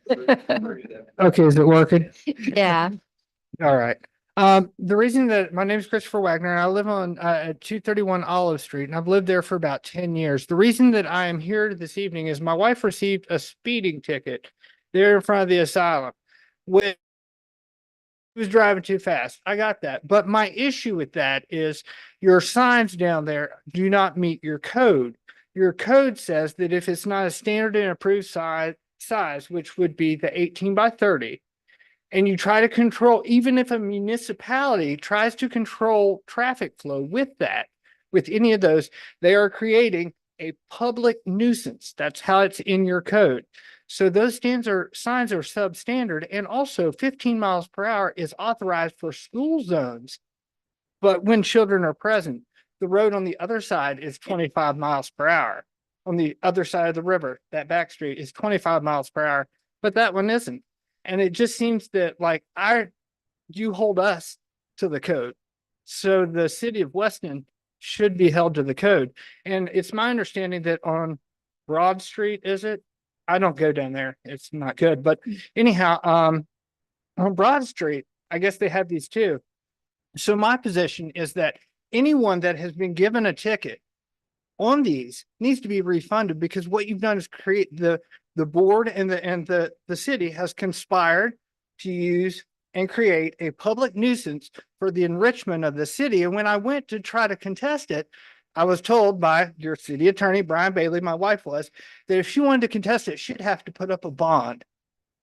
Okay, is it working? Yeah. All right. The reason that my name is Christopher Wagner and I live on 231 Olive Street, and I've lived there for about 10 years. The reason that I am here this evening is my wife received a speeding ticket there in front of the asylum, which was driving too fast. I got that. But my issue with that is your signs down there do not meet your code. Your code says that if it's not a standard and approved size, which would be the 18 by 30, and you try to control, even if a municipality tries to control traffic flow with that, with any of those, they are creating a public nuisance. That's how it's in your code. So those signs are substandard, and also 15 miles per hour is authorized for school zones. But when children are present, the road on the other side is 25 miles per hour. On the other side of the river, that back street is 25 miles per hour, but that one isn't. And it just seems that like you hold us to the code. So the city of Weston should be held to the code. And it's my understanding that on Broad Street, is it? I don't go down there. It's not good. But anyhow, on Broad Street, I guess they have these too. So my position is that anyone that has been given a ticket on these needs to be refunded, because what you've done is create the board and the city has conspired to use and create a public nuisance for the enrichment of the city. And when I went to try to contest it, I was told by your city attorney, Brian Bailey, my wife was, that if she wanted to contest it, she'd have to put up a bond.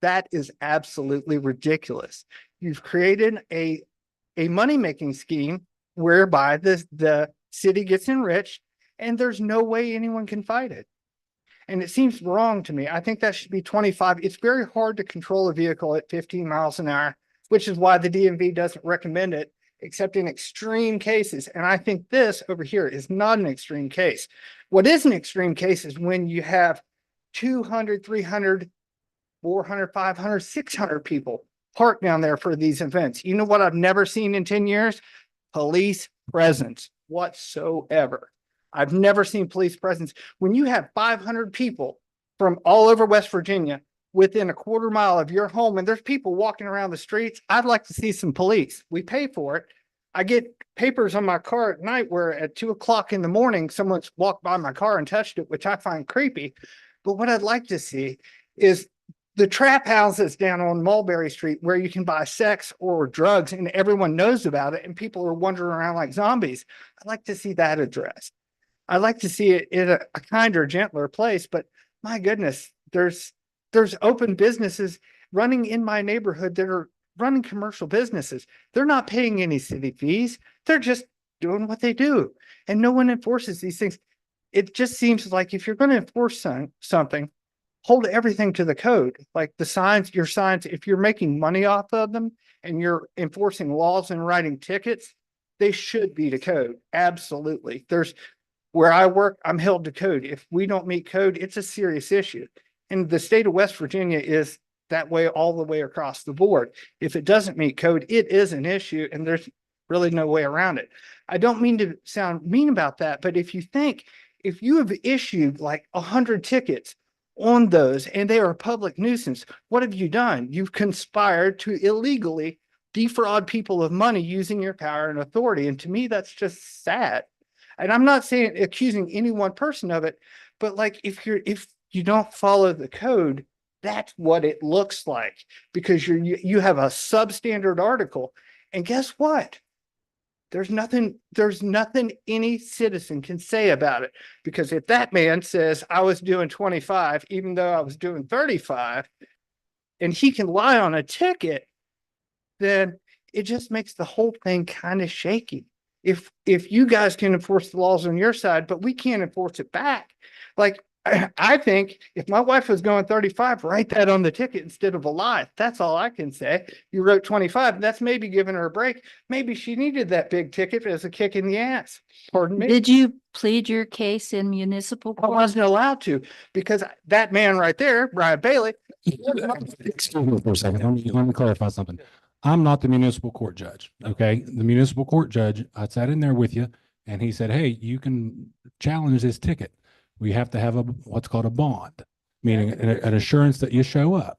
That is absolutely ridiculous. You've created a money-making scheme whereby the city gets enriched, and there's no way anyone can fight it. And it seems wrong to me. I think that should be 25. It's very hard to control a vehicle at 15 miles an hour, which is why the DMV doesn't recommend it, except in extreme cases. And I think this over here is not an extreme case. What is an extreme case is when you have 200, 300, 400, 500, 600 people parked down there for these events. You know what I've never seen in 10 years? Police presence whatsoever. I've never seen police presence. When you have 500 people from all over West Virginia within a quarter mile of your home, and there's people walking around the streets, I'd like to see some police. We pay for it. I get papers on my car at night where at 2 o'clock in the morning, someone's walked by my car and touched it, which I find creepy. But what I'd like to see is the trap houses down on Mulberry Street where you can buy sex or drugs and everyone knows about it and people are wandering around like zombies. I'd like to see that addressed. I'd like to see it in a kinder, gentler place, but my goodness, there's open businesses running in my neighborhood that are running commercial businesses. They're not paying any city fees. They're just doing what they do. And no one enforces these things. It just seems like if you're going to enforce something, hold everything to the code. Like the signs, your signs, if you're making money off of them and you're enforcing laws and writing tickets, they should be to code. Absolutely. There's where I work, I'm held to code. If we don't meet code, it's a serious issue. And the state of West Virginia is that way all the way across the board. If it doesn't meet code, it is an issue and there's really no way around it. I don't mean to sound mean about that, but if you have issued like 100 tickets on those and they are a public nuisance, what have you done? You've conspired to illegally defraud people of money using your power and authority. And to me, that's just sad. And I'm not saying accusing any one person of it, but like if you don't follow the code, that's what it looks like, because you have a substandard article. And guess what? There's nothing any citizen can say about it, because if that man says I was doing 25, even though I was doing 35, and he can lie on a ticket, then it just makes the whole thing kind of shaky. If you guys can enforce the laws on your side, but we can't enforce it back. Like I think if my wife was going 35, write that on the ticket instead of a lie. That's all I can say. You wrote 25. That's maybe giving her a break. Maybe she needed that big ticket as a kick in the ass. Pardon me. Did you plead your case in municipal I court? wasn't allowed to, because that man right there, Brian Bailey. Excuse me for a second. Let me clarify something. I'm not the municipal court judge. Okay. The municipal court judge, I sat in there with you and he said, hey, you can challenge this ticket. We have to have what's called a bond, meaning an assurance that you show up.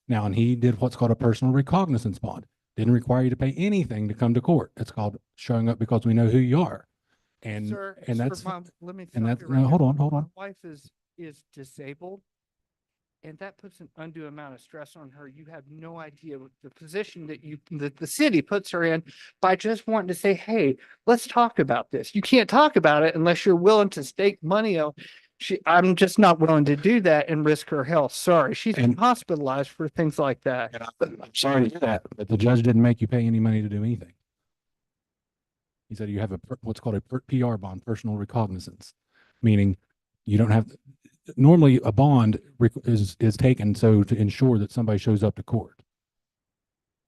Now, and he did what's called a personal recognizance bond. Didn't require you to pay anything to come to court. It's called showing up because we know who you are. And, Sir, and sir, that's, let me and stop that's, you no, right there. hold on, hold on. My wife is disabled, and that puts an undue amount of stress on her. You have no idea what the position that the city puts her in by just wanting to say, hey, let's talk about this. You can't talk about it unless you're willing to stake money on. I'm just not willing to do that and risk her health. Sorry, she's been And- hospitalized for things like that. And I'm sorry to hear that, but the judge didn't make you pay any money to do anything. He said you have what's called a PR bond, personal recognizance, meaning you don't have, normally a bond is taken so to ensure that somebody shows up to court.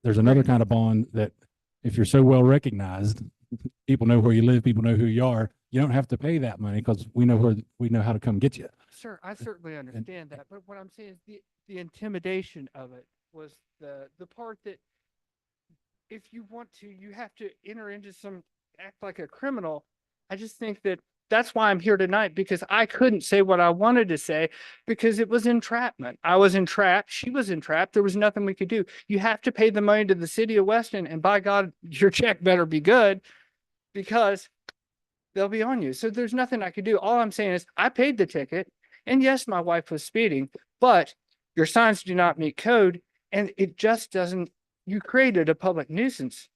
There's another Right. kind of bond that if you're so well recognized, people know where you live, people know who you are, you don't have to pay that money because we know how to come get you. Sir, I certainly understand that, but what I'm saying is the intimidation of it was the part that if you want to, you have to enter into act like a criminal. I just think that's why I'm here tonight, because I couldn't say what I wanted to say because it was entrapment. I was entrapped. She was entrapped. There was nothing we could do. You have to pay the money to the city of Weston, and by God, your check better be good because they'll be on you. So there's nothing I could do. All I'm saying is I paid the ticket, and yes, my wife was speeding, but your signs do not meet code, and it just doesn't. You created a public nuisance.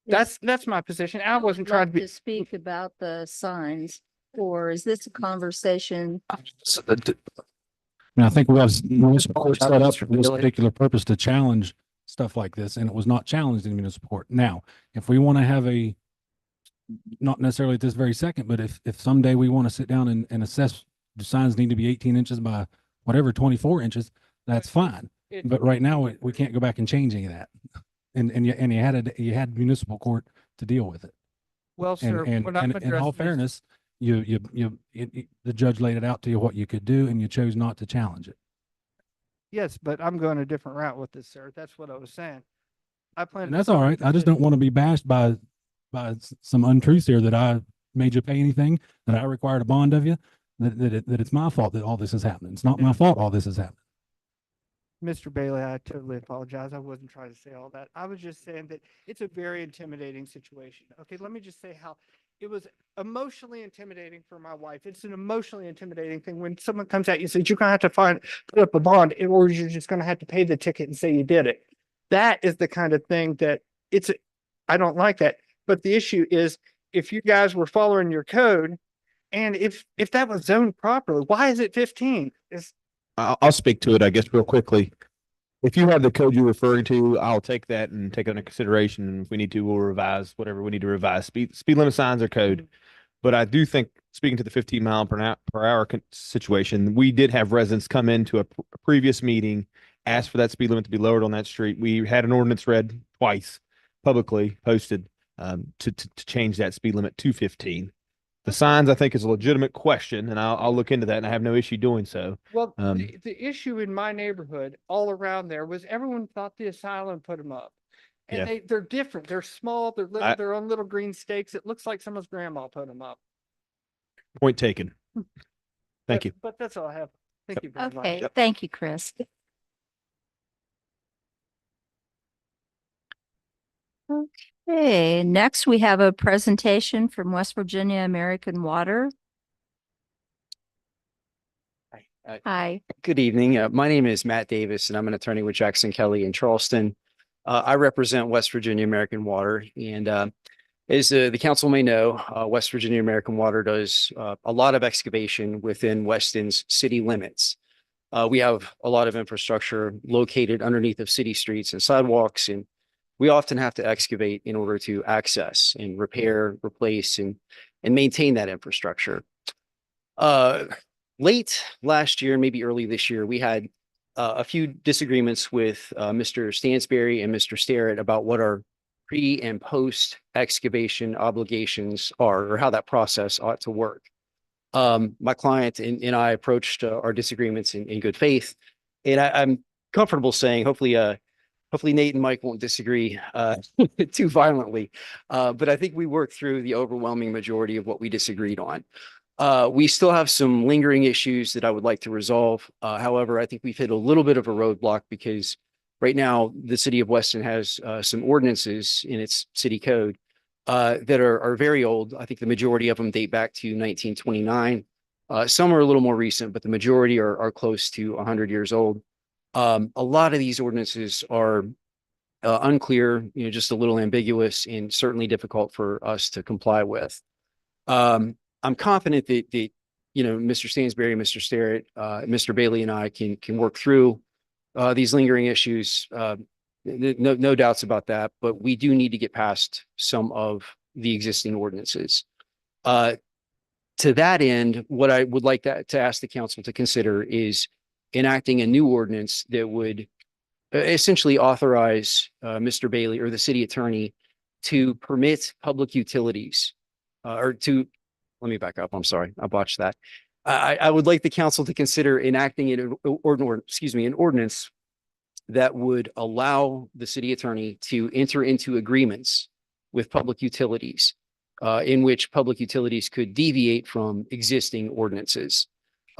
That's my position. I wasn't trying to be. To speak about the signs, or is this a conversation? And I think we have municipal court set up for this particular purpose to challenge stuff like this, and it was not challenged in municipal court. Now, if we want to have not necessarily at this very second, but if someday we want to sit down and assess the signs need to be 18 inches by whatever, 24 inches, that's fine. But right now we can't go back and change any of that. And you had municipal court to deal with it. Well, sir, And what I'm in all addressing is- fairness, the judge laid it out to you what you could do, and you chose not to challenge it. yes, but I'm going a different route with this, sir. That's what I was saying. I plan. And to that's all follow right. the I just city. don't want to be bashed by some untruths here that I made you pay anything, that I required a bond of you, that it's my fault that all this is happening. It's not my fault all this is happening. Mr. Bailey, I totally apologize. I wasn't trying to say all that. I was just saying that it's a very intimidating situation. Okay, let me just say how it was emotionally intimidating for my wife. It's an emotionally intimidating thing when someone comes at you and says, you're going to have to put up a bond, or you're just going to have to pay the ticket and say you did it. That is the kind of thing that I don't like that. But the issue is if you guys were following your code, and if that was zoned properly, why is it 15? I'll speak to it, I guess, real quickly. If you have the code you're referring to, I'll take that and take it into consideration. And if we need to, we'll revise whatever we need to revise. Speed limit signs are code. But I do think, speaking to the 15 mile per hour situation, we did have residents come into a previous meeting, ask for that speed limit to be lowered on that street. We had an ordinance read twice, publicly posted, to change that speed limit to 15. The signs, I think, is a legitimate question, and I'll look into that, and I have no issue doing so. Well, the issue in my neighborhood all around there was everyone thought the asylum put them up. And Yeah. they're different. They're small. They're little. They're on little green stakes. It looks like someone's grandma put them up. Point taken. Thank you. But that's all I have. Thank you very much. Okay, thank you, Chris. Okay, next we have a presentation from West Virginia American Water. Hi. Good evening. My name is Matt Davis, and I'm an attorney with Jackson Kelly in Charleston. I represent West Virginia American Water, and as the council may know, West Virginia American Water does a lot of excavation within Weston's city limits. We have a lot of infrastructure located underneath of city streets and sidewalks, and we often have to excavate in order to access and repair, replace, and maintain that infrastructure. Late last year, maybe early this year, we had a few disagreements with Mr. Stansberry and Mr. Starrett about what our pre and post excavation obligations are, or how that process ought to work. My client and I approached our disagreements in good faith, and I'm comfortable saying, hopefully Nate and Mike won't disagree too violently, but I think we worked through the overwhelming majority of what we disagreed on. We still have some lingering issues that I would like to resolve. However, I think we've hit a little bit of a roadblock because right now the city of Weston has some ordinances in its city code that are very old. I think the majority of them date back to 1929. Some are a little more recent, but the majority are close to 100 years old. A lot of these ordinances are unclear, just a little ambiguous and certainly difficult for us to comply with. I'm confident that Mr. Stansberry, Mr. Starrett, Mr. Bailey, and I can work through these lingering issues. No doubts about that, but we do need to get past some of the existing ordinances. To that end, what I would like to ask the council to consider is enacting a new ordinance that would essentially authorize Mr. Bailey or the city attorney to permit public utilities let me back up. I'm sorry. I botched that. I would like the council to consider enacting an ordinance that would allow the city attorney to enter into agreements with public utilities in which public utilities could deviate from existing ordinances.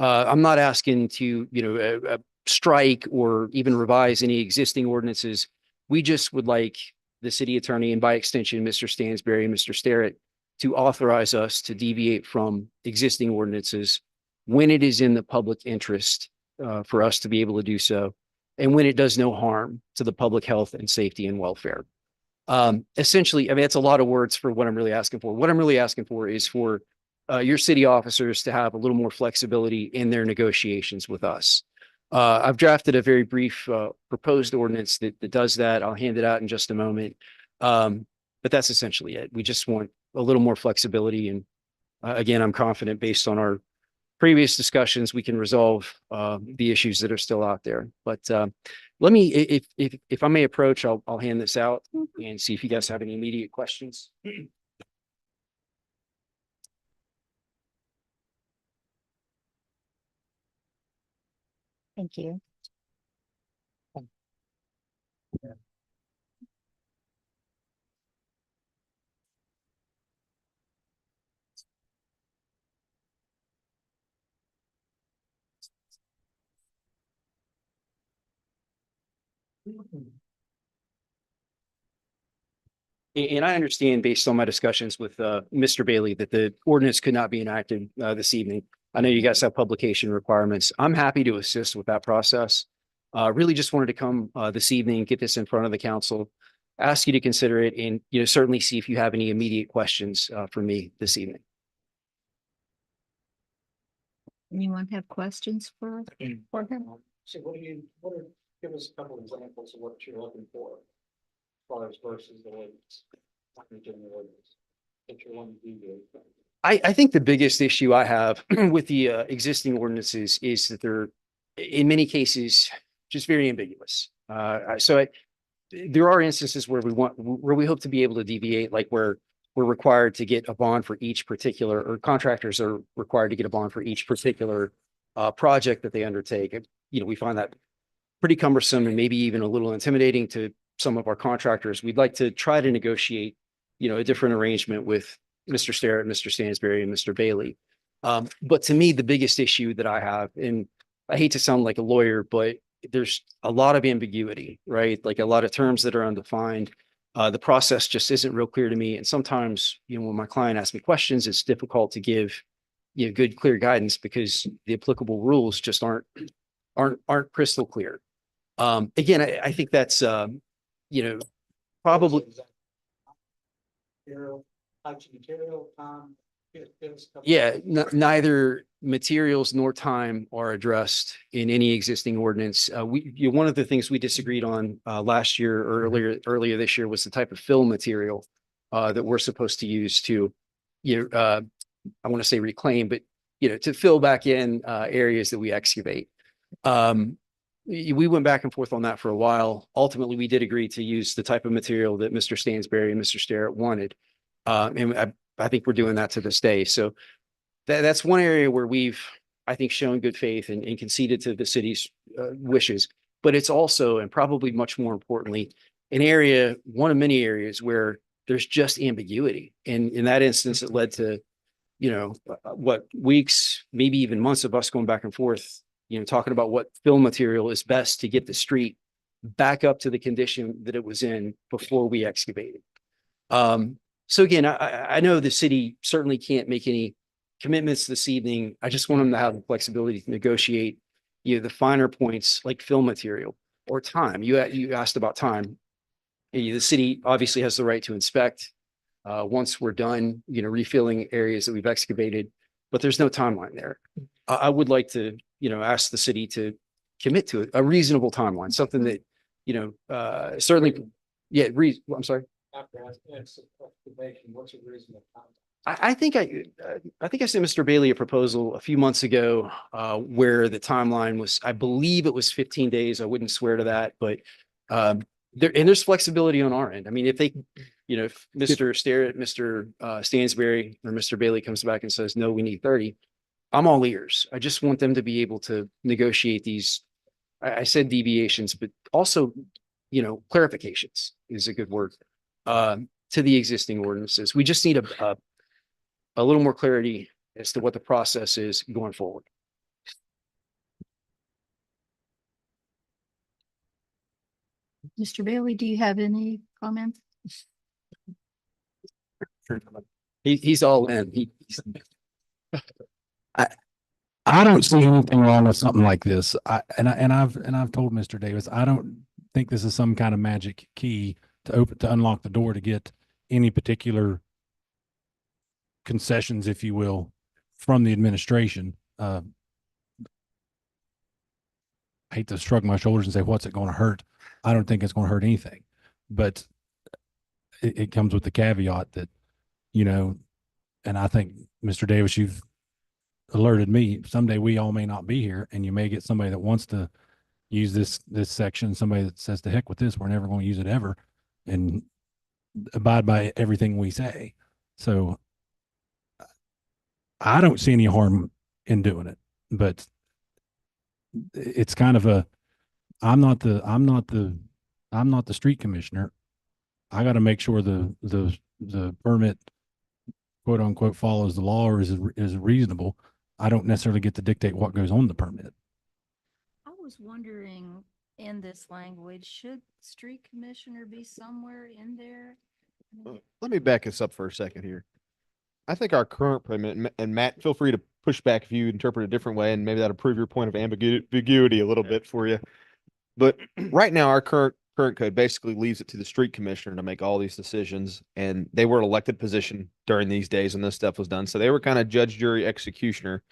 I'm not asking to, strike or even revise any existing ordinances. We just would like the city attorney and by extension, Mr. Stansberry and Mr. Starrett to authorize us to deviate from existing ordinances when it is in the public interest for us to be able to do so, and when it does no harm to the public health and safety and welfare. Essentially, I mean, that's a lot of words for what I'm really asking for. What I'm really asking for is for your city officers to have a little more flexibility in their negotiations with us. I've drafted a very brief proposed ordinance that does that. I'll hand it out in just a moment. But that's essentially it. We just want a little more flexibility. And again, I'm confident based on our previous discussions, we can resolve the issues that are still out there. But let me, if I may approach, I'll hand this out and see if you guys have any immediate questions. Thank you. And I understand based on my discussions with Mr. Bailey that the ordinance could not be enacted this evening. I know you guys have publication requirements. I'm happy to assist with that process. Really just wanted to come this evening, get this in front of the council, ask you to consider it, and certainly see if you have any immediate questions for me this evening. Anyone have questions for him? So give us a couple of examples of what you're looking for as far as versus the ordinance, that you're wanting to do. I think the biggest issue I have with the existing ordinances is that they're, in many cases, just very ambiguous. There are instances where we hope to be able to deviate, like where we're required to get a bond for each particular, or contractors are required to get a bond for each particular project that they undertake. We find that pretty cumbersome and maybe even a little intimidating to some of our contractors. We'd like to try to negotiate, a different arrangement with Mr. Starrett, Mr. Stansberry, and Mr. Bailey. But to me, the biggest issue that I have, and I hate to sound like a lawyer, but there's a lot of ambiguity, right? Like a lot of terms that are undefined. The process just isn't real clear to me. And sometimes, when my client asks me questions, it's difficult to give, good, clear guidance because the applicable rules just aren't crystal clear. Again, I think that's, probably. Yeah, neither materials nor time are addressed in any existing ordinance. One of the things we disagreed on last year or earlier this year was the type of fill material that we're supposed to use to, I want to say reclaim, but to fill back in areas that we excavate. We went back and forth on that for a while. Ultimately, we did agree to use the type of material that Mr. Stansberry and Mr. Starrett wanted. And I think we're doing that to this day. So that's one area where we've, I think, shown good faith and conceded to the city's wishes. But it's also, and probably much more importantly, one of many areas where there's just ambiguity. And in that instance, it led to what weeks, maybe even months of us going back and forth, talking about what fill material is best to get the street back up to the condition that it was in before we excavated. So again, I know the city certainly can't make any commitments this evening. I just want them to have the flexibility to negotiate, the finer points like fill material or time. You asked about time. The city obviously has the right to inspect once we're done, refilling areas that we've excavated, but there's no timeline there. I would like to, ask the city to commit to a reasonable timeline, something that, certainly, yeah, I'm sorry. I think I sent Mr. Bailey a proposal a few months ago where the timeline was, I believe it was 15 days. I wouldn't swear to that, but there's flexibility on our end. I mean, if they, if Mr. Stansberry or Mr. Bailey comes back and says, no, we need 30, I'm all ears. I just want them to be able to negotiate these. I said deviations, but also, clarifications is a good word to the existing ordinances. We just need a little more clarity as to what the process is going forward. Mr. Bailey, do you have any comments? He's all in. I don't see anything wrong with something like this. I've told Mr. Davis, I don't think this is some kind of magic key to unlock the door to get any particular concessions, if you will, from the administration. I hate to shrug my shoulders and say, what's it going to hurt? I don't think it's going to hurt anything, but it comes with the caveat that, and I think, Mr. Davis, you've alerted me, someday we all may not be here, and you may get somebody that wants to use this section, somebody that says, to heck with this, we're never going to use it ever, and abide by everything we say. So I don't see any harm in doing it, but it's kind of I'm not the street commissioner. I got to make sure the permit, quote unquote, follows the law or is reasonable. I don't necessarily get to dictate what goes on the permit. I was wondering, in this language, should street commissioner be somewhere in there? Let me back us up for a second here. I think our current permit, and Matt, feel free to push back if you interpret a different way, and maybe that'll prove your point of ambiguity a little bit for you. But right now, our current code basically leaves it to the street commissioner to make all these decisions, and they were an elected position during these days when this stuff was done. So they were kind of judge, jury, executioner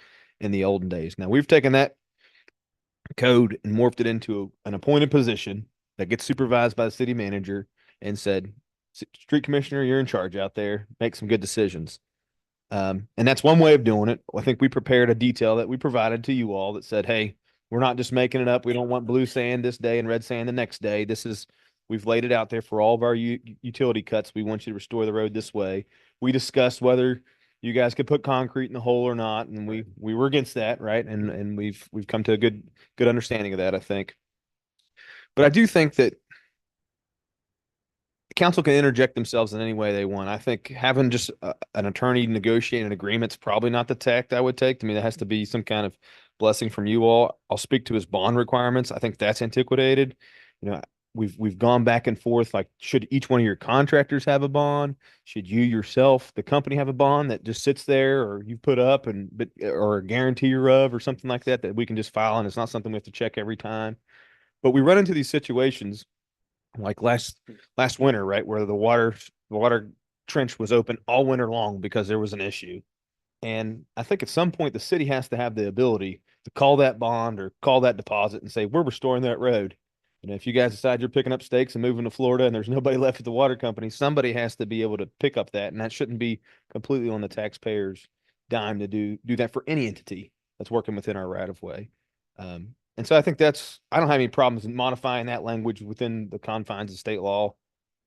in the olden days. Now we've taken that code and morphed it into an appointed position that gets supervised by the city manager and said, street commissioner, you're in charge out there, make some good decisions. And that's one way of doing it. I think we prepared a detail that we provided to you all that said, hey, we're not just making it up. We don't want blue sand this day and red sand the next day. We've laid it out there for all of our utility cuts. We want you to restore the road this way. We discussed whether you guys could put concrete in the hole or not, and we were against that, right? And we've come to a good understanding of that, I think. But I do think that council can interject themselves in any way they want. I think having just an attorney negotiate an agreement is probably not the tact I would take. To me, that has to be some kind of blessing from you all. I'll speak to his bond requirements. I think that's antiquated. We've gone back and forth. Like, should each one of your contractors have a bond? Should you yourself, the company, have a bond that just sits there, or you put up or a guarantor of, or something like that we can just file, and it's not something we have to check every time. But we run into these situations like last winter, right, where the water trench was open all winter long because there was an issue. And I think at some point the city has to have the ability to call that bond or call that deposit and say, we're restoring that road. And if you guys decide you're picking up stakes and moving to Florida and there's nobody left at the water company, somebody has to be able to pick up that. And that shouldn't be completely on the taxpayer's dime to do that for any entity that's working within our right of way. And so I think I don't have any problems in modifying that language within the confines of state law.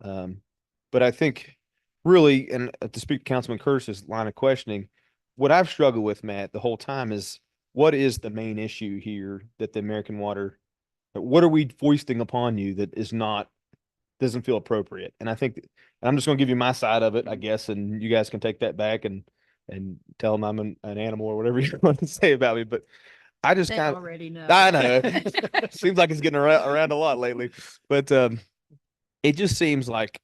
But I think really, and to speak to Councilman Curtis's line of questioning, what I've struggled with, Matt, the whole time is, what is the main issue here that the American Water, what are we foisting upon you that doesn't feel appropriate? And I think, and I'm just going to give you my side of it, I guess, and you guys can take that back and and tell them I'm an animal or whatever you want to say about me. But I just They kind of, already know. I know. Seems like it's getting around a lot lately, but it just seems like,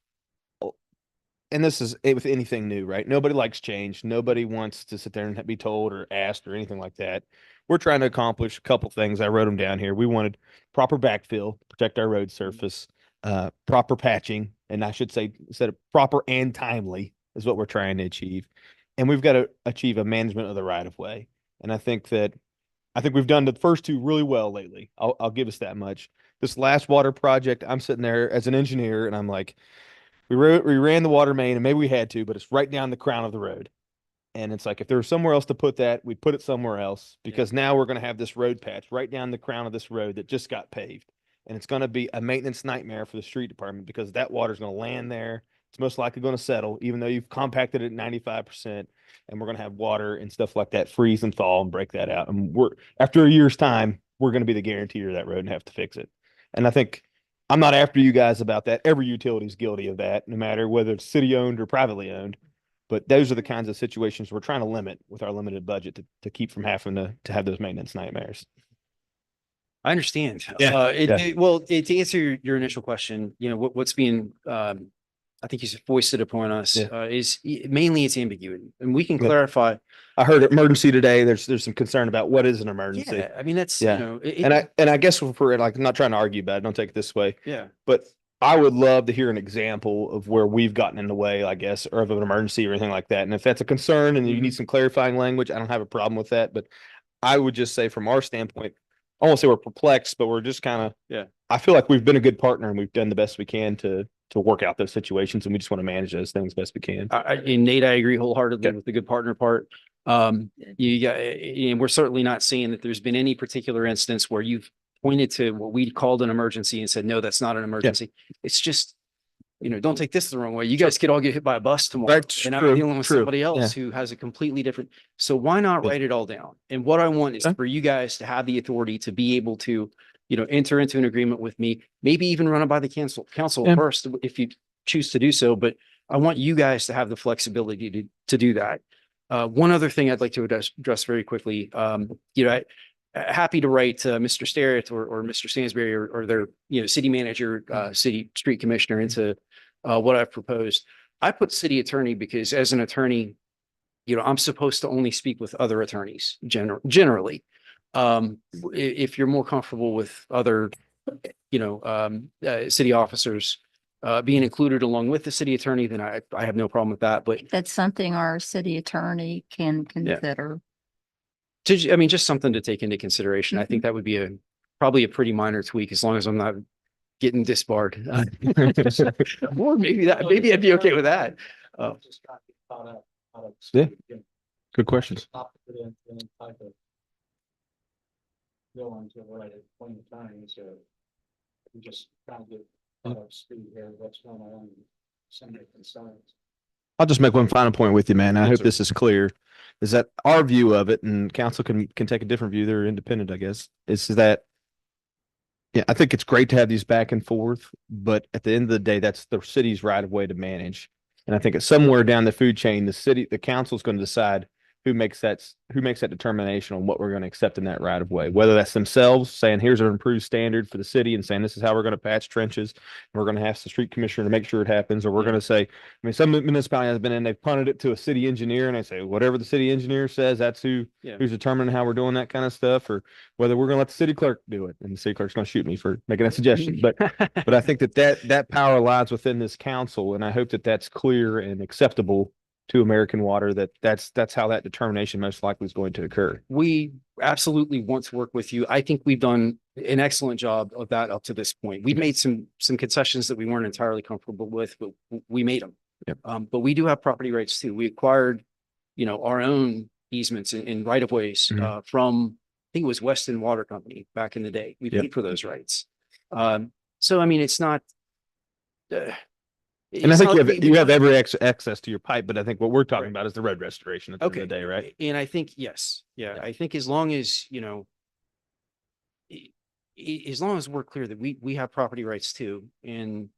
and this is it with anything new, right? Nobody likes change. Nobody wants to sit there and be told or asked or anything like that. We're trying to accomplish a couple things. I wrote them down here. We wanted proper backfill, protect our road surface, proper patching, and I should say instead of proper and timely is what we're trying to achieve. And we've got to achieve a management of the right of way. And I think we've done the first two really well lately. I'll give us that much. This last water project, I'm sitting there as an engineer and I'm like, we ran the water main and maybe we had to, but it's right down the crown of the road. And it's like, if there was somewhere else to put that, we'd put it somewhere else because now we're going to have this road patch right down the crown of this road that just got paved. And it's going to be a maintenance nightmare for the street department because that water's going to land there. It's most likely going to settle, even though you've compacted it 95%. And we're going to have water and stuff like that freeze and thaw and break that out. And after a year's time, we're going to be the guarantor of that road and have to fix it. And I think I'm not after you guys about that. Every utility is guilty of that, no matter whether it's city owned or privately owned. But those are the kinds of situations we're trying to limit with our limited budget to keep from having to have those maintenance nightmares. I understand. Yeah. To answer your initial question, what's being, I think you said foisted upon us, is mainly it's ambiguity, and we can clarify. I heard emergency today. There's some concern about what is an emergency. Yeah, I mean that's and I guess for like, I'm not trying to argue about it. Don't take it this way. Yeah, but I would love to hear an example of where we've gotten in the way, I guess, or of an emergency or anything like that. And if that's a concern and you need some clarifying language, I don't have a problem with that. But I would just say from our standpoint, I won't say we're perplexed, but we're just kind of, I feel like we've been a good partner and we've done the best we can to work out those situations. And we just want to manage those things best we can. And Nate, I agree wholeheartedly with the good partner part. And we're certainly not saying that there's been any particular instance where you've pointed to what we called an emergency and said, no, that's not an emergency. It's just, don't take this the wrong way. You guys could all get hit by a bus tomorrow. That's and true, I'm dealing with true. somebody else who has a completely different. So why not write it all down? And what I want is for you guys to have the authority to be able to, enter into an agreement with me, maybe even run it by the council first if you choose to do so. But I want you guys to have the flexibility to do that. One other thing I'd like to address very quickly, happy to write Mr. Sterrett or Mr. Stansberry or their, city manager, city street commissioner into what I've proposed. I put city attorney because as an attorney, I'm supposed to only speak with other attorneys generally. If you're more comfortable with other, city officers being included along with the city attorney, then I have no problem with that. But That's something our city attorney can consider. Just something to take into consideration. I think that would be probably a pretty minor tweak as long as I'm not getting disbarred. Or maybe I'd be okay with that. Yeah. Good questions. I'll just make one final point with you, man. I hope this is clear. Is that our view of it, and council can take a different view. They're independent, I guess. Is that, I think it's great to have these back and forth, but at the end of the day, that's the city's right of way to manage. And I think it's somewhere down the food chain, the council is going to decide who makes that determination on what we're going to accept in that right of way, whether that's themselves saying, here's an improved standard for the city and saying, this is how we're going to patch trenches. And we're going to ask the street commissioner to make sure it happens. Or we're going to say, some municipality has been in, they've punted it to a city engineer and they say, whatever the city engineer says, that's who's determining how we're doing that kind of stuff, or whether we're going to let the city clerk do it. And the city clerk's going to shoot me for making that suggestion. But I think that power lies within this council. And I hope that that's clear and acceptable to American Water, that's how that determination most likely is going to occur. We absolutely want to work with you. I think we've done an excellent job of that up to this point. We've made some concessions that we weren't entirely comfortable with, but we made them. Yep. But we do have property rights too. We acquired, our own easements in right of ways from, I think it was Weston Water Company back in the day. We paid for those rights. So it's not. And I think you have every access to your pipe, but I think what we're talking about is the road restoration at the end of the day, right? And I think, yes. Yeah. I think as long as, as long as we're clear that we have property rights too, and,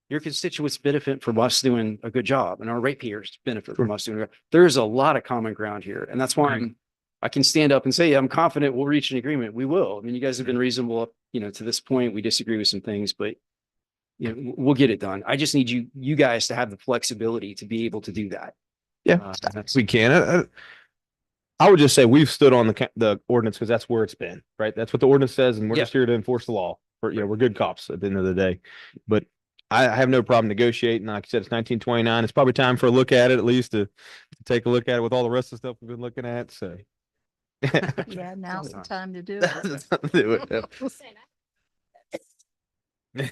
your constituents benefit from us doing a good job and our ratepayers benefit from us doing it. There's a lot of common ground here. And that's why I can stand up and say, I'm confident we'll reach an agreement. We will. I mean, you guys have been reasonable up, to this point. We disagree with some things, but we'll get it done. I just need you guys to have the flexibility to be able to do that. Yeah, That's we can. I would just say we've stood on the ordinance because that's where it's been, right? That's what the ordinance says, and we're Yeah. just here to enforce the law. We're good cops at the end of the day. But I have no problem negotiating. Like I said, it's 1929. It's probably time for a look at it, at least to take a look at it with all the rest of the stuff we've been looking at. So Yeah, now's the time to do Let's it. do it.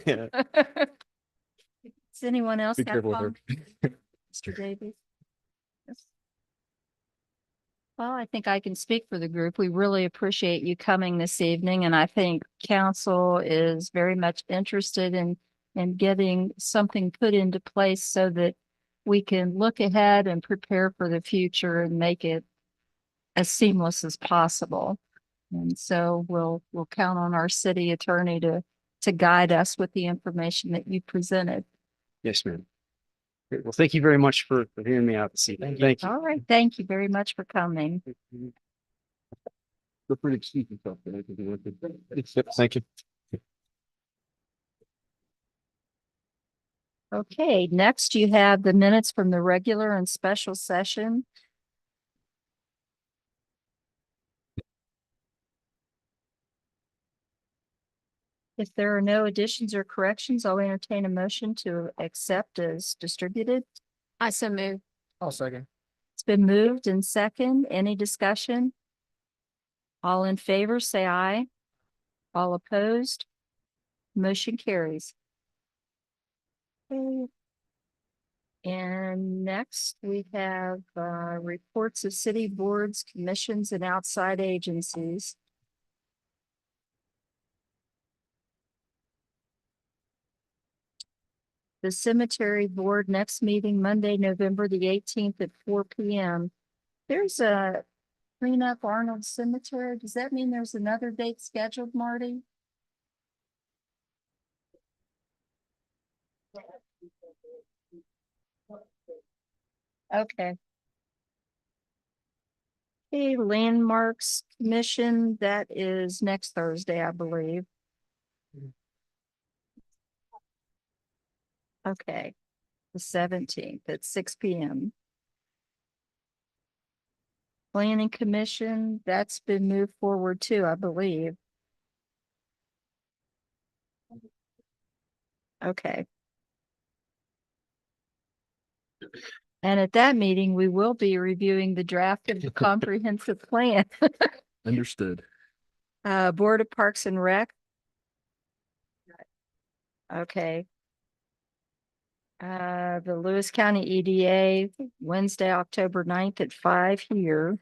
Yeah. Does anyone else Be have careful with her. Mr. Davies? Yes. Well, I think I can speak for the group. We really appreciate you coming this evening, and I think council is very much interested in getting something put into place so that we can look ahead and prepare for the future and make it as seamless as possible. And so we'll count on our city attorney to guide us with the information that you presented. Yes, ma'am. Great. Well, thank you very much for hearing me out this evening. Thank you. All right. Thank you very much for coming. Feel free to speak yourself. but I think you want to- Yep, thank you. Okay, next you have the minutes from the regular and special session. If there are no additions or corrections, I'll entertain a motion to accept as distributed. I so move. I'll second. It's been moved and second. Any discussion? All in favor, say aye. All opposed? Motion carries. Okay. And next we have reports of city boards, commissions, and outside agencies. The cemetery board next meeting Monday, November the 18th at 4 p.m. There's a cleanup Arnold Cemetery. Does that mean there's another date scheduled, Marty? Okay. Okay, Landmarks Commission, that is next Thursday, I believe. Okay, the 17th at 6 p.m. Planning Commission, that's been moved forward too, I believe. Okay. And at that meeting, we will be reviewing the draft of the comprehensive plan. Understood. Board of Parks and Rec. Okay. The Lewis County EDA, Wednesday, October 9th at 5 here.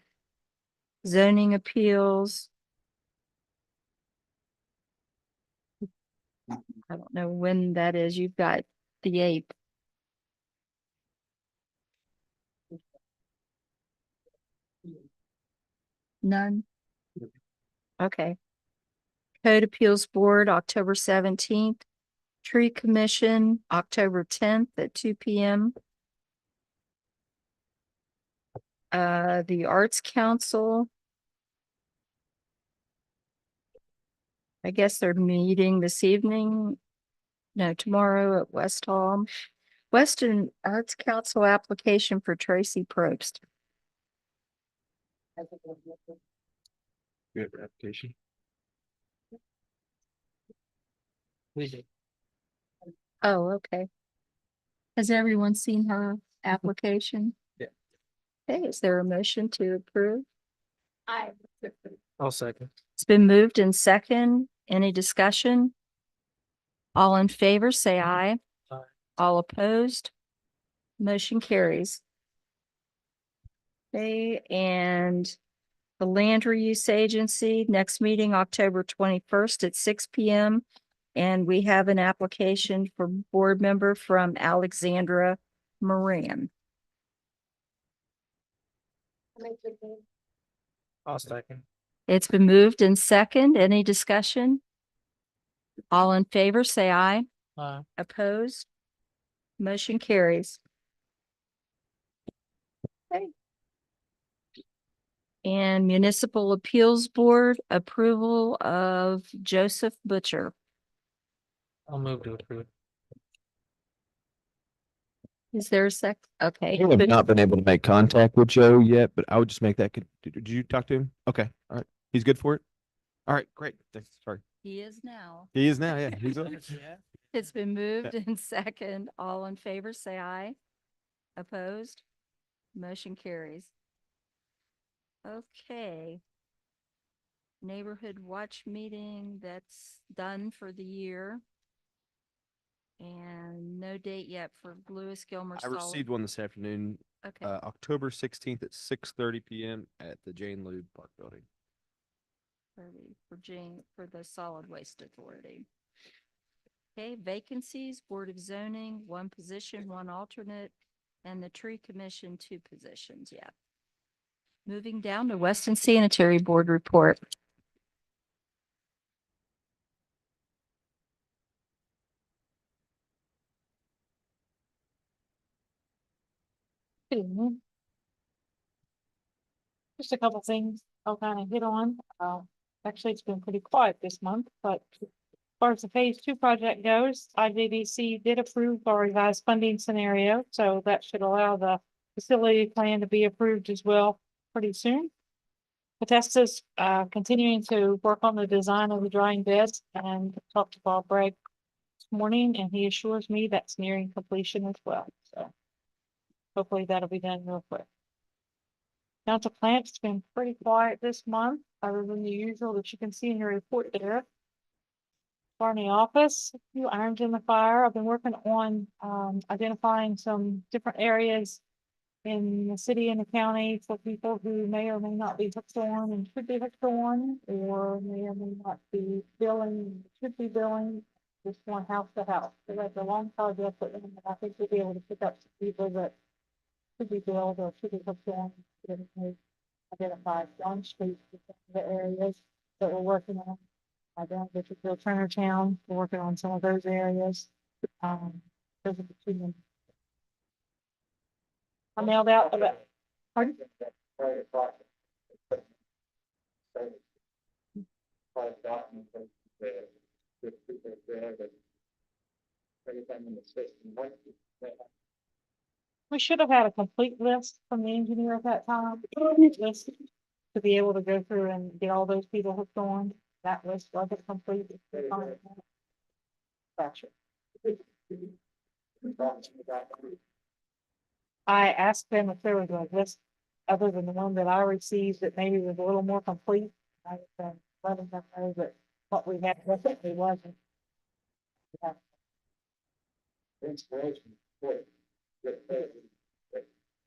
Zoning appeals. I don't know when that is. You've got the 8th. None? Okay. Code Appeals Board, October 17th. Tree Commission, October 10th at 2 p.m. The Arts Council. I guess they're meeting this evening. No, tomorrow at West Hall. Weston Arts Council application for Tracy Probst. We have an application. Oh, okay. Has everyone seen her application? Yeah. Okay, is there a motion to approve? I'll second. It's been moved in second. Any discussion? All in favor, say aye. Aye. All opposed? Motion carries. Okay, and the Land Reuse Agency, next meeting, October 21st at 6 p.m. And we have an application for board member from Alexandra Moran. I'll second. It's been moved in second. Any discussion? All in favor, say aye. Aye. Opposed? Motion carries. Okay. And Municipal Appeals Board approval of Joseph Butcher. I'll move to approve. Is there a sec? Okay. I have not been able to make contact with Joe yet, but I would just make that. Did you talk to him? Okay. All right. He's good for it. All right. Great. Thanks. Sorry. He is now. He is now. Yeah. He's It's been moved in second. All in favor, say aye. Opposed? Motion carries. Okay. Neighborhood Watch meeting, that's done for the year. And no date yet for Lewis Gilmer I Solid. received one this afternoon, Okay, October 16th at 6:30 p.m. at the Jane Lube Park Building. for the Solid Waste Authority. Okay, vacancies, Board of Zoning, one position, one alternate, and the Tree Commission, two positions, yeah. Moving down to Weston Sanitary Board report. Good evening. Just a couple things I'll kind of hit on. Actually, it's been pretty quiet this month, but as far as the phase two project goes, IJDC did approve our revised funding scenario, so that should allow the facility plan to be approved as well pretty soon. Bethesda's continuing to work on the design of the drying beds and talked to Bob Bragg this morning, and he assures me that's nearing completion as well, so hopefully that'll be done real quick. Down to plants, it's been pretty quiet this month, other than the usual that you can see in your report there. Barney office, a few irons in the fire. I've been working on identifying some different areas in the city and the county for people who may or may not be hooked on and should be hooked on, or may or may not be billing, should be billing just one house to house. So that's a long project, but I think we'll be able to pick up some people that should be billed or should be hooked on. Identified on streets, the areas that we're working on. I don't get to feel Turner Town, we're working on some of those areas. Those are the two main. I mailed out about. Pardon? We should have had a complete list from the engineer at that time. List to be able to go through and get all those people hooked on. That list wasn't complete. Gotcha. I asked them if there was a list other than the one that I received that maybe was a little more complete. I was letting them know that what we had definitely wasn't. Yeah.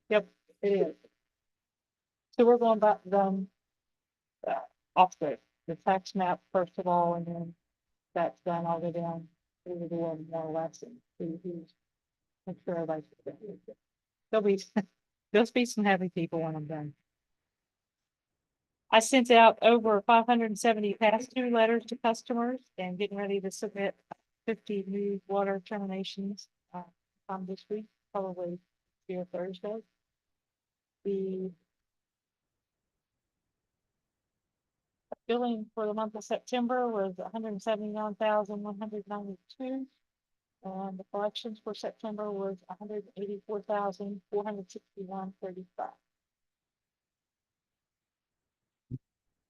Yep, it is. So we're going back them off the tax map first of all, and then that's done all the way down through the one more or less. And see who's, make sure everybody's. There'll be, there'll be some happy people when I'm done. I sent out over 570 past due letters to customers and getting ready to submit 50 new water terminations this week, probably here Thursday. The billing for the month of September was 179,192. And the collections for September was 184,461.35.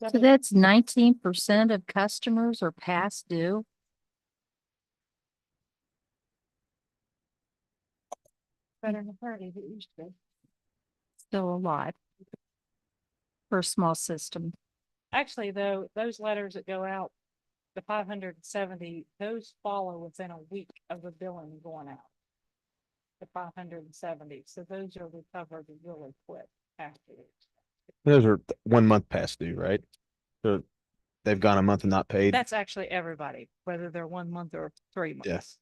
so that's 19% of customers are past due. Better than 30 that used to be. Still a lot for a small system. Actually, though, those letters that go out, the 570, those follow within a week of the billing going out. The 570, so those are recovered really quick afterwards. Those are 1 month past due, right? So they've gone a month and not paid. That's actually everybody, whether they're 1 month or 3 months. Yes.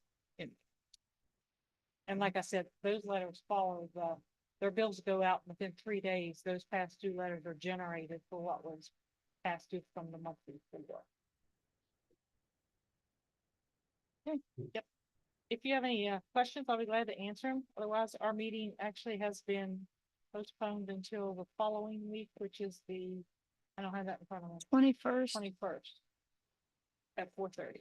And like I said, those letters follow their bills go out within 3 days. Those past due letters are generated for what was past due from the month before. Okay, yep. if you have any questions, I'll be glad to answer them. Otherwise, our meeting actually has been postponed until the following week, which is I don't have that in front of me, 21st. 21st at 4:30.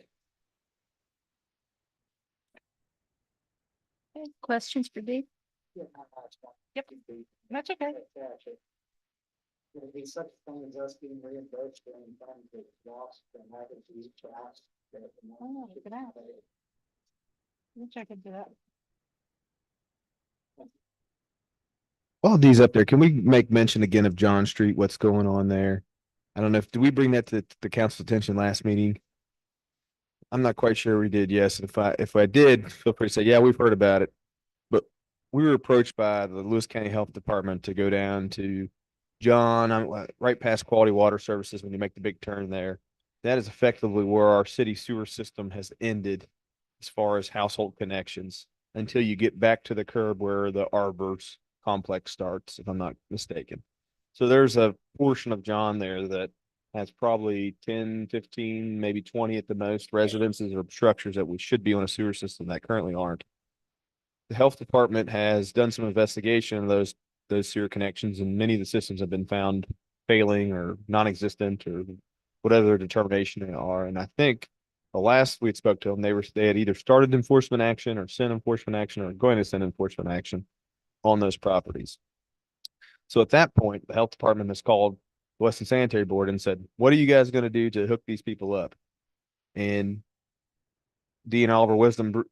Okay, questions for Dee? Yep, that's okay. Be such thing as us being reimbursed for any funds that's lost and having to use trash. Oh, look at that. We'll check into that. While D's up there, can we make mention again of John Street, what's going on there? I don't know did we bring that to the council's attention last meeting? I'm not quite sure we did, yes. If I did, feel free to say, yeah, we've heard about it. But we were approached by the Lewis County Health Department to go down to John, right past Quality Water Services when you make the big turn there. That is effectively where our city sewer system has ended as far as household connections until you get back to the curb where the Arbors complex starts, if I'm not mistaken. So there's a portion of John there that has probably 10, 15, maybe 20 at the most residences or structures that we should be on a sewer system that currently aren't. The health department has done some investigation of those sewer connections, and many of the systems have been found failing or non-existent or whatever their determination they are. And I think the last we spoke to them, they had either started enforcement action or sent enforcement action or going to send enforcement action on those properties. So at that point, the health department has called the Weston Sanitary Board and said, what are you guys going to do to hook these people up? And D and Oliver Wisdom,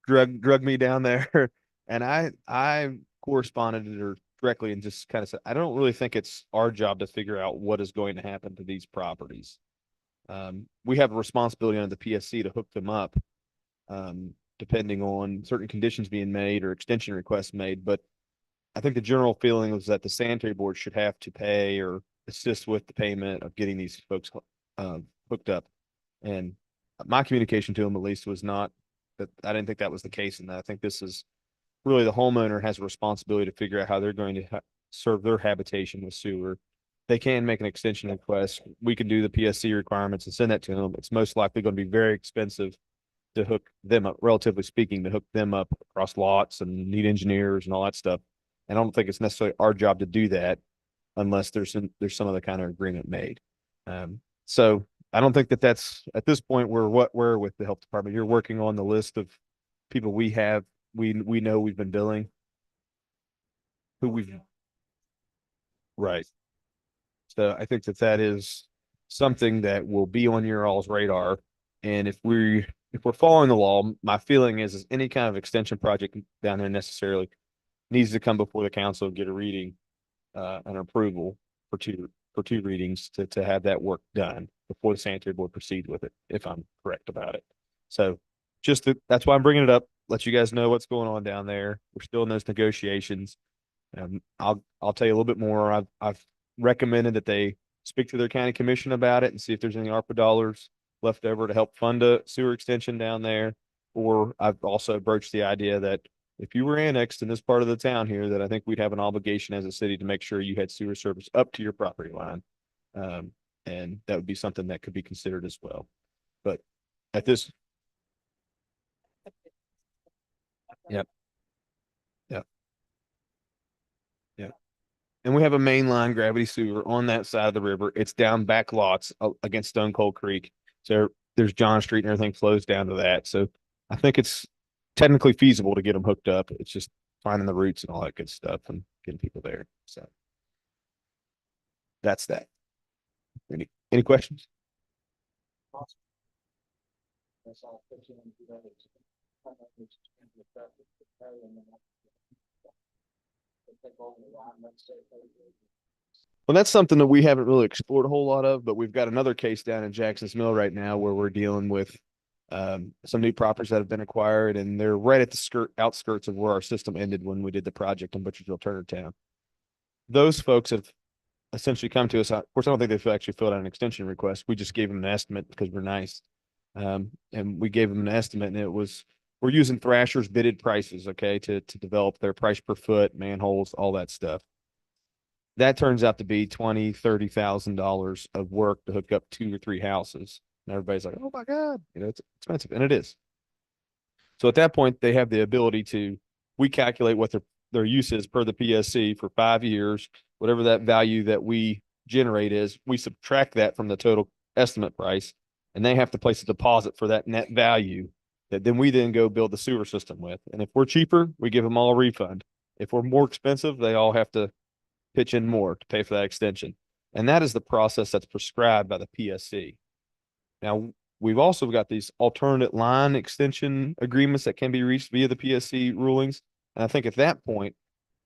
drug me down there. And I corresponded to her directly and just kind of said, I don't really think it's our job to figure out what is going to happen to these properties. We have a responsibility under the PSC to hook them up, depending on certain conditions being made or extension requests made. But I think the general feeling was that the sanitary board should have to pay or assist with the payment of getting these folks hooked up. And my communication to them, at least, was not that I didn't think that was the case. And I think this is really the homeowner has a responsibility to figure out how they're going to serve their habitation with sewer. They can make an extension request. We can do the PSC requirements and send that to them. It's most likely going to be very expensive to hook them up, relatively speaking, to hook them up across lots and need engineers and all that stuff. And I don't think it's necessarily our job to do that unless there's some other kind of agreement made. So I don't think that's at this point we're with the health department. You're working on the list of people we know we've been billing, who we've right. So I think that is something that will be on your all's radar. And if we're following the law, my feeling is any kind of extension project down there necessarily needs to come before the council and get a reading, an approval for two readings to have that work done before the sanitary board proceeds with it, if I'm correct about it. So that's why I'm bringing it up. Let you guys know what's going on down there. We're still in those negotiations. I'll tell you a little bit more. I've recommended that they speak to their county commission about it and see if there's any ARPA dollars left over to help fund a sewer extension down there. Or I've also broached the idea that if you were annexed in this part of the town here, that I think we'd have an obligation as a city to make sure you had sewer service up to your property line. And that would be something that could be considered as well. But at this. Yep. Yep. Yep. And we have a main line gravity sewer on that side of the river. It's down back lots against Stone Cold Creek. So there's John Street and everything flows down to that. So I think it's technically feasible to get them hooked up. It's just finding the routes and all that good stuff and getting people there. So that's that. Any questions? Well, that's something that we haven't really explored a whole lot of, but we've got another case down in Jackson's Mill right now where we're dealing with some new properties that have been acquired, and they're right at the outskirts of where our system ended when we did the project in Butchersville, Turnertown. Those folks have essentially come to us. Of course, I don't think they've actually filled out an extension request. We just gave them an estimate because we're nice. And we gave them an estimate, and we're using Thrasher's bidded prices, okay, to develop their price per foot, manholes, all that stuff. That turns out to be $20,000-$30,000 of work to hook up 2 or 3 houses. And everybody's like, oh my God, it's expensive. And it is. So at that point, they have the ability to, we calculate what their use is per the PSC for 5 years, whatever that value that we generate is, we subtract that from the total estimate price, and they have to place a deposit for that net value that then we then go build the sewer system with. And if we're cheaper, we give them all a refund. If we're more expensive, they all have to pitch in more to pay for that extension. And that is the process that's prescribed by the PSC. Now, we've also got these alternate line extension agreements that can be reached via the PSC rulings. And I think at that point,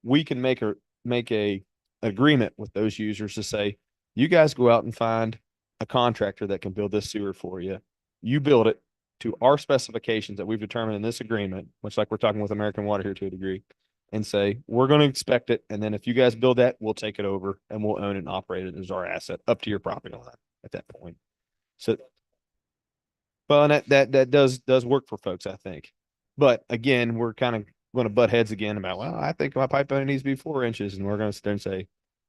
we can make a agreement with those users to say, you guys go out and find a contractor that can build this sewer for you. You build it to our specifications that we've determined in this agreement, much like we're talking with American Water here to a degree, and say, we're going to inspect it. And then if you guys build that, we'll take it over and we'll own it and operate it as our asset up to your property line at that point. So, well, and that does work for folks, I think. But again, we're kind of going to butt heads again about, well, I think my pipe only needs to be 4 inches. And we're going to sit there and say,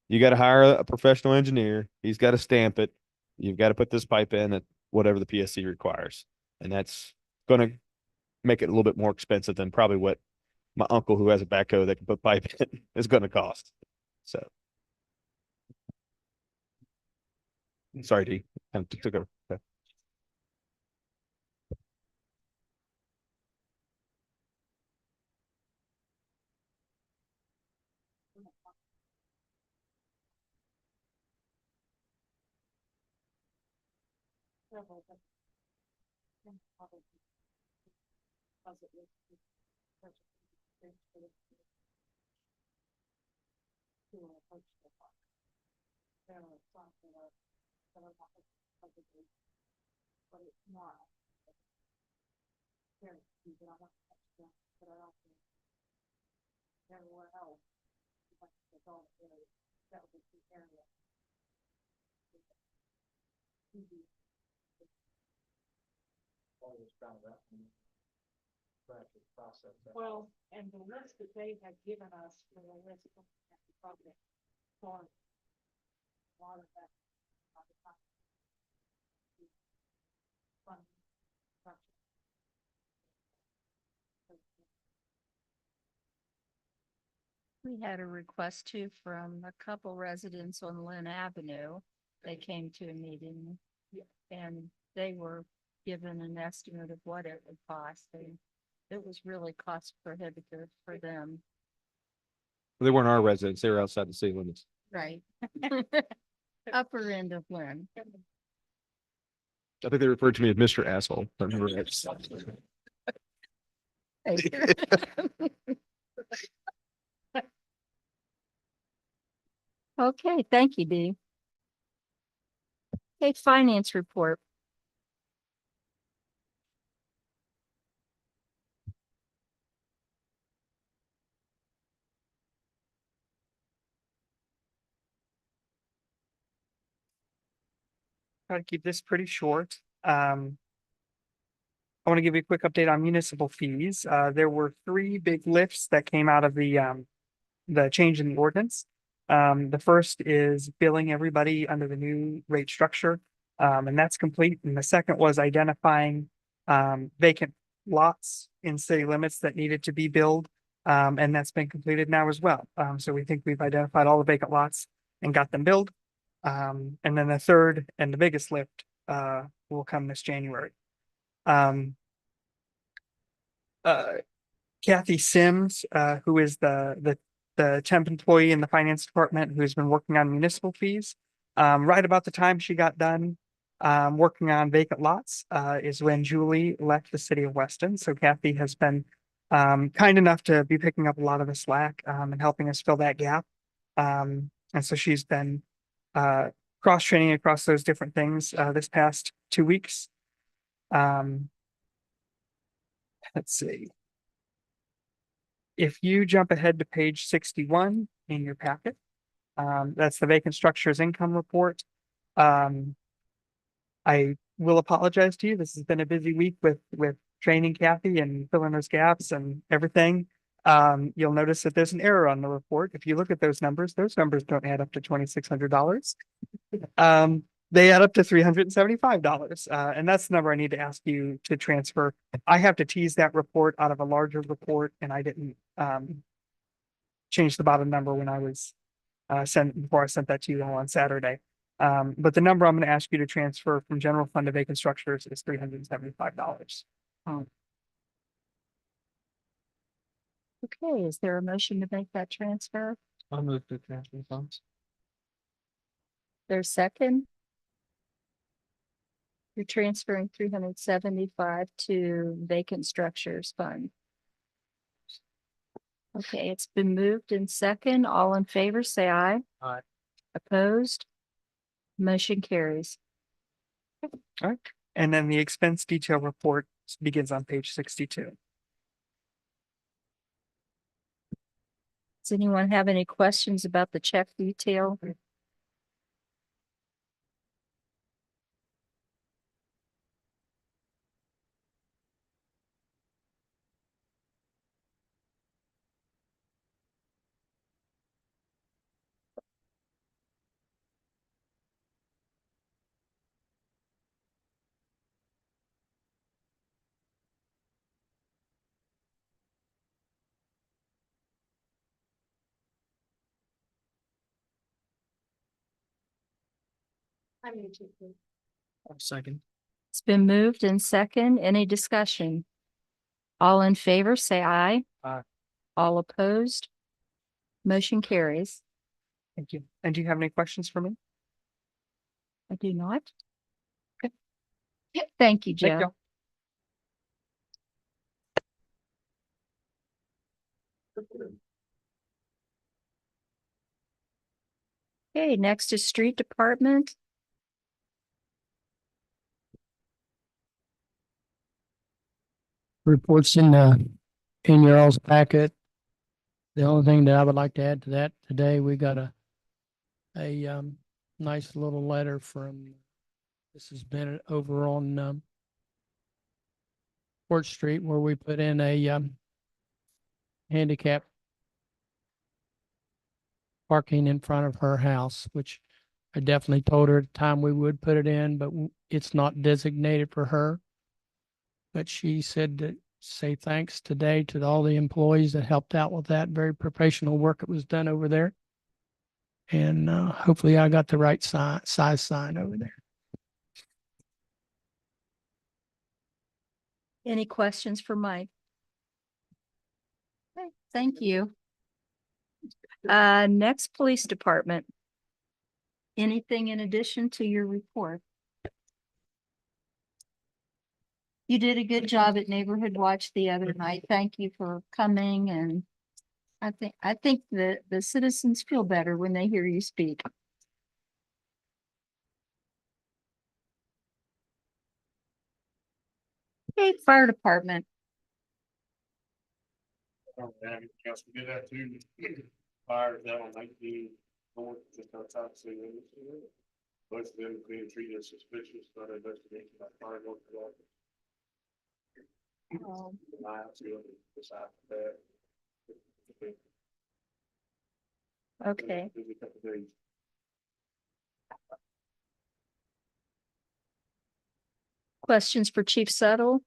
you got to hire a professional engineer. He's got to stamp it. You've got to put this pipe in at whatever the PSC requires. And that's going to make it a little bit more expensive than probably what my uncle who has a backhoe that can put pipe in is going to cost. So. Sorry, D. Kind of took over. Okay. Well, and the list that they had given us for the list of the project for a lot of that. We had a request too from a couple residents on Lynn Avenue. They came to a meeting and they were given an estimate of what it would cost. And it was really cost prohibitive for them. They weren't our residents. They were outside the city limits. Right. Upper end of Lynn. I think they referred to me as Mr. Asshole. I remember that. Okay, thank you, Dee. Okay, finance report. Try to keep this pretty short. I want to give you a quick update on municipal fees. There were 3 big lifts that came out of the change in the ordinance. The first is billing everybody under the new rate structure, and that's complete. And the second was identifying vacant lots in city limits that needed to be billed, and that's been completed now as well. So we think we've identified all the vacant lots and got them billed. And then the third and the biggest lift will come this January. Kathy Sims, who is the temp employee in the finance department who's been working on municipal fees. Right about the time she got done working on vacant lots is when Julie left the city of Weston. So Kathy has been kind enough to be picking up a lot of the slack and helping us fill that gap. And so she's been cross-training across those different things this past 2 weeks. Let's see. If you jump ahead to page 61 in your packet, that's the vacant structures income report. I will apologize to you. This has been a busy week with training Kathy and filling those gaps and everything. You'll notice that there's an error on the report. If you look at those numbers don't add up to $2,600. they add up to $375. And that's the number I need to ask you to transfer. I have to tease that report out of a larger report and I didn't change the bottom number when I was before I sent that to you all on Saturday. But the number I'm going to ask you to transfer from general fund to vacant structures is $375. Okay, is there a motion to make that transfer? I'll move to transfer funds. There's second? You're transferring 375 to vacant structures fund. Okay, it's been moved in second. All in favor, say aye. Aye. Opposed? Motion carries. All right. And then the expense detail report begins on page 62. Does anyone have any questions about the check detail? Second. It's been moved in second. Any discussion? All in favor, say aye. Aye. All opposed? Motion carries. Thank you. And do you have any questions for me? I do not. Okay. Thank you, Thank Joe. you. Okay, next is street department. Reports in your all's packet. The only thing that I would like to add to that today, we got a nice little letter from Mrs. Bennett over on Court Street where we put in a handicap parking in front of her house, which I definitely told her at the time we would put it in, but it's not designated for her. But she said to say thanks today to all the employees that helped out with that. Very professional work that was done over there. And hopefully I got the right size sign over there. Any questions for Mike? Okay, thank you. Next, police department. Anything in addition to your report? You did a good job at Neighborhood Watch the other night. Thank you for coming, and I think the citizens feel better when they hear you speak. Okay, fire department. Yes, we did have two fires down on 19 north, just outside the city limits. Both of them being treated as suspicious, but investigation by fire north of that. Okay, questions for Chief Settle?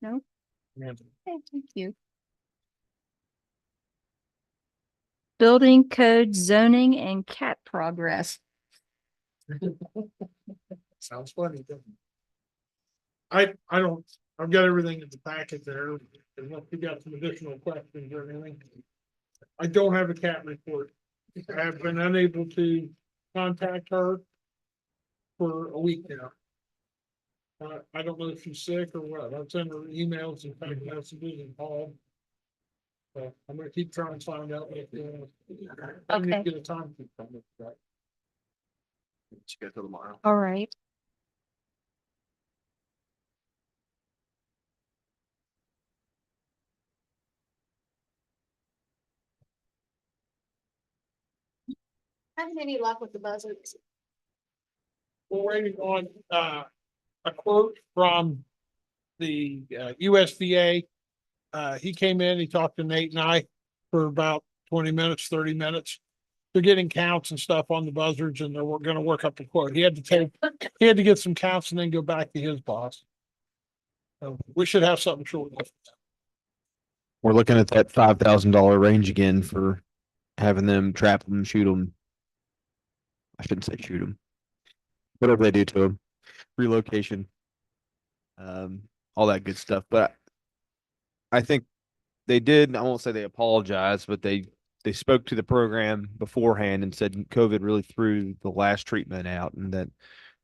No? Okay, thank you. Building code zoning and cat progress. Sounds funny, doesn't it? I've got everything in the packet there, unless you got some additional questions or anything. I don't have a cat report. I have been unable to contact her for a week now. I don't know if she's sick or what. I've sent her emails and text messages and called. So I'm gonna keep trying to find out if, I need to Okay. get a time. From it, right? Schedule tomorrow. All right. Having any luck with the buzzards? We're waiting on a quote from the USDA. He came in, he talked to Nate and I for about 20 minutes, 30 minutes. they're getting counts and stuff on the buzzards and they're gonna work up the quote. He had to get some counts and then go back to his boss. So we should have something shortly. We're looking at that $5,000 range again for having them trap them, shoot them. I shouldn't say shoot them. Whatever they do to them, relocation, all that good stuff. But I think they did. I won't say they apologized, but they spoke to the program beforehand and said COVID really threw the last treatment out, and that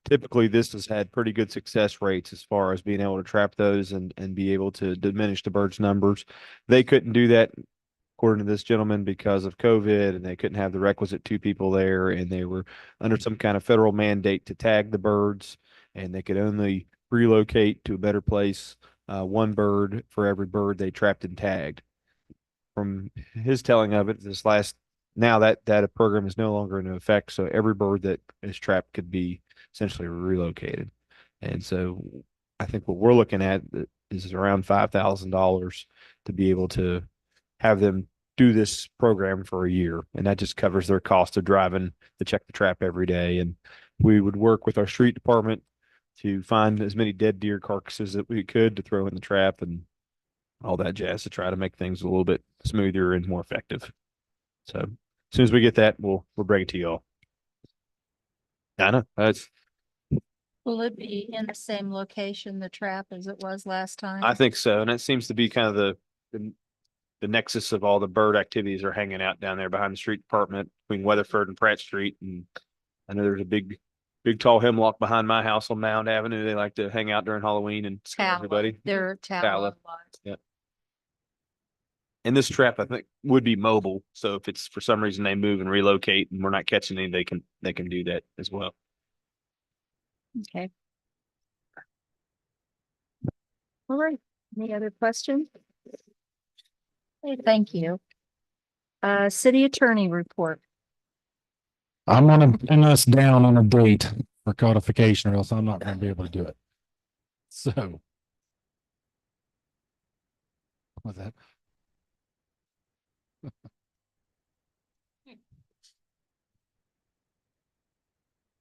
typically this has had pretty good success rates as far as being able to trap those and be able to diminish the birds' numbers. They couldn't do that according to this gentleman because of COVID, and they couldn't have the requisite 2 people there, and they were under some kind of federal mandate to tag the birds, and they could only relocate to a better place, 1 bird for every bird they trapped and tagged. From his telling of it, now that program is no longer in effect, so every bird that is trapped could be essentially relocated. And so I think what we're looking at is around $5,000 to be able to have them do this program for a year. And that just covers their cost of driving to check the trap every day. And we would work with our street department to find as many dead deer carcasses that we could to throw in the trap and all that jazz to try to make things a little bit smoother and more effective. So as soon as we get that, we'll bring it to you all. I know that's. Will it be in the same location, the trap, as it was last time? I think so, and that seems to be kind of the nexus of all the bird activities are hanging out down there behind the street department between Weatherford and Pratt Street. And I know there's a big tall hemlock behind my house on Mound Avenue. They like to hang out during Halloween and scare everybody. They're Tallow. tallow. Yeah. And this trap, I think, would be mobile. So if it's for some reason they move and relocate and we're not catching any, they can do that as well. Okay. All right. Any other questions? Okay, thank you. City attorney report. I'm gonna pin us down on a date for codification, or else I'm not gonna be able to do it. So. What's that?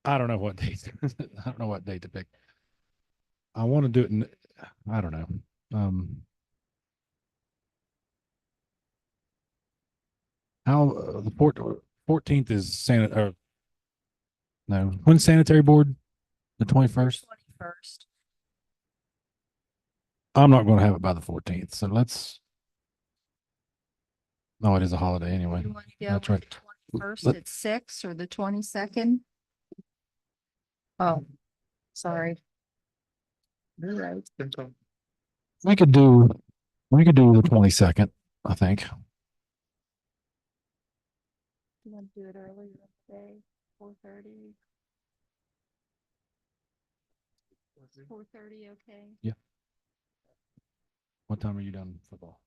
I don't know what date. I don't know what date to pick. I want to do it in, I don't know. How the 14th is no, when's sanitary board? The 21st? 21st. I'm not going to have it by the 14th. So no, it is a holiday anyway. You want to go That's with right. the 21st Let- at 6 or the 22nd? Oh, sorry. You're right. We could do the 22nd, I think. You want to do it earlier today, 4:30? 4:30, okay? What time are you done football?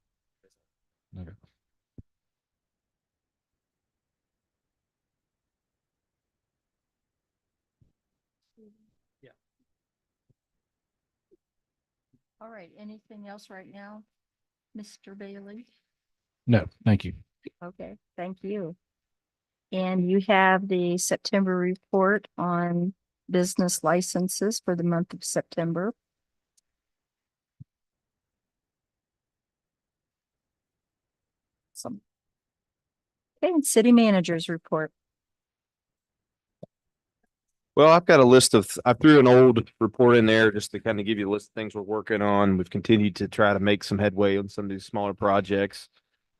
Okay. Yeah. All right, anything else right now, Mr. Bailey? No, thank you. Okay, thank you. And you have the September report on business licenses for the month of September. Some. Okay, and city managers report. Well, I've got a list I threw an old report in there just to kind of give you a list of things we're working on. We've continued to try to make some headway on some of these smaller projects.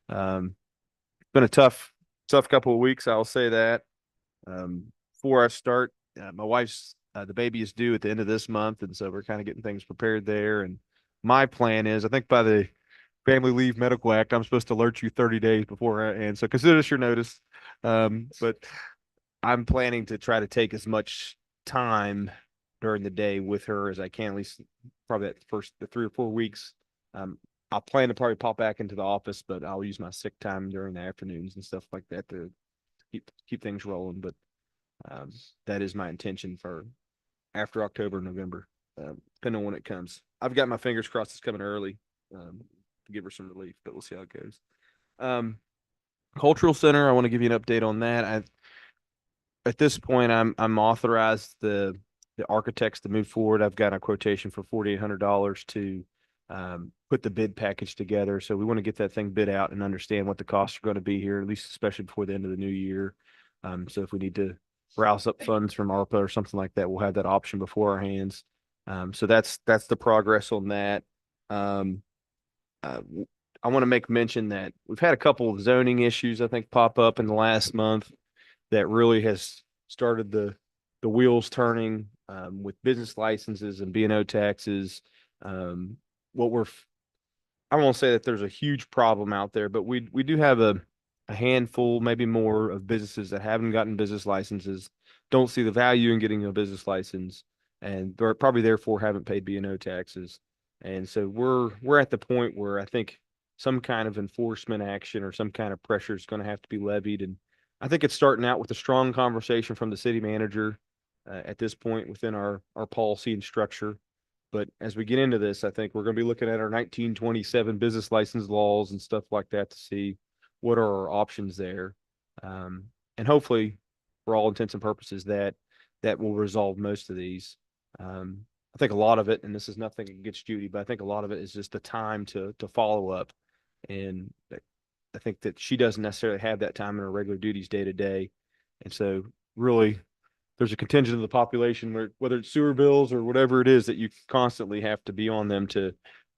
It's been a tough couple of weeks, I'll say that. Before I start, my wife's, the baby is due at the end of this month. And so we're kind of getting things prepared there. And my plan is, I think by the Family Leave Medical Act, I'm supposed to alert you 30 days beforehand. So consider this your notice. But I'm planning to try to take as much time during the day with her as I can, at least probably the 3 or 4 weeks. I'll plan to probably pop back into the office, but I'll use my sick time during the afternoons and stuff like that to keep things rolling. But that is my intention for after October, November, depending on when it comes. I've got my fingers crossed it's coming early to give her some relief, but we'll see how it goes. Cultural Center, I want to give you an update on that. At this point, I'm authorized the architects to move forward. I've got a quotation for $4,800 to put the bid package together. So we want to get that thing bid out and understand what the costs are going to be here, at least especially before the end of the new year. So if we need to rouse up funds from ARPA or something like that, we'll have that option before our hands. So that's the progress on that. I want to make mention that we've had a couple of zoning issues, I think, pop up in the last month that really has started the wheels turning with business licenses and B&O taxes. What we're I won't say that there's a huge problem out there, but we do have a handful, maybe more, of businesses that haven't gotten business licenses, don't see the value in getting a business license, and they're probably therefore haven't paid B&O taxes. And so we're at the point where I think some kind of enforcement action or some kind of pressure is going to have to be levied. And I think it's starting out with a strong conversation from the city manager at this point within our policy and structure. But as we get into this, I think we're going to be looking at our 1927 business license laws and stuff like that to see what are our options there. And hopefully, for all intents and purposes, that will resolve most of these. I think a lot of it, and this is nothing against Judy, but I think a lot of it is just the time to follow up. And I think that she doesn't necessarily have that time in her regular duties day to day. And so really there's a contingent of the population where, whether it's sewer bills or whatever it is, that you constantly have to be on them to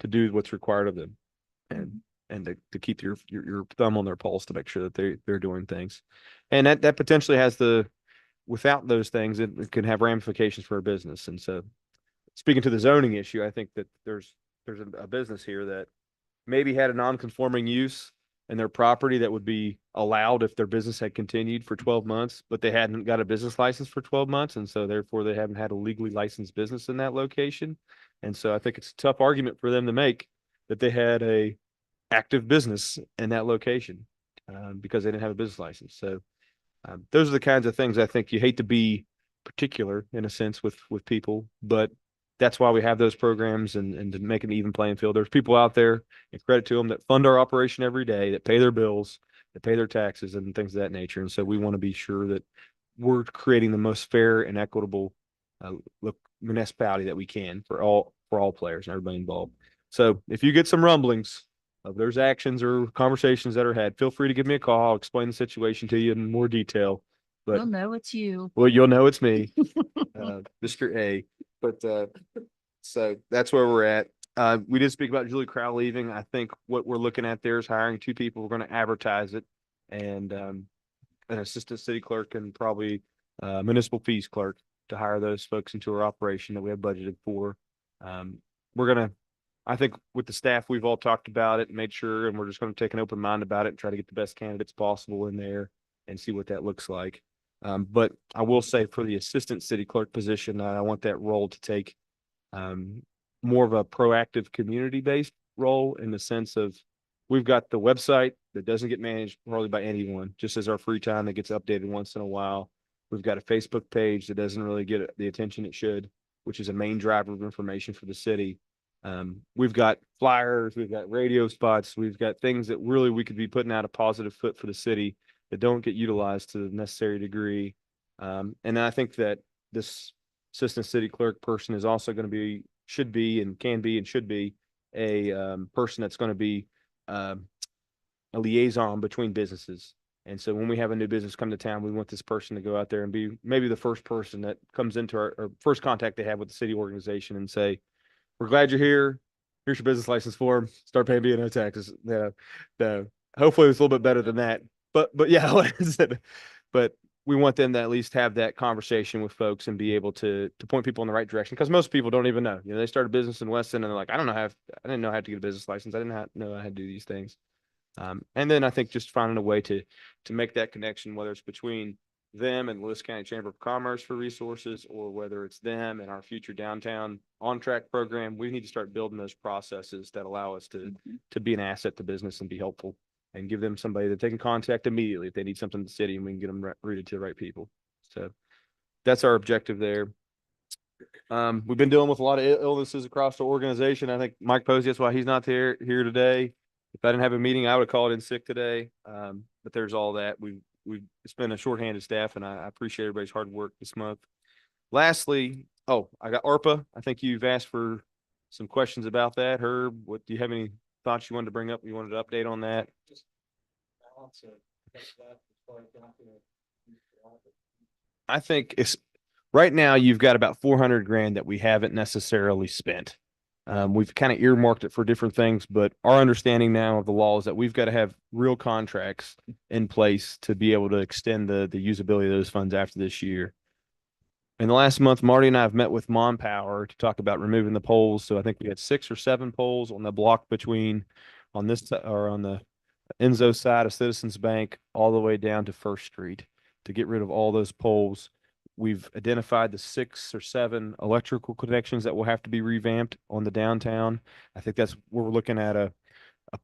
do what's required of them, and to keep your thumb on their pulse to make sure that they're doing things. And that potentially has without those things, it can have ramifications for a business. And so speaking to the zoning issue, I think that there's a business here that maybe had a non-conforming use in their property that would be allowed if their business had continued for 12 months, but they hadn't got a business license for 12 months. And so therefore they haven't had a legally licensed business in that location. And so I think it's a tough argument for them to make that they had a active business in that location because they didn't have a business license. So those are the kinds of things I think you hate to be particular in a sense with people, but that's why we have those programs and to make an even playing field. There's people out there, and credit to them, that fund our operation every day, that pay their bills, that pay their taxes and things of that nature. And so we want to be sure that we're creating the most fair and equitable municipality that we can for all players and everybody involved. So if you get some rumblings of there's actions or conversations that are had, feel free to give me a call. I'll explain the situation to you in more detail. But We'll know it's you. well, you'll know it's me, Mr. A. But so that's where we're at. We did speak about Julie Crow leaving. I think what we're looking at there is hiring 2 people. We're going to advertise it, and an assistant city clerk and probably municipal fees clerk to hire those folks into our operation that we have budgeted for. We're going to, I think with the staff, we've all talked about it and made sure, and we're just going to take an open mind about it and try to get the best candidates possible in there and see what that looks like. But I will say for the assistant city clerk position, I want that role to take more of a proactive community-based role, in the sense of we've got the website that doesn't get managed hardly by anyone, just as our free time that gets updated once in a while. We've got a Facebook page that doesn't really get the attention it should, which is a main driver of information for the city. We've got flyers, we've got radio spots, we've got things that really we could be putting out a positive foot for the city that don't get utilized to the necessary degree. And I think that this assistant city clerk person is also going to be, should be, and can be, and should be a person that's going to be a liaison between businesses. And so when we have a new business come to town, we want this person to go out there and be maybe the first person that comes into our first contact they have with the city organization and say, we're glad you're here. Here's your business license form. Start paying B&O taxes. Hopefully it's a little bit better than that. But yeah, what is it? But we want them to at least have that conversation with folks and be able to point people in the right direction, because most people don't even know. You know, they start a business in Weston and they're like, I didn't know how to get a business license. I didn't know I had to do these things. And then I think just finding a way to make that connection, whether it's between them and Lewis County Chamber of Commerce for resources, or whether it's them and our future downtown on track program, we need to start building those processes that allow us to be an asset to business and be helpful, and give them somebody that they can contact immediately if they need something in the city, and we can get them routed to the right people. So that's our objective there. We've been dealing with a lot of illnesses across the organization. I think Mike Posey, that's why he's not here today. If I didn't have a meeting, I would have called in sick today. But there's all that. It's been a shorthanded staff, and I appreciate everybody's hard work this month. Lastly, I got ARPA. I think you've asked for some questions about that. Herb, do you have any thoughts you wanted to bring up? You wanted to update on that? I think it's right now you've got about 400 grand that we haven't necessarily spent. We've kind of earmarked it for different things, but our understanding now of the law is that we've got to have real contracts in place to be able to extend the usability of those funds after this year. In the last month, Marty and I have met with Power to talk about removing the poles. So I think we had 6 or 7 poles on the block between on the Enzo side of Citizens Bank all the way down to First Street to get rid of all those poles. We've identified the 6 or 7 electrical connections that will have to be revamped on the downtown. I think that's where we're looking at a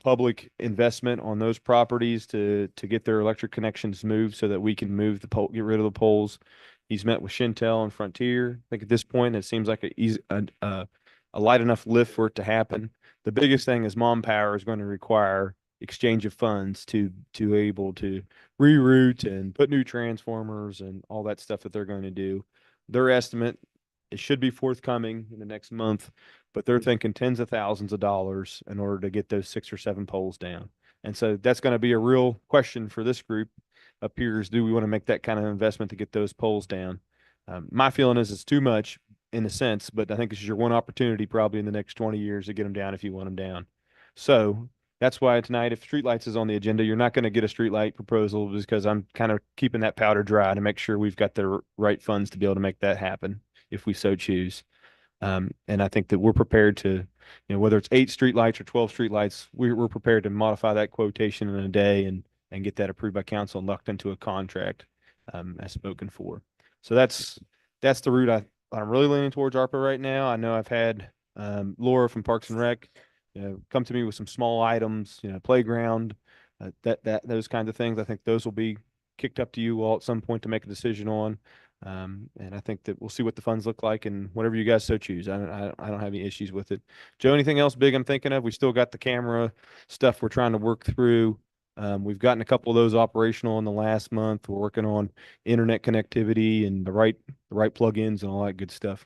public investment on those properties to get their electric connections moved so that we can move get rid of the poles. He's met with Chantel and Frontier. I think at this point it seems like a light enough lift for it to happen. The biggest thing is Power is going to require exchange of funds to able to reroute and put new transformers and all that stuff that they're going to do. Their estimate, it should be forthcoming in the next month, but they're thinking tens of thousands of dollars in order to get those 6 or 7 poles down. And so that's going to be a real question for this group up here is, do we want to make that kind of investment to get those poles down? My feeling is it's too much in a sense, but I think this is your one opportunity probably in the next 20 years to get them down if you want them down. So that's why tonight, if streetlights is on the agenda, you're not going to get a streetlight proposal because I'm kind of keeping that powder dry to make sure we've got the right funds to be able to make that happen if we so choose. And I think that we're prepared to, whether it's 8 streetlights or 12 streetlights, we're prepared to modify that quotation in a day and get that approved by council and locked into a contract as spoken for. So that's the route I'm really leaning towards ARPA right now. I know I've had Laura from Parks and Rec come to me with some small items, playground, those kinds of things. I think those will be kicked up to you all at some point to make a decision on. And I think that we'll see what the funds look like and whatever you guys so choose. I don't have any issues with it. Joe, anything else big I'm thinking of? We still got the camera stuff we're trying to work through. We've gotten a couple of those operational in the last month. We're working on internet connectivity and the right plugins and all that good stuff.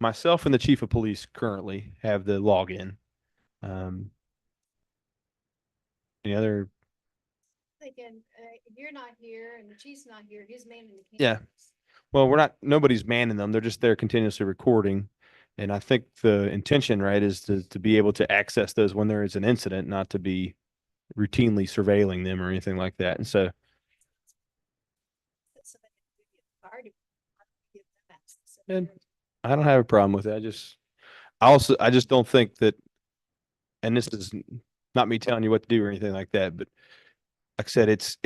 Myself and the chief of police currently have the login. Any other? Again, you're not here and the chief's not here. He's manning the Yeah. cameras. Well, nobody's manning them. They're just there continuously recording. And I think the intention, right, is to be able to access those when there is an incident, not to be routinely surveilling them or anything like that. And so, and I don't have a problem with it. I just don't think that, and this is not me telling you what to do or anything like that, but like I said, it's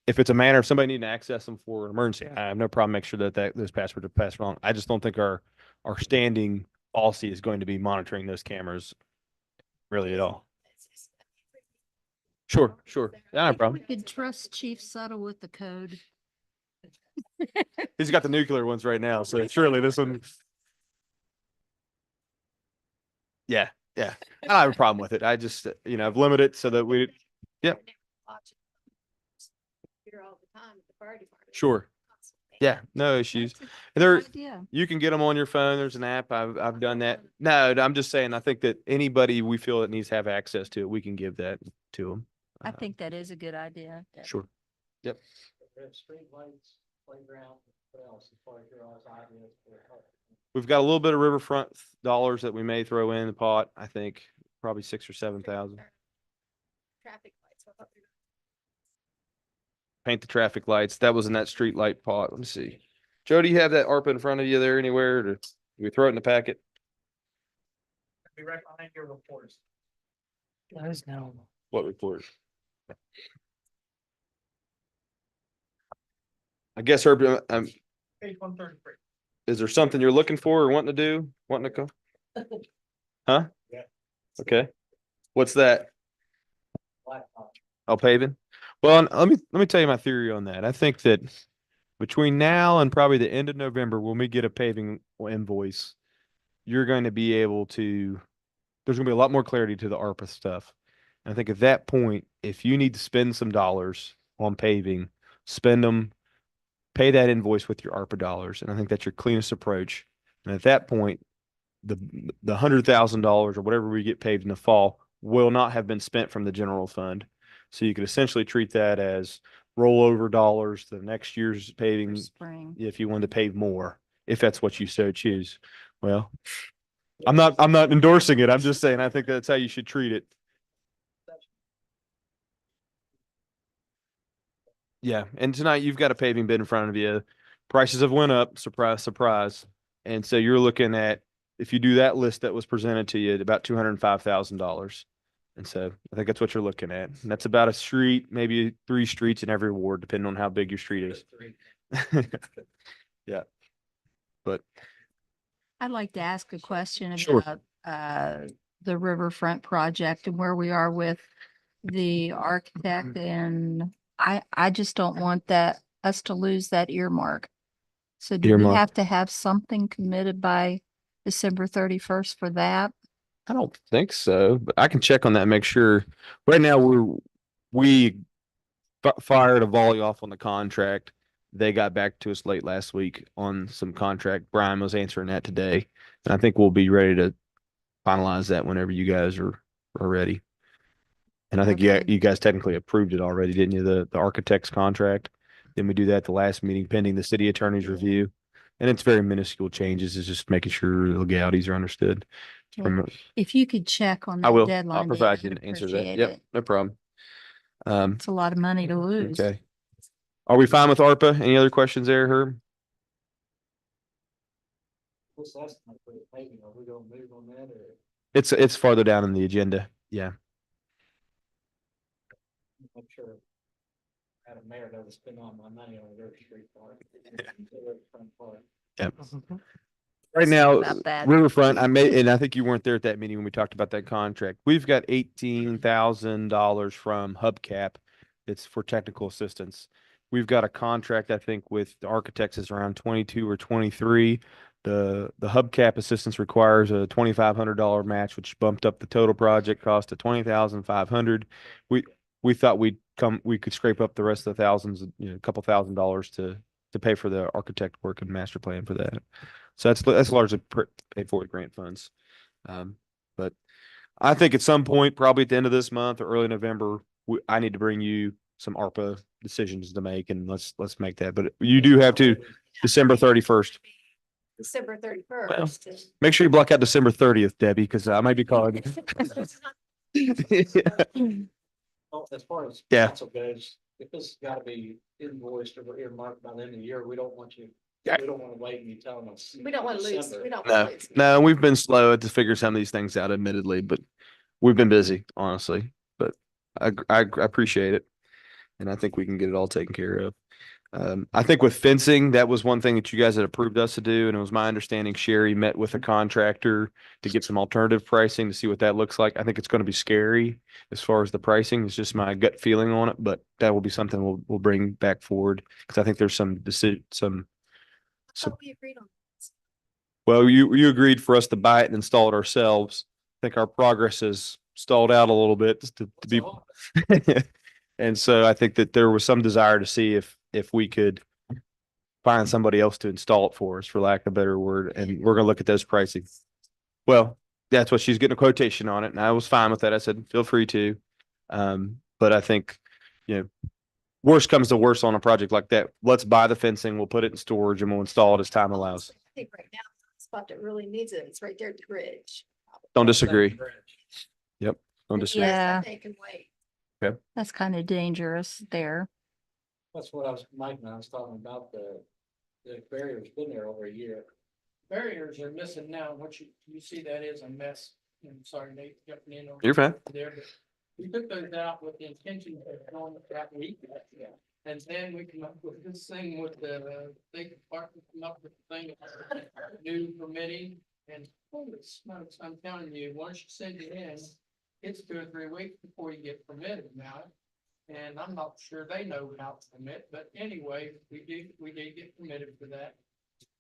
if it's a matter of somebody needing to access them for an emergency, I have no problem making sure that those passwords are passed along. I just don't think our standing policy is going to be monitoring those cameras really at all. Sure. Not a problem. We could trust Chief Settle with the code. He's got the nuclear ones right now, so surely this one. Yeah. I don't have a problem with it. I just, I've limited so that we. Yep. Here all the time at the fire department. Sure. Yeah, no issues. You can get them on your phone. There's an app. I've done that. No, I'm just saying, I think that anybody we feel that needs to have access to it, we can give that to them. I think that is a good idea. Sure. Yep. Street lights, playground, what else? As far as your ideas for help. We've got a little bit of riverfront dollars that we may throw in the pot. I think probably 6,000 or 7,000. Traffic lights. I thought they were- Paint the traffic lights. That was in that street light pot. Let me see. Joe, do you have that ARPA in front of you there anywhere? Or do we throw it in the packet? Be right behind your reports. Guys, no. What report? I guess, Herb, Page 133. is there something you're looking for or wanting to do? Wanting to go? Huh? Yeah. Okay. What's that? Blacktop. Oh, paving? Well, let me tell you my theory on that. I think that between now and probably the end of November, when we get a paving invoice, you're going to be able to there's gonna be a lot more clarity to the ARPA stuff. And I think at that point, if you need to spend some dollars on paving, spend them, pay that invoice with your ARPA dollars. And I think that's your cleanest approach. And at that point, the $100,000 or whatever we get paved in the fall will not have been spent from the general fund. So you could essentially treat that as rollover dollars to the next year's For paving spring. if you wanted to pave more, if that's what you so choose. Well, I'm not endorsing it. I'm just saying I think that's how you should treat it. Yeah, and tonight you've got a paving bid in front of you. Prices have went up, surprise, surprise. And so you're looking at, if you do that list that was presented to you, at about $205,000. And so I think that's what you're looking at. And that's about a street, maybe 3 streets in every ward, depending on how big your street is. Yeah. But I'd like to ask a question Sure. about the riverfront project and where we are with the architect, and I just don't want us to lose that earmark. So do we Earmark. have to have something committed by December 31st for that? I don't think so, but I can check on that and make sure. Right now, we fired a volley off on the contract. They got back to us late last week on some contract. Brian was answering that today, and I think we'll be ready to finalize that whenever you guys are ready. And I think Okay. you guys technically approved it already, didn't you? The architect's contract. Then we do that at the last meeting pending the city attorney's review. And it's very minuscule changes. It's just making sure the legalities are understood. From, If you could check on I that will. deadline. I'll Dave, provide you I'd an answer to that. appreciate Yep, it. no problem. It's a lot of money to lose. Okay. Are we fine with ARPA? Any other questions there, Herb? What's the estimate for the paving? Are we gonna move on that or? It's farther down in the agenda. Yeah. I'm sure. Madam Mayor doesn't spend all my money on River Street Park. Yep. Right now, About that. Riverfront, and I think you weren't there at that meeting when we talked about that contract. We've got $18,000 from Hubcap. It's for technical assistance. We've got a contract, I think, with the architects is around 22 or 23. The Hubcap assistance requires a $2,500 match, which bumped up the total project cost to $20,500. We thought we could scrape up the rest of the thousands, a couple $1,000s to pay for the architect work and master plan for that. So that's largely paid for with grant funds. But I think at some point, probably at the end of this month or early November, I need to bring you some ARPA decisions to make, and let's make that. But you do have to December 31st. December 31st. Make sure you block out December 30th, Debbie, because I might be calling you. Well, as far as Yeah. council goes, if this has gotta be invoiced or earmarked by the end of the year, we don't want you, Yeah. we don't wanna wait and you tell us. We don't want to lose, December. we don't. No, wanna lose. no, we've been slow to figure some of these things out, admittedly, but we've been busy, honestly. But I appreciate it, and I think we can get it all taken care of. I think with fencing, that was one thing that you guys had approved us to do, and it was my understanding Sherry met with a contractor to get some alternative pricing to see what that looks like. I think it's going to be scary as far as the pricing. It's just my gut feeling on it, but that will be something we'll bring back forward because I think there's some I thought we agreed on. well, you agreed for us to buy it and install it ourselves. I think our progress has stalled out a little bit to be. And so I think that there was some desire to see if we could find somebody else to install it for us, for lack of a better word. And we're gonna look at those pricing. Well, that's what she's getting a quotation on it, and I was fine with that. I said, feel free to. But I think, worst comes to worst on a project like that. Let's buy the fencing, we'll put it in storage, and we'll install it as time allows. I think right now, the spot that really needs it, it's right there at the bridge. Don't disagree. Yep. Don't disagree. The rest, Yeah. I think, can wait. That's kind of dangerous there. That's what Mike and I was talking about, the barrier's been there over a year. Barriers are missing now. What you see that is a mess. I'm sorry, Nate, jumping in over You're fine. there, but we took those out with the intention of going that week. And then we come up with this thing with the state department, come up with the thing, new permitting, and holy smokes, I'm telling you, once you send it in, it's 2 or 3 weeks before you get permitted now. And I'm not sure they know how to permit, but anyway, we did get permitted for that.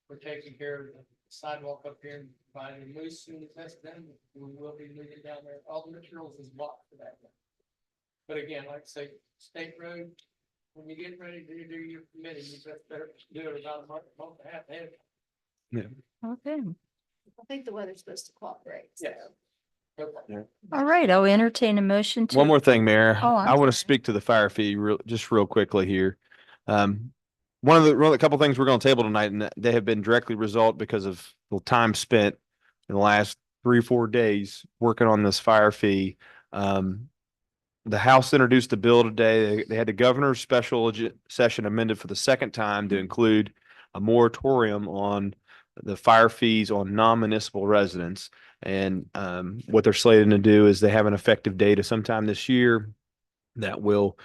we're taking care of the sidewalk up here and providing moose soon as that's done. We will be moving down there. All the materials is blocked for that. But again, like I say, state road, when you get ready to do your committee, you better do it about a month and a half ahead. Okay. I think the weather's supposed to cooperate. so. Yes. Okay. All right, I'll entertain a motion to. One more thing, Mayor. Oh, I'm I want to sorry. speak to the fire fee just real quickly here. One of a couple things we're going to table tonight, and they have been directly result because of the time spent in the last 3-4 days working on this fire fee. The House introduced a bill today. They had the governor's special session amended for the second time to include a moratorium on the fire fees on non-municipal residents. And what they're slated to do is they have an effective date of sometime this year that will,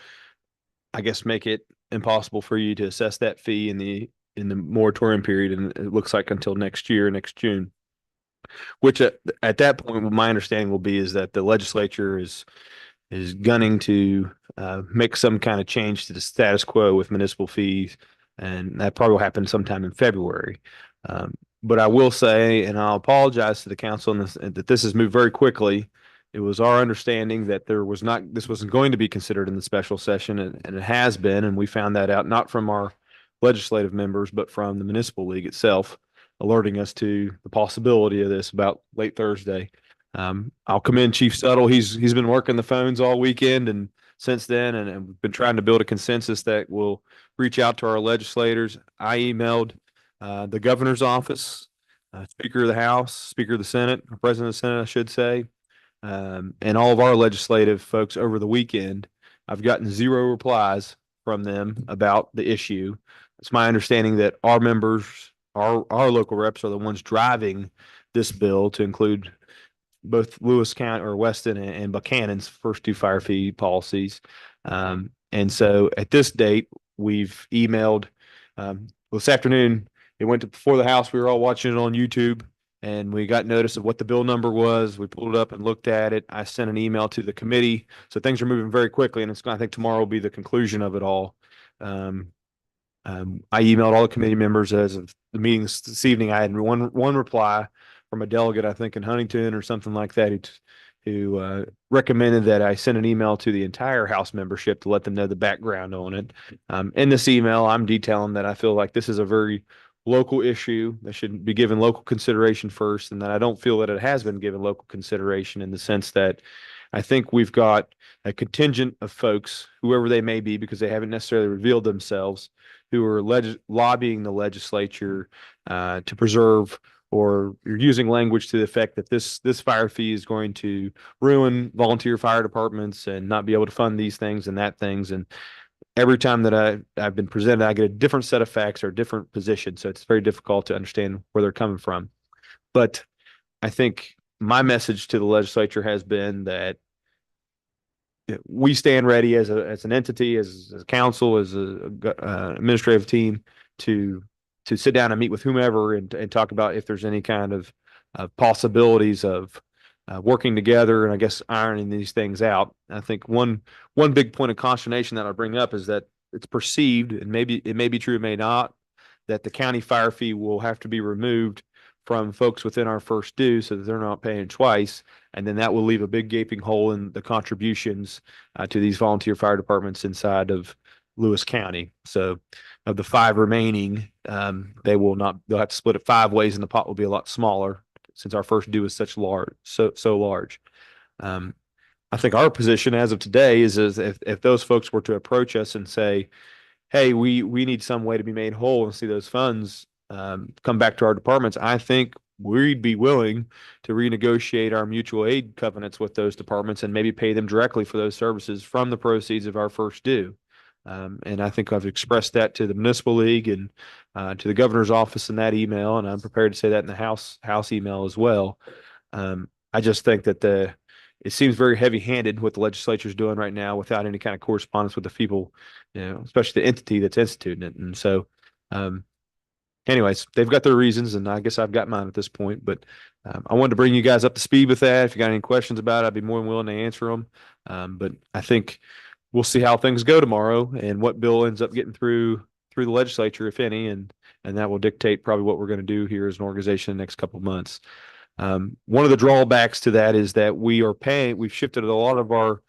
I guess, make it impossible for you to assess that fee in the moratorium period. And it looks like until next year, next June, which at that point, my understanding will be is that the legislature is gunning to make some kind of change to the status quo with municipal fees. And that probably will happen sometime in February. But I will say, and I'll apologize to the council that this has moved very quickly. It was our understanding that this wasn't going to be considered in the special session, and it has been. And we found that out not from our legislative members, but from the municipal league itself, alerting us to the possibility of this about late Thursday. I'll commend Chief Settle. He's been working the phones all weekend and since then, and we've been trying to build a consensus that will reach out to our legislators. I emailed the governor's office, Speaker of the House, Speaker of the Senate, or President of the Senate, I should say, and all of our legislative folks over the weekend. I've gotten 0 replies from them about the issue. It's my understanding that our members, our local reps, are the ones driving this bill to include both Lewis County or Weston and Buchanan's first 2 fire fee policies. And so at this date, we've emailed this afternoon. It went to before the House. We were all watching it on YouTube, and we got notice of what the bill number was. We pulled it up and looked at it. I sent an email to the committee. So things are moving very quickly, and I think tomorrow will be the conclusion of it all. I emailed all the committee members as of the meeting this evening. I had one reply from a delegate, I think in Huntington or something like that, who recommended that I send an email to the entire House membership to let them know the background on it. In this email, I'm detailing that I feel like this is a very local issue that should be given local consideration first, and that I don't feel that it has been given local consideration in the sense that I think we've got a contingent of folks, whoever they may be, because they haven't necessarily revealed themselves, who are lobbying the legislature to preserve, or you're using language to the effect that this fire fee is going to ruin volunteer fire departments and not be able to fund these things and that things. And every time that I've been presented, I get a different set of facts or a different position. So it's very difficult to understand where they're coming from. But I think my message to the legislature has been that we stand ready as an entity, as a council, as a administrative team to sit down and meet with whomever and talk about if there's any kind of possibilities of working together and I guess ironing these things out. I think one big point of consternation that I bring up is that it's perceived, and maybe it may be true, it may not, that the county fire fee will have to be removed from folks within our first due so that they're not paying twice. And then that will leave a big gaping hole in the contributions to these volunteer fire departments inside of Lewis County. So of the 5 remaining, they'll have to split it 5 ways, and the pot will be a lot smaller since our first due is so large. I think our position as of today is if those folks were to approach us and say, hey, we need some way to be made whole and see those funds come back to our departments, I think we'd be willing to renegotiate our mutual aid covenants with those departments and maybe pay them directly for those services from the proceeds of our first due. And I think I've expressed that to the municipal league and to the governor's office in that email, and I'm prepared to say that in the House email as well. I just think that it seems very heavy-handed what the legislature is doing right now without any kind of correspondence with the people, especially the entity that's instituting it. And so, anyways, they've got their reasons, and I guess I've got mine at this point. But I wanted to bring you guys up to speed with that. If you got any questions about it, I'd be more than willing to answer them. But I think we'll see how things go tomorrow and what bill ends up getting through the legislature, if any, and and that will dictate probably what we're going to do here as an organization in the next couple of months. One of the drawbacks to that is that we've shifted a lot of our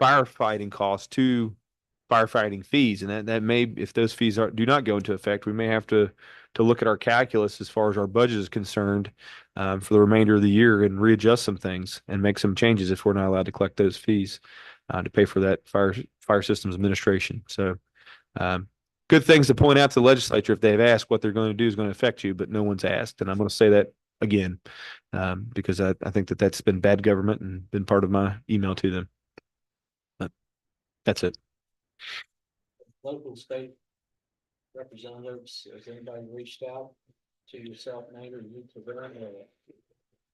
firefighting costs to firefighting fees, and that may, if those fees do not go into effect, we may have to look at our calculus as far as our budget is concerned for the remainder of the year and readjust some things and make some changes if we're not allowed to collect those fees to pay for that fire systems administration. So good things to point out to the legislature. If they've asked, what they're going to do is going to affect you, but no one's asked. And I'm going to say that again because I think that's been bad government and been part of my email to them. But that's it. Local state representatives, has anybody reached out to yourself, Nate, or you to them?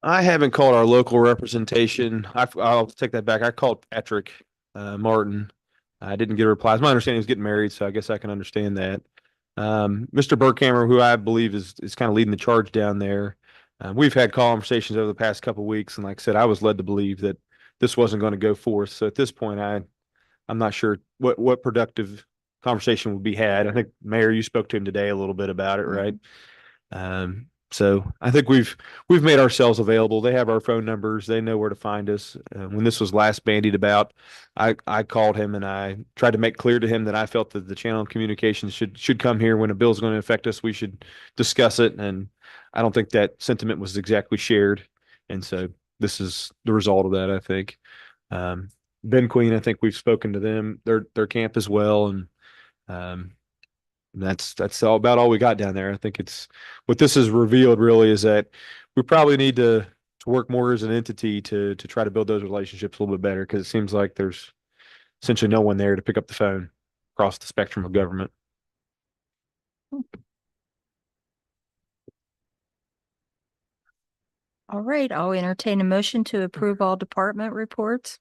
I haven't called our local representation. I'll take that back. I called Patrick Martin. I didn't get a reply. It's my understanding he was getting married, so I guess I can understand that. Mr. Burkhammer, who I believe is kind of leading the charge down there, we've had conversations over the past couple of weeks, and like I said, I was led to believe that this wasn't going to go forth. So at this point, I'm not sure what productive conversation would be had. I think, Mayor, you spoke to him today a little bit about it, right? So I think we've made ourselves available. They have our phone numbers. They know where to find us. When this was last bandied about, I called him and I tried to make clear to him that I felt that the channel of communications should come here. When a bill is going to affect us, we should discuss it. And I don't think that sentiment was exactly shared. And so this is the result of that, I think. Ben Queen, I think we've spoken to them, their camp as well. And that's all about all we got down there. I think it's what this has revealed really is that we probably need to work more as an entity to try to build those relationships a little bit better, because it seems like there's essentially no one there to pick up the phone across the spectrum of government. All right, I'll entertain a motion to approve all department reports.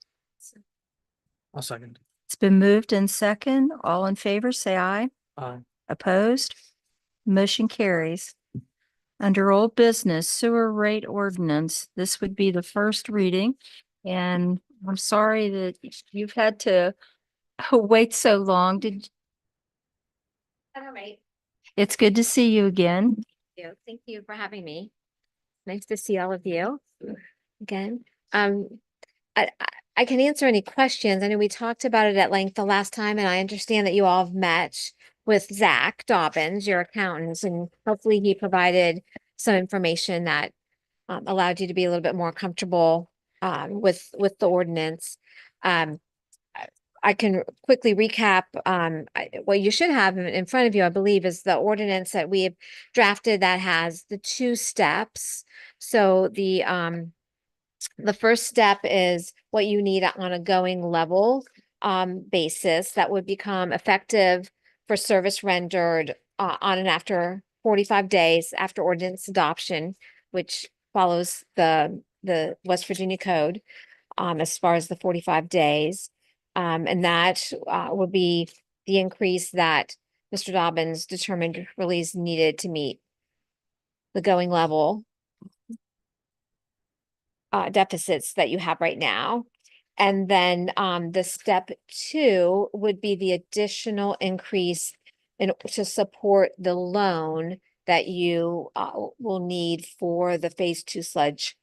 I'll second. It's been moved and second. All in favor, say aye. Aye. Opposed? Motion carries. Under old business sewer rate ordinance, this would be the first reading. And I'm sorry that you've had to wait so long. All right. It's good to see you again. Thank you for having me. Nice to see all of you again. I can answer any questions. I know we talked about it at length the last time, and I understand that you all have met with Zach Dobbins, your accountant, and hopefully he provided some information that allowed you to be a little bit more comfortable with the ordinance. I can quickly recap what you should have in front of you, I believe, is the ordinance that we have drafted that has the 2 steps. So the first step is what you need on a going level basis that would become effective for service rendered on and after 45 days after ordinance adoption, which follows the West Virginia Code as far as the 45 days. And that would be the increase that Mr. Dobbins determined really is needed to meet the going level deficits that you have right now. And then the step 2 would be the additional increase to support the loan that you will need for the phase 2 sludge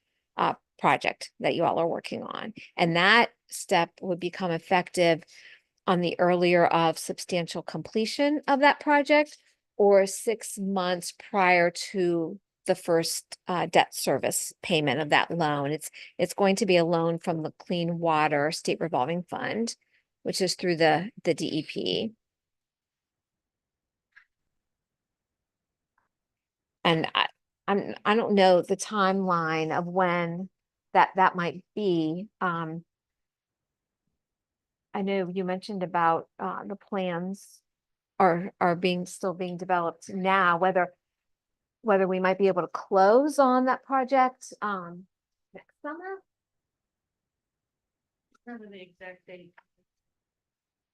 project that you all are working on. And that step would become effective on the earlier of substantial completion of that project or 6 months prior to the first debt service payment of that loan. It's going to be a loan from the Clean Water State Revolving Fund, which is through the DEP. And I don't know the timeline of when that might be. I know you mentioned about the plans are still being developed now, whether we might be able to close on that project next summer. Remember the exact date.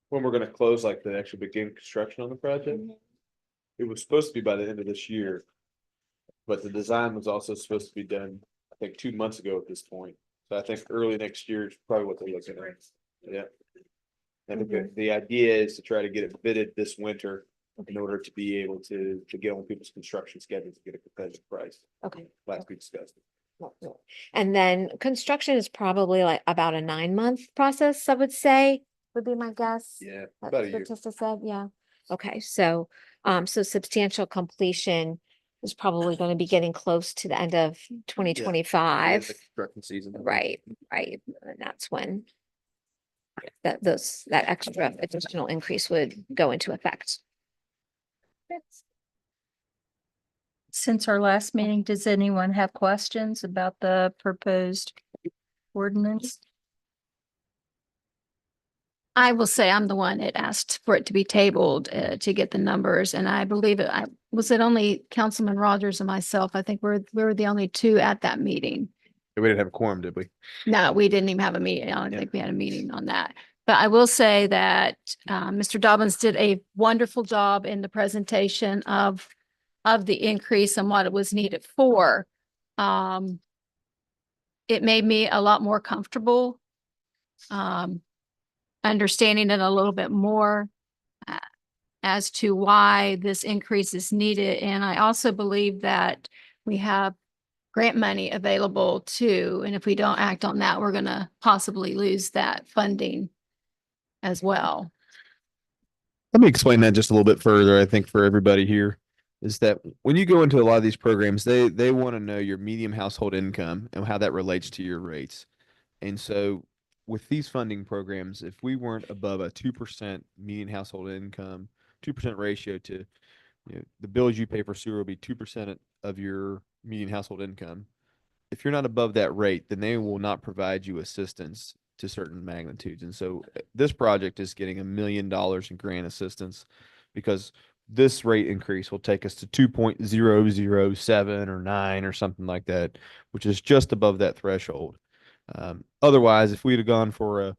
When we're going to close, like the actual begin construction on the project, it was supposed to be by the end of this year, but the design was also supposed to be done, I think, 2 months ago at this point. So I think early next year is probably what they're looking at. Yeah. And the idea is to try to get it bidded this winter in order to be able to get on people's construction schedules to get a competitive price. Okay. Last we discussed. Well, no. And then construction is probably like about a 9-month process, I would say, would be my guess. Yeah, That's about a what year. Tessa said, yeah. Okay, so, so substantial completion is probably going to be getting close to the end of 2025. Construction season. Right, right. And that's when that extra additional increase would go into effect. Since our last meeting, does anyone have questions about the proposed ordinance? I will say I'm the one that asked for it to be tabled to get the numbers, and I believe was it only Councilman Rogers and myself? I think we were the only two at that meeting. We didn't have a quorum, did we? No, we didn't even have a meeting. I don't Yeah. think we had a meeting on that. But I will say that Mr. Dobbins did a wonderful job in the presentation of the increase and what it was needed for. It made me a lot more comfortable. Understanding it a little bit more as to why this increase is needed. And I also believe that we have grant money available too. And if we don't act on that, we're going to possibly lose that funding as well. Let me explain that just a little bit further. I think for everybody here is that when you go into a lot of these programs, they want to know your median household income and how that relates to your rates. And so with these funding programs, if we weren't above a 2% median household income, 2% ratio to, the bills you pay for sewer will be 2% of your median household income. If you're not above that rate, then they will not provide you assistance to certain magnitudes. And so this project is getting $1 million in grant assistance because this rate increase will take us to 2.007 or 9 or something like that, which is just above that threshold. Otherwise, if we'd have gone for a,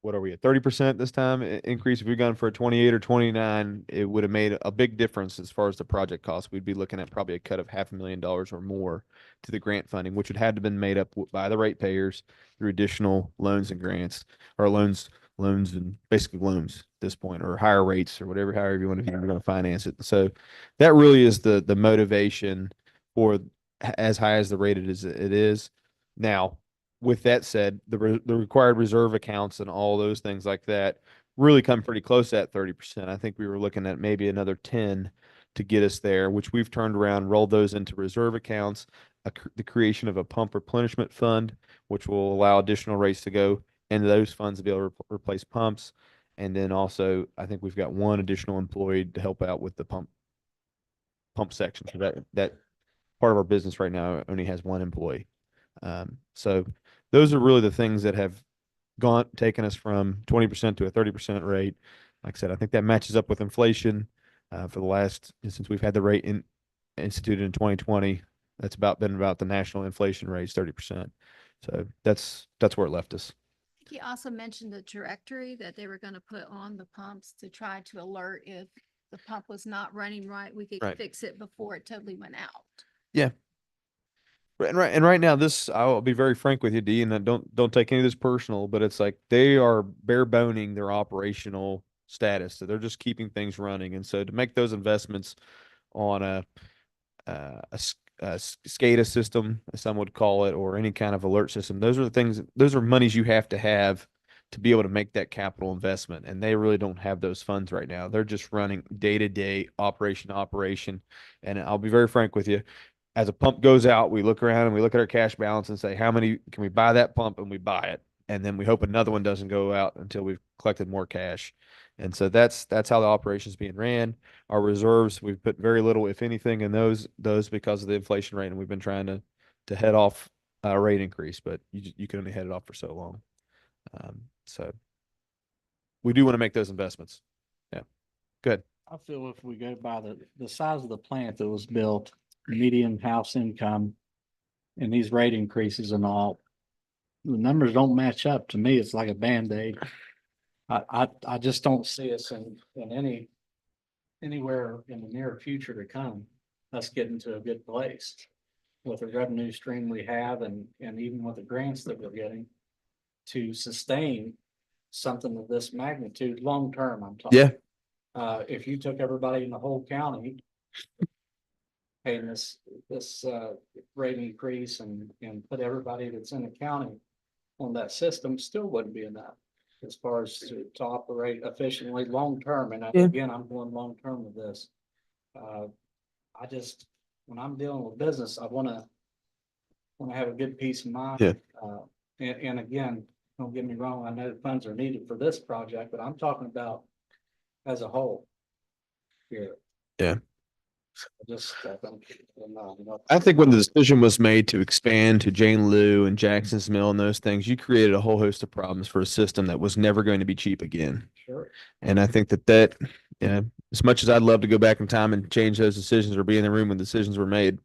what are we at 30% this time increase? If we'd gone for a 28 or 29, it would have made a big difference as far as the project cost. We'd be looking at probably a cut of $500,000 or more to the grant funding, which would have to been made up by the ratepayers through additional loans and grants, or loans and basically loans at this point, or higher rates or whatever, however you want to, you're going to finance it. So that really is the motivation for as high as the rate it is. Now, with that said, the required reserve accounts and all those things like that really come pretty close to that 30%. I think we were looking at maybe another 10 to get us there, which we've turned around, rolled those into reserve accounts, the creation of a pump replenishment fund, which will allow additional rates to go into those funds to be able to replace pumps. And then also, I think we've got one additional employee to help out with the pump section. So that part of our business right now only has one employee. So those are really the things that have taken us from 20% to a 30% rate. Like I said, I think that matches up with inflation for the last, since we've had the rate instituted in 2020. That's been about the national inflation rate is 30%. So that's where it left us. He also mentioned the directory that they were going to put on the pumps to try to alert if the pump was not running right, we could fix it before it totally went out. Yeah. And right now, I'll be very frank with you, Dee, and don't take any of this personal, but it's like they are bare boning their operational status. So they're just keeping things running. And so to make those investments on a SCADA system, as some would call it, or any kind of alert system, those are monies you have to be able to make that capital investment. And they really don't have those funds right now. They're just running day-to-day operation. And I'll be very frank with you. As a pump goes out, we look around and we look at our cash balance and say, how many can we buy that pump? And we buy it. And then we hope another one doesn't go out until we've collected more cash. And so that's how the operation is being ran. Our reserves, we've put very little, if anything, in those because of the inflation rate. And we've been trying to head off a rate increase, but you can only head it off for so long. So we do want to make those investments. Yeah. Good. I feel if we go by the size of the plant that was built, median house income, and these rate increases and all, the numbers don't match up. To me, it's like a Band-Aid. I just don't see us in anywhere in the near future to come, us getting to a good place with the revenue stream we have and even with the grants that we're getting to sustain something of this magnitude long term. I'm talking. Yeah. If you took everybody in the whole county paying this rate increase and put everybody that's in the county on that system, still wouldn't be enough as far as to operate efficiently long-term. And Yeah. again, I'm going long-term with this. I just, when I'm dealing with business, I want to have a good peace of mind. Yeah. And again, don't get me wrong, I know funds are needed for this project, but I'm talking about as a whole here. Yeah. I I think when the decision was made to expand to Jane Lou and Jackson's Mill and those things, you created a whole host of problems for a system that was never going to be cheap again. Sure. And I think that, as much as I'd love to go back in time and change those decisions or be in the room when decisions were made,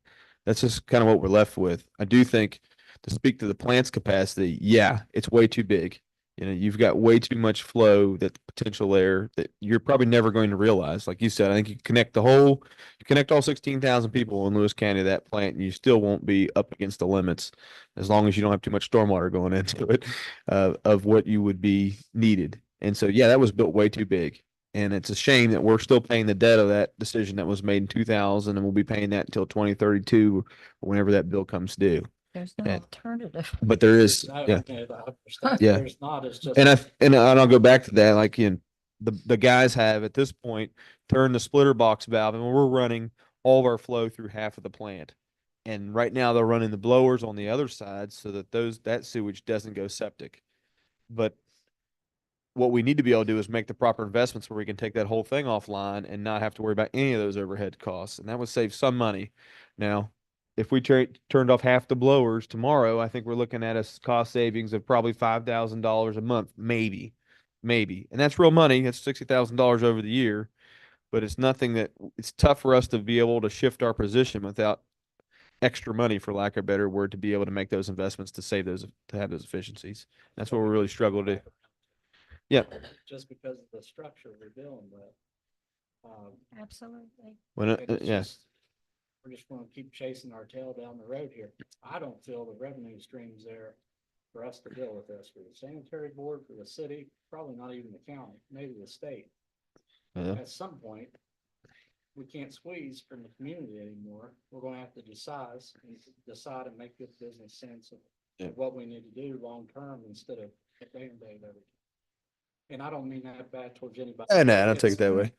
that's just kind of what we're left with. I do think, to speak to the plant's capacity, yeah, it's way too big. You've got way too much flow, that potential there that you're probably never going to realize. Like you said, I think you connect all 16,000 people in Lewis County to that plant, and you still won't be up against the limits as long as you don't have too much stormwater going into it, of what you would be needed. And so, yeah, that was built way too big. And it's a shame that we're still paying the debt of that decision that was made in 2000, and we'll be paying that until 2032 or whenever that bill comes due. There's no And- alternative. But there is, yeah. Yeah. There's not, it's just. And I'll go back to that. Like, the guys have at this point turned the splitter box valve, and we're running all of our flow through half of the plant. And right now they're running the blowers on the other side so that that sewage doesn't go septic. But what we need to be able to do is make the proper investments where we can take that whole thing offline and not have to worry about any of those overhead costs. And that would save some money. Now, if we turned off half the blowers tomorrow, I think we're looking at a cost savings of probably $5,000 a month, maybe. And that's real money. That's $60,000 over the year, but it's nothing it's tough for us to be able to shift our position without extra money, for lack of a better word, to be able to make those investments to have those efficiencies. That's what we really struggle to. Yeah. Just because of the structure we're dealing with. Absolutely. We're just gonna keep chasing our tail down the road here. I don't feel the revenue streams there for us to deal with this, for the sanitary board, for the city, probably not even the county, maybe the state. At some point, we can't squeeze from the community anymore. We're gonna have to decide and make good business sense of what we need to do long-term instead of a Band-Aid everything. And I don't mean that bad towards anybody. No, I don't take it that way.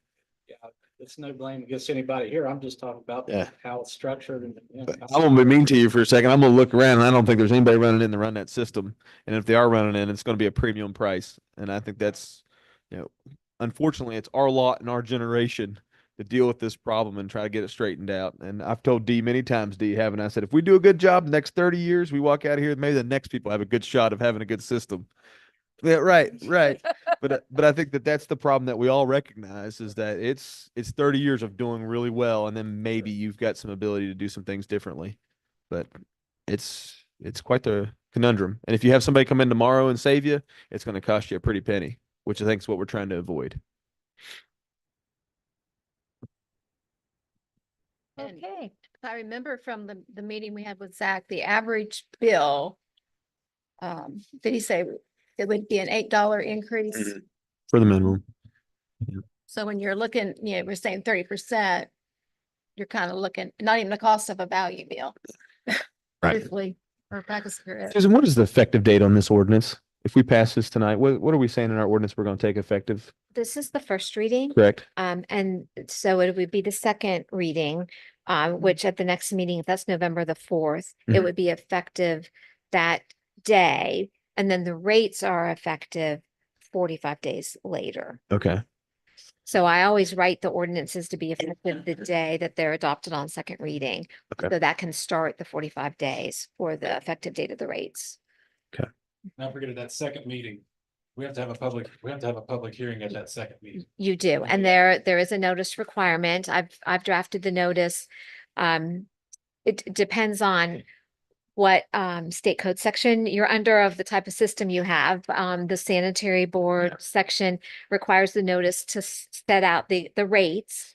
Yeah, it's no blame against anybody here. I'm just talking about how it's structured and. I'm gonna be mean to you for a second. I'm gonna look around, and I don't think there's anybody running in to run that system. And if they are running in, it's gonna be a premium price. And I think that's, unfortunately, it's our lot in our generation to deal with this problem and try to get it straightened out. And I've told D many times, haven't I? Said, if we do a good job the next 30 years, we walk out of here, maybe the next people have a good shot of having a good system. Yeah, right. But I think that's the problem that we all recognize, is that it's 30 years of doing really well, and then maybe you've got some ability to do some things differently. But it's quite the conundrum. And if you have somebody come in tomorrow and save you, it's going to cost you a pretty penny, which I think is what we're trying to avoid. Okay, if I remember from the meeting we had with Zach, the average bill, did he say it would be an $8 increase? For the minimum. So when you're looking, we're saying 30%, you're kind of looking, not even the cost of a value bill. Right. Truthfully, or practice. Susan, what is the effective date on this ordinance? If we pass this tonight, what are we saying in our ordinance we're going to take effective? This is the first reading. Correct. And so it would be the second reading, which at the next meeting, if that's November the 4th, it Mhm. would be effective that day. And then the rates are effective 45 days later. Okay. So I always write the ordinances to be effective the day that they're adopted on second reading. Okay. So that can start the 45 days for the effective date of the rates. Not forget at that second meeting, we have to have a public hearing at that second meeting. You do, and there is a notice requirement. I've drafted the notice. It depends on what state code section you're under of the type of system you have. The sanitary board section requires the notice to set out the rates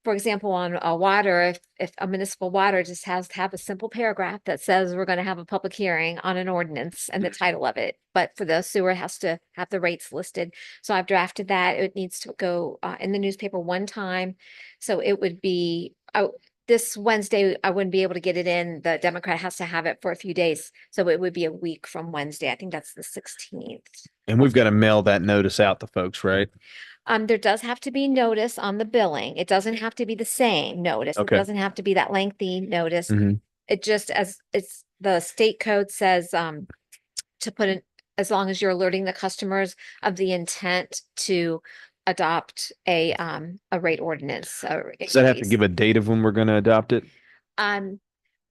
for example, on a water, if a municipal water just has to have a simple paragraph that says we're going to have a public hearing on an ordinance and the title of it, but for the sewer, it has to have the rates listed. So I've drafted that. It needs to go in the newspaper one time. So it would be, this Wednesday, I wouldn't be able to get it in. The Democrat has to have it for a few days. So it would be a week from Wednesday. I think that's the 16th. And we've got to mail that notice out to folks, right? There does have to be notice on the billing. It doesn't have to be the same notice. It Okay. doesn't have to be that lengthy notice. Mhm. It just, as it's, the state code says, to put in, as long as you're alerting the customers of the intent to adopt a rate ordinance. Does that have to give a date of when we're going to adopt it, or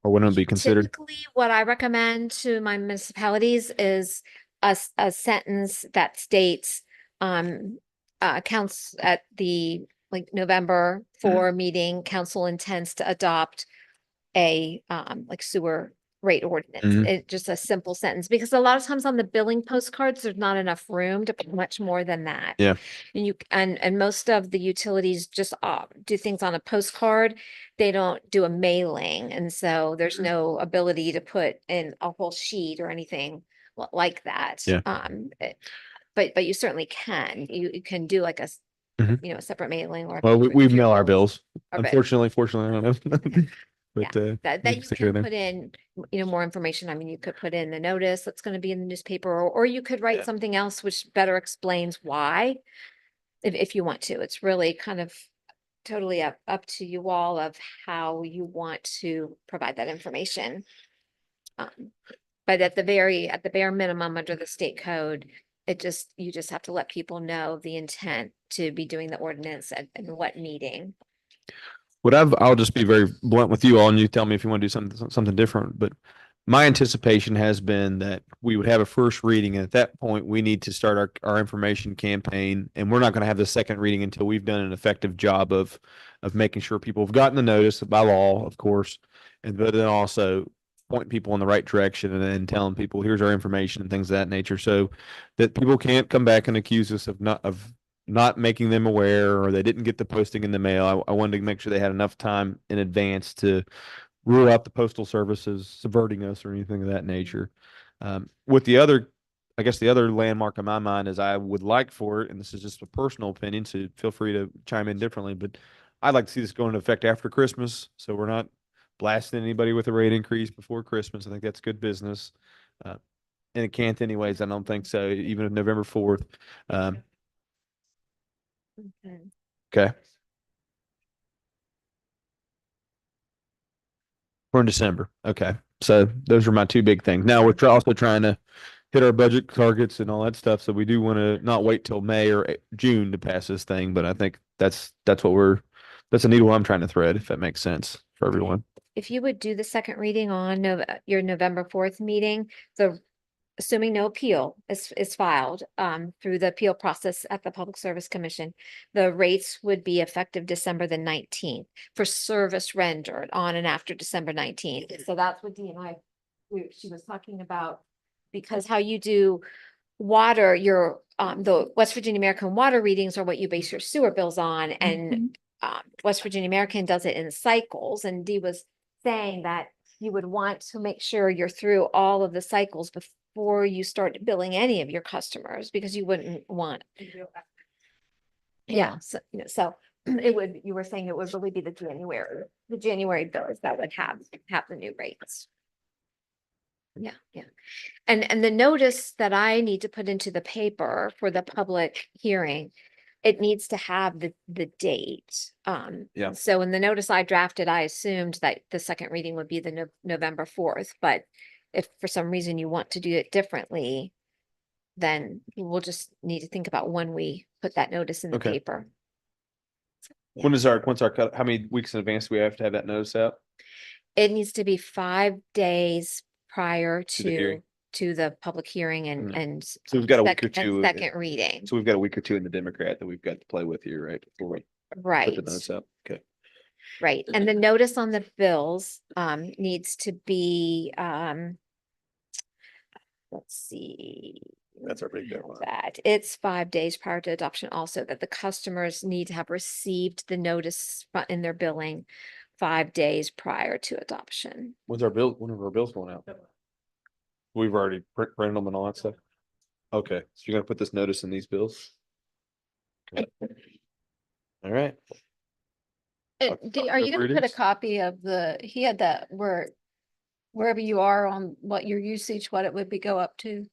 when it'll be considered? Typically, what I recommend to my municipalities is a sentence that states, counts at the like November 4 meeting, council intends to adopt a like sewer rate ordinance. Mhm. It just a simple sentence, because a lot of times on the billing postcards, there's not enough room to put much more than that. Yeah. And most of the utilities just do things on a postcard. They don't do a mailing, and so there's no ability to put in a whole sheet or anything like that. Yeah. But you certainly can. You can do like a Mhm. a separate mailing or. Well, we if your mail our bills. are bit- Unfortunately, fortunately, I don't know. But that we you stick it in can there. put in, more information. I mean, you could put in the notice that's going to be in the newspaper, or you could write Yeah. something else which better explains why, if you want to. It's really kind of totally up to you all of how you want to provide that information. But at the bare minimum, under the state code, you just have to let people know the intent to be doing the ordinance and what meeting. I'll just be very blunt with you all, and you tell me if you want to do something different. But my anticipation has been that we would have a first reading, and at that point, we need to start our information campaign. And we're not going to have the second reading until we've done an effective job of making sure people have gotten the notice by law, of course, but then also point people in the right direction, and then telling people here's our information and things of that nature, so that people can't come back and accuse us of not making them aware, or they didn't get the posting in the mail. I wanted to make sure they had enough time in advance to rule out the postal services subverting us or anything of that nature. With the other, I guess the other landmark in my mind is I would like for it, and this is just a personal opinion, so feel free to chime in differently, but I'd like to see this go into effect after Christmas, so we're not blasting anybody with a rate increase before Christmas. I think that's good business. And it can't anyways. I don't think so, even if November 4th. Okay. We're in December. Okay. So those are my two big things. Now we're also trying to hit our budget targets and all that stuff. So we do want to not wait till May or June to pass this thing. But I think that's a needle I'm trying to thread, if that makes sense for everyone. If you would do the second reading on your November 4th meeting, assuming no appeal is filed through the appeal process at the Public Service Commission, the rates would be effective December the 19th for service rendered on and after December 19th. So that's what she was talking about, because how you do water, the West Virginia American water readings are what you base your sewer bills on, and West Virginia American does it in cycles. And Dee was saying that you would want to make sure you're through all of the cycles before you start billing any of your customers, because you wouldn't want. Yeah, so you were saying it would really be the January bills that would have the new rates. Yeah. And the notice that I need to put into the paper for the public hearing, it needs to have the date. Yeah. So in the notice I drafted, I assumed that the second reading would be the November 4th, but if for some reason you want to do it differently, then we'll just need to think about when we put that notice in the Okay. paper. When's our cut? How many weeks in advance do we have to have that notice out? It needs to be 5 days prior To the hearing. to the public hearing and So we've got a week or two. second reading. So we've got a week or two in the Democrat that we've got to play with here, right? Before we Right. put the notes up. Okay. Right. And the notice on the bills needs to be let's see. That's our big deadline. that it's 5 days prior to adoption also, that the customers need to have received the notice in their billing 5 days prior to adoption. When are our bills going out? We've already printed them and all that stuff. Okay, so you're gonna put this notice in these bills? Okay. All right. Are you Whatever gonna it put a is. copy of he had that wherever you are on what your usage, what it would be go up to?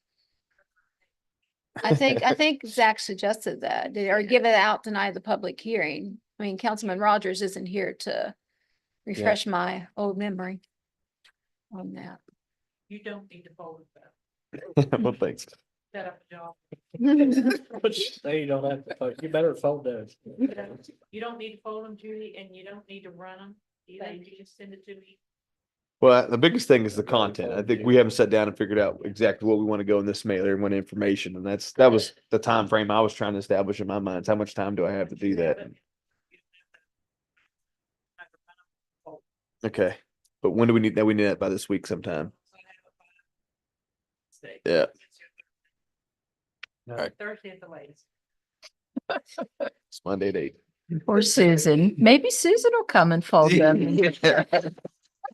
I think Zach suggested that, or give it out tonight at the public hearing. I mean, Councilman Rogers isn't here to refresh my old memory on that. You don't need to fold it back. Well, thanks. Set up a job. Say you don't have to, you better fold those. You don't need to fold them, Judy, and you don't need to run them. You just send it to me. Well, the biggest thing is the content. I think we haven't sat down and figured out exactly what we want to go in this mailer and what information. And that was the time frame I was trying to establish in my mind. Is how much time do I have to do that? Okay. But when do we need that? We need that by this week sometime. Yeah. All right. Thursday at the latest. It's Monday at 8. Or Susan, maybe Susan will come and fold them.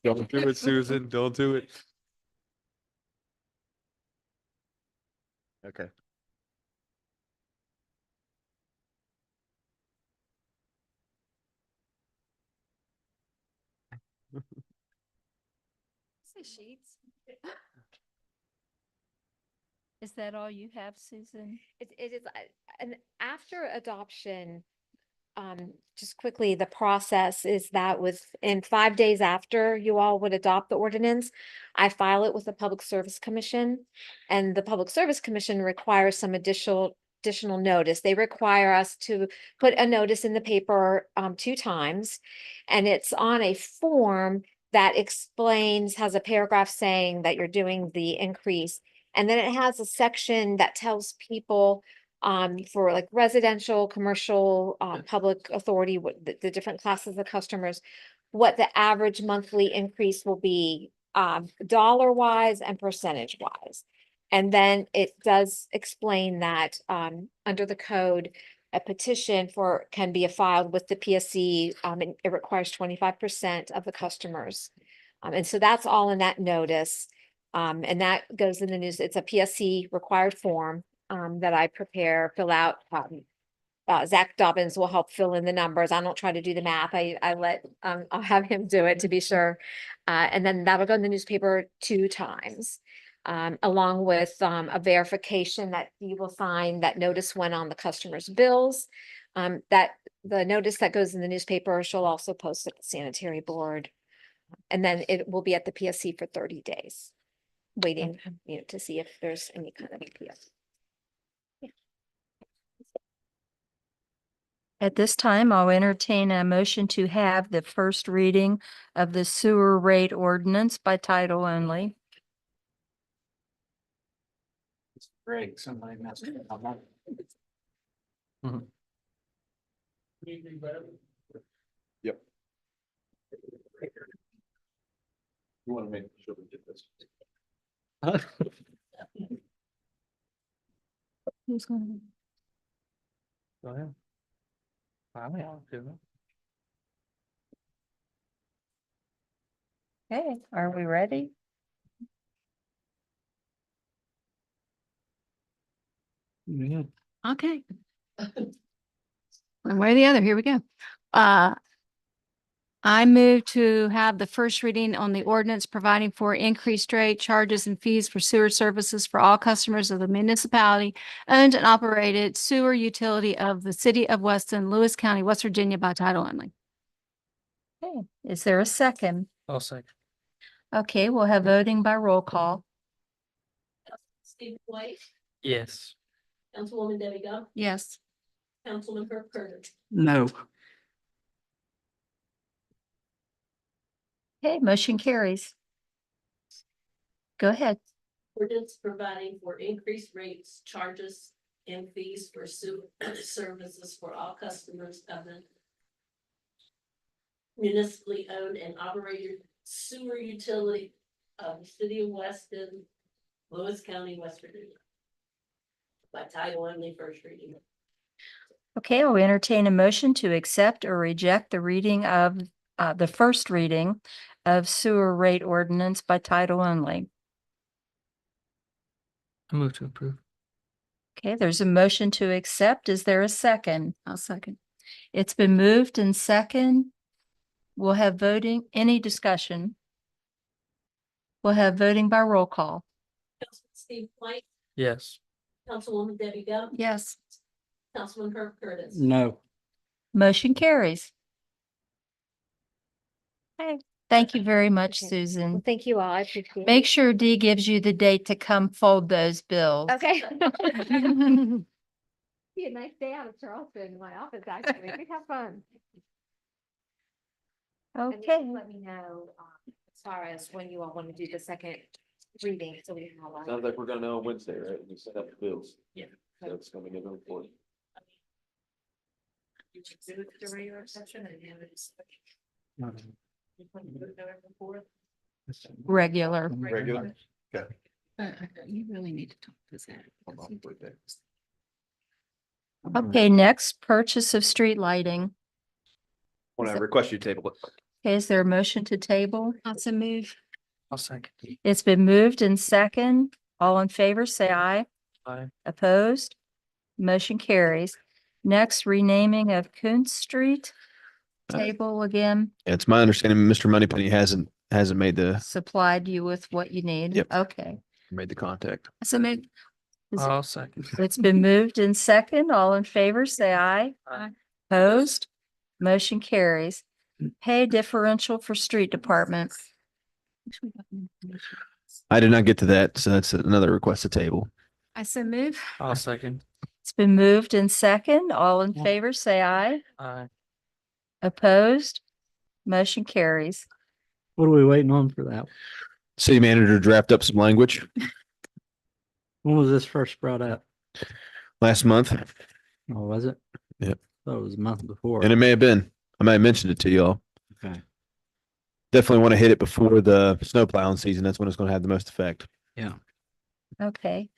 Don't do it, Susan. Don't do it. Okay. Sheets. Is that all you have, Susan? It is, and after adoption, just quickly, the process is that within 5 days after you all would adopt the ordinance, I file it with the Public Service Commission, and the Public Service Commission requires some additional notice. They require us to put a notice in the paper 2 times, and it's on a form that explains, has a paragraph saying that you're doing the increase. And then it has a section that tells people for like residential, commercial, public authority, what the different classes of customers, what the average monthly increase will be, dollar wise and percentage wise. And then it does explain that under the code, a petition can be filed with the PSC. And it requires 25% of the customers. And so that's all in that notice. And that goes in the news. It's a PSC required form that I prepare, fill out. Zach Dobbins will help fill in the numbers. I don't try to do the math. I'll have him do it to be sure. And then that'll go in the newspaper 2 times. Along with a verification that you will sign that notice went on the customer's bills. That the notice that goes in the newspaper, she'll also post at the sanitary board. And then it will be at the PSC for 30 days, waiting, to see if there's any kind of appeal. At this time, I'll entertain a motion to have the first reading of the sewer rate ordinance by title only. Greg, somebody messed up. Yep. You want to make sure we get this. Who's gonna? Go ahead. I'll do it. Okay, are we ready? Yeah. Okay. One way or the other, here we go. I move to have the first reading on the ordinance providing for increased rate charges and fees for sewer services for all customers of the municipality owned and operated sewer utility of the city of Weston, Lewis County, West Virginia by title only. Okay, is there a second? I'll second. Okay, we'll have voting by roll call. Steve White, Yes. Councilwoman Debbie Gump, Yes. Councilman Kirk Carter. No. Okay, motion carries. Go ahead. Ordinance providing for increased rates, charges, and fees for sewer services for all customers of the municipally owned and operated sewer utility of the city of Weston, Lewis County, West Virginia. by title only, first reading. Okay, I'll entertain a motion to accept or reject the reading of, the first reading of sewer rate ordinance by title only. I move to approve. Okay, there's a motion to accept. Is there a second? I'll second. It's been moved and second. We'll have voting. Any discussion? We'll have voting by roll call. Councilman Steve White, Yes. Councilwoman Debbie Gump, Yes. Councilman Herb Curtis. No. Motion carries. Okay, thank you very much, Okay. Susan. Well, thank you all. I appreciate it. Make sure Dee gives you the date to come fold those bills. Okay. Be a nice day out of Charleston in my office, actually. We'd have fun. And then Okay, let me know, as far as when you all want to do the second reading, so we can all. Sounds like we're gonna know on Wednesday, right? We set up the bills. Yeah. So it's gonna be a good report. You should do it the regular session and have it. You want to do it November 4th? regular. Regular? You really need to talk to Zach. Okay, next, purchase of street lighting. Want to request you table it. Okay, is there a motion to table? Also move. I'll second. It's been moved and second. All in favor, say aye. Aye. Opposed? Motion carries. Next, renaming of Kuntz Street. Table again, It's my understanding Mr. Moneypenny hasn't made supplied you with what you need. Yep. Okay. the contact. So move. Is it- I'll second. It's been moved and second. All in favor, say aye. Aye. Opposed? Motion carries. Pay differential for street department. I did not get to that, so that's another request to table. I so move. I'll second. It's been moved and second. All in favor, say aye. Aye. Opposed? Motion carries. What are we waiting on for that? City manager draft up some language When was this first brought up? last month, Oh, was it? Yep. Thought it was a month before. and it may have been. I may have mentioned it to y'all. Okay. Definitely want to hit it before the snow plowing season. That's when it's going to have the most effect. Yeah. Okay.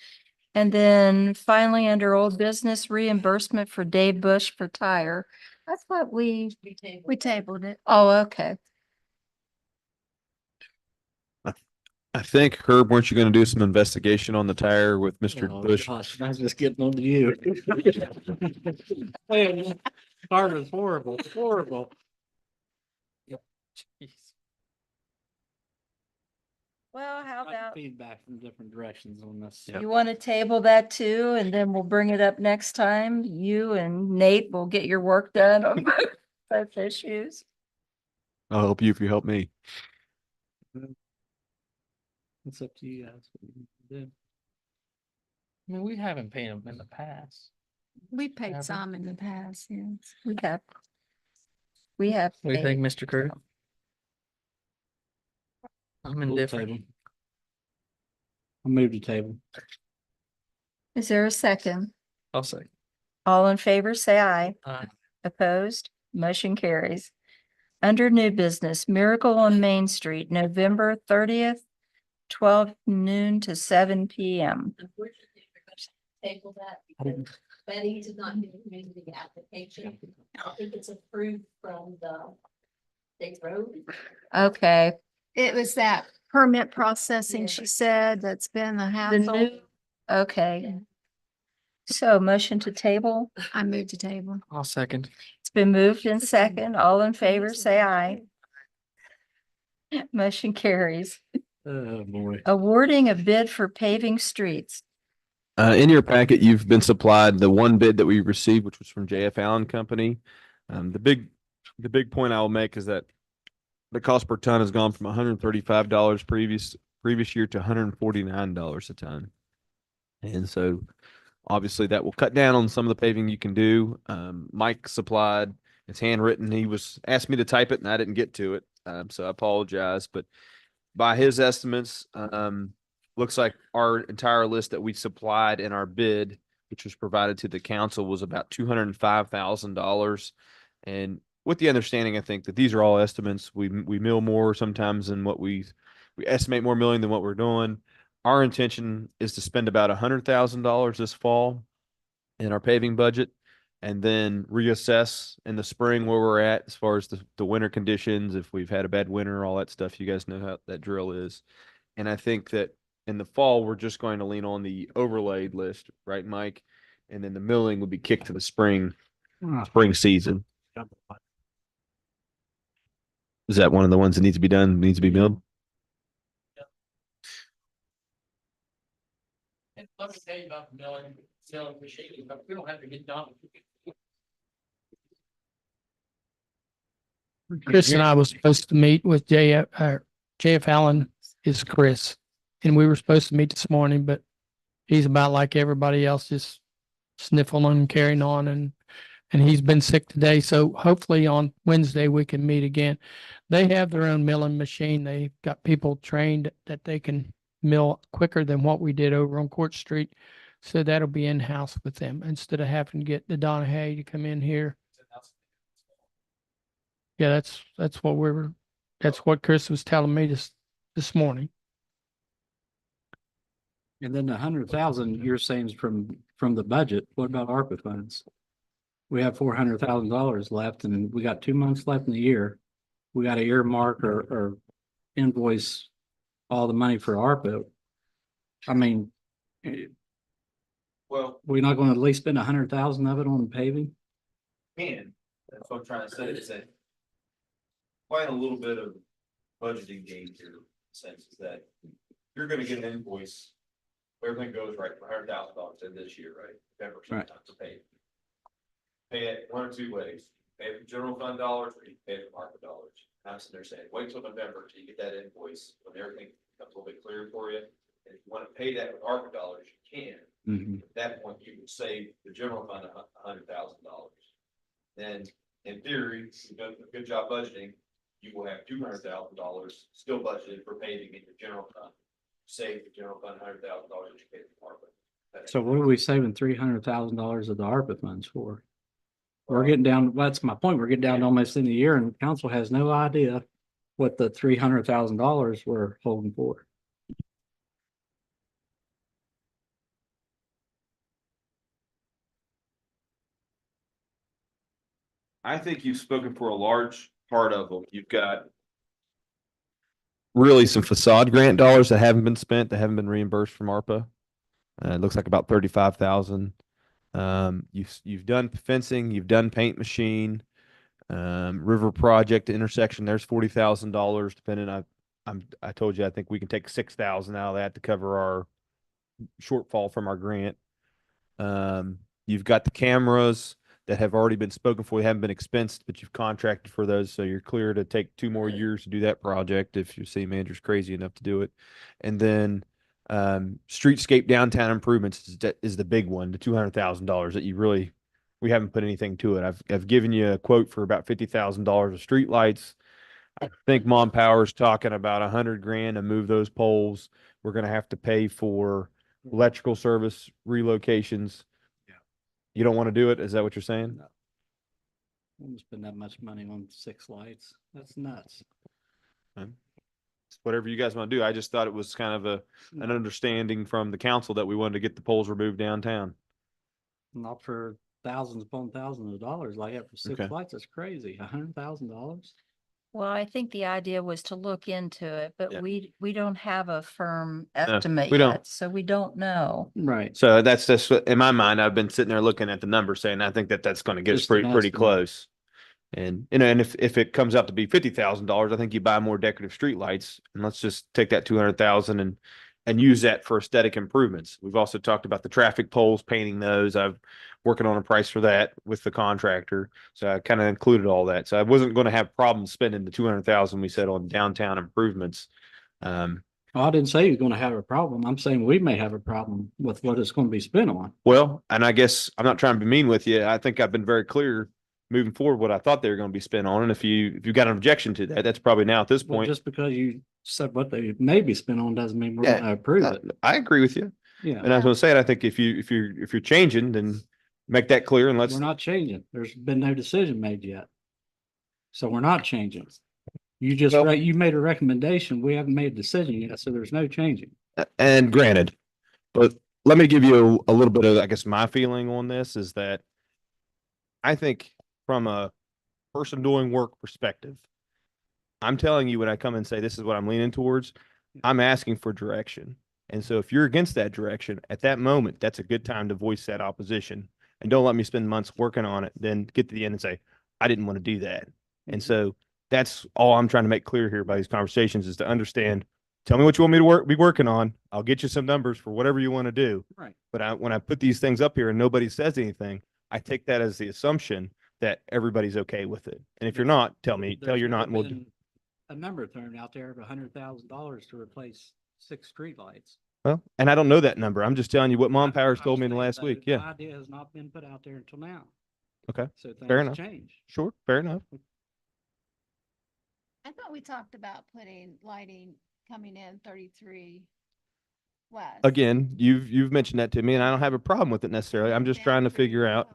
And then finally, under old business reimbursement for Dave Bush for tire. That's what we tabled it. Oh, okay. I think Herb, weren't you going to do some investigation on the tire with Mr. Oh, Bush? gosh, I was just getting on to you. Man, Car is horrible, horrible. Well, how about Feedback from different directions on this. you want to table that too, and then we'll bring it up next time. You and Nate will get your work done on both issues. I'll help you if you help me. It's up to you guys. What you do. I mean, we haven't paid them in the past. We paid Have we? some in the past, yes. We have. We have. What do you think, paid. Mr. Curtis? I'm We'll indifferent. table. I'll move the table. Is there a second? I'll second. All in favor, say aye. Aye. Opposed? Motion carries. Under new business, Miracle on Main Street, November 30th, 12 noon to 7 p.m. Unfortunately, we're going to table that because Betty did not get me the application. I think it's approved from the state road. Okay. It was that permit processing, she said, that's been a The hassle. new, okay. So motion to table. I moved to table. I'll second. It's been moved in second. All in favor, say aye. Motion carries. Oh, boy. Awarding a bid for paving streets. In your packet, you've been supplied the one bid that we received, which was from JF Allen Company. The big point I will make is that the cost per ton has gone from $135 previous year to $149 a ton. And so obviously that will cut down on some of the paving you can do. Mike supplied, it's handwritten. He asked me to type it and I didn't get to it. So I apologize, but by his estimates, looks like our entire list that we supplied in our bid, which was provided to the council, was about $205,000. And with the understanding, I think that these are all estimates. We mill more sometimes than what we estimate more milling than what we're doing. our intention is to spend about $100,000 this fall in our paving budget, and then reassess in the spring where we're at as far as the winter conditions, if we've had a bad winter, all that stuff. You guys know how that drill is. And I think that in the fall, we're just going to lean on the overlaid list, right, Mike? And then the milling would be kicked to the spring season. Is that one of the ones that needs to be done, needs to be milled? And let me tell you about the milling machine, but we don't have to get done. Chris and I was supposed to meet with JF Allen is Chris. And we were supposed to meet this morning, but he's about like everybody else, just sniffling and carrying on, and he's been sick today. So hopefully on Wednesday we can meet again. They have their own milling machine. They've got people trained that they can mill quicker than what we did over on Court Street. So that'll be in-house with them instead of having to get the Donna Hay to come in here. Yeah, that's what Chris was telling me this morning. And then the 100,000 you're saying is from the budget. What about ARPA funds? We have $400,000 left, and we got 2 months left in the year. We got to earmark or invoice all the money for ARPA. I mean, Well, we're not going to at least spend 100,000 of it on paving. That's what I'm trying to say, is that playing a little bit of budgeting game here, in the sense is that you're gonna get an invoice. Everything goes right for $100,000 in this year, right? November sometime to pay. Pay it one of two ways: pay it from general fund dollars, or you pay it from ARPA dollars. I'm sitting there saying, wait till November till you get that invoice, when everything becomes a little bit clearer for you. And if you want to pay that with ARPA dollars, you can. At that point, you would save the general fund $100,000. Then, in theory, if you've done a good job budgeting, you will have $200,000 still budgeted for paving in your general fund. Save the general fund $100,000 that you pay for ARPA. So what are we saving $300,000 of the ARPA funds for? We're getting down, that's my point. We're getting down to almost in the year, and council has no idea what the $300,000 we're holding for. I think you've spoken for a large part of them. You've got really some facade grant dollars that haven't been spent, that haven't been reimbursed from ARPA. It looks like about 35,000. You've done fencing, you've done paint machine, river project intersection. There's $40,000 depending. I told you I think we can take 6,000 out of that to cover our shortfall from our grant. You've got the cameras that have already been spoken for. They haven't been expensed, but you've contracted for those. So you're clear to take 2 more years to do that project if your city manager's crazy enough to do it. And then streetscape downtown improvements is the big one, the $200,000 that we haven't put anything to it. I've given you a quote for about $50,000 of streetlights. I think Mon Power's talking about $100,000 to move those poles. We're going to have to pay for electrical service relocations. You don't want to do it? Is that what you're saying? No. I wouldn't spend that much money on 6 lights. That's nuts. It's whatever you guys want to do. I just thought it was kind of an understanding from the council that we wanted to get the poles removed downtown. Not for thousands upon thousands of dollars like that for 6 Okay. lights. That's crazy. $100,000. Well, I think the idea was to look into it, Yeah. but we don't have a firm estimate we don't. yet, so we don't know. Right. So that's just in my mind. I've been sitting there looking at the numbers, saying I think that's going to get us Just an pretty estimate. close. And and if it comes out to be $50,000, I think you buy more decorative street lights, and let's just take that 200,000 and use that for aesthetic improvements. We've also talked about the traffic poles, painting those. I'm working on a price for that with the contractor, so I kind of included all that. So I wasn't going to have problems spending the 200,000 we said on downtown improvements. Well, I didn't say you're going to have a problem. I'm saying we may have a problem with what it's going to be spent on. Well, and I guess I'm not trying to be mean with you. I think I've been very clear moving forward what I thought they were going to be spent on. And if you've got an objection to that, that's probably now at this Well, point. just because you said what they may be spent on doesn't mean we're going to approve it. I agree with you. Yeah. And I was going to say, I think if you're changing, then make that clear and let's. We're not changing. There's been no decision made yet. So we're not changing. You just, Well- you made a recommendation. We haven't made a decision yet, so there's no changing. And granted, but let me give you a little bit of, I guess, my feeling on this is that I think from a person doing work perspective, I'm telling you when I come and say this is what I'm leaning towards, I'm asking for direction. And so if you're against that direction at that moment, that's a good time to voice that opposition. And don't let me spend months working on it, then get to the end and say, I didn't want to do that. And so that's all I'm trying to make clear here by these conversations is to understand, tell me what you want me to be working on. I'll get you some numbers for whatever you want to do. Right. But when I put these things up here and nobody says anything, I take that as the assumption that everybody's okay with it. And if you're not, tell you're not, and we'll do. A number thrown out there of $100,000 to replace 6 streetlights. Well, and I don't know that number. I'm just telling you what Mom Powers I'm told me in the saying last that week. the Yeah. idea has not been put out there until now. Okay. So Fair things enough. change. Sure. Fair enough. I thought we talked about putting lighting coming in 33 west. Again, you've mentioned that to me, and I don't have a problem with it necessarily. I'm just trying to figure out.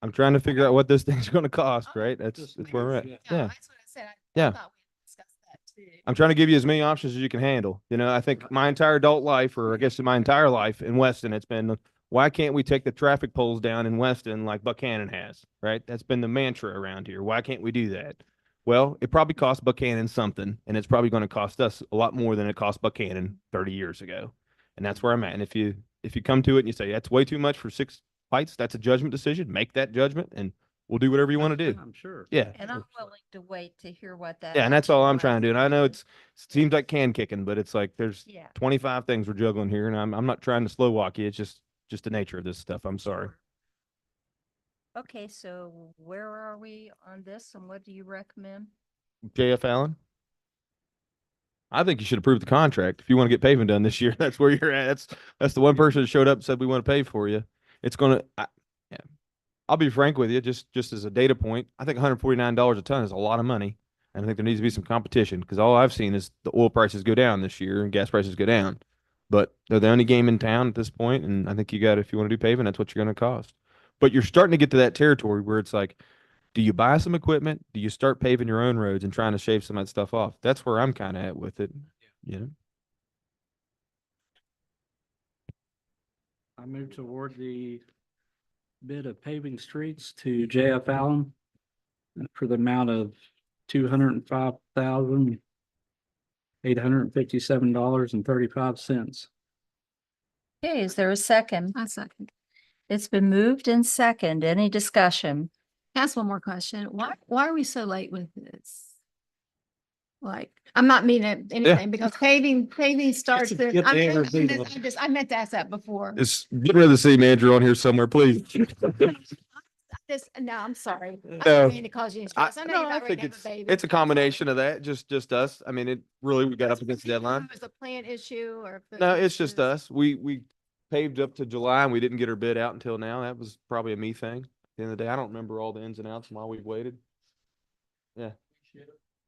I'm trying to figure out what those things are going to cost, right? That's where we're at. Yeah. Yeah. That's what I said. I Yeah. thought we discussed that too. I'm trying to give you as many options as you can handle. You know, I think my entire adult life, or I guess my entire life in Weston, it's been, why can't we take the traffic poles down in Weston like Buchanan has, right? That's been the mantra around here. Why can't we do that? Well, it probably cost Buchanan something, and it's probably going to cost us a lot more than it cost Buchanan 30 years ago. And that's where I'm at. And if you come to it and you say that's way too much for 6 lights, that's a judgment decision. Make that judgment, and we'll do whatever you want to do. I'm sure. Yeah. And I'm willing to wait to hear what that. Yeah, and that's all I'm actual trying to do. And I know it seems like can kicking, but it's like there's Yeah. 25 things we're juggling here, and I'm not trying to slow walk you. It's just the nature of this stuff. I'm sorry. Okay, so where are we on this and what do you recommend? JF Allen, I think you should approve the contract if you want to get paving done this year. That's where you're at. That's the one person that showed up and said we want to pay for you. It's gonna. Yeah, I'll be frank with you, just as a data point. I think $149 a ton is a lot of money. And I think there needs to be some competition because all I've seen is the oil prices go down this year and gas prices go down. But they're the only game in town at this point, and I think if you want to do paving, that's what you're going to cost. But you're starting to get to that territory where it's like, do you buy some equipment? Do you start paving your own roads and trying to shave some of that stuff off? That's where I'm kind of at with it. You know, I move toward the bid of paving streets to JF Allen for the amount of $205,857.35. Okay, is there a second? I second. It's been moved and second. Any discussion? Ask one more question. Why are we so late with this? Like, I'm not meaning anything because paving starts. a good day or beat I meant to ask that before. it's get rid of the city manager on here somewhere, please. No, I'm sorry. I No. don't mean to cause you any stress. I know No, you're I about ready think to have a baby. it's a combination of that, just us. I mean, we got up against the deadline. It was a plan issue or. if it No, was it's just us. We paved up to July and we didn't get our bid out until now. That was probably a me thing. At the end of the day, I don't remember all the ins and outs while we've waited. Yeah.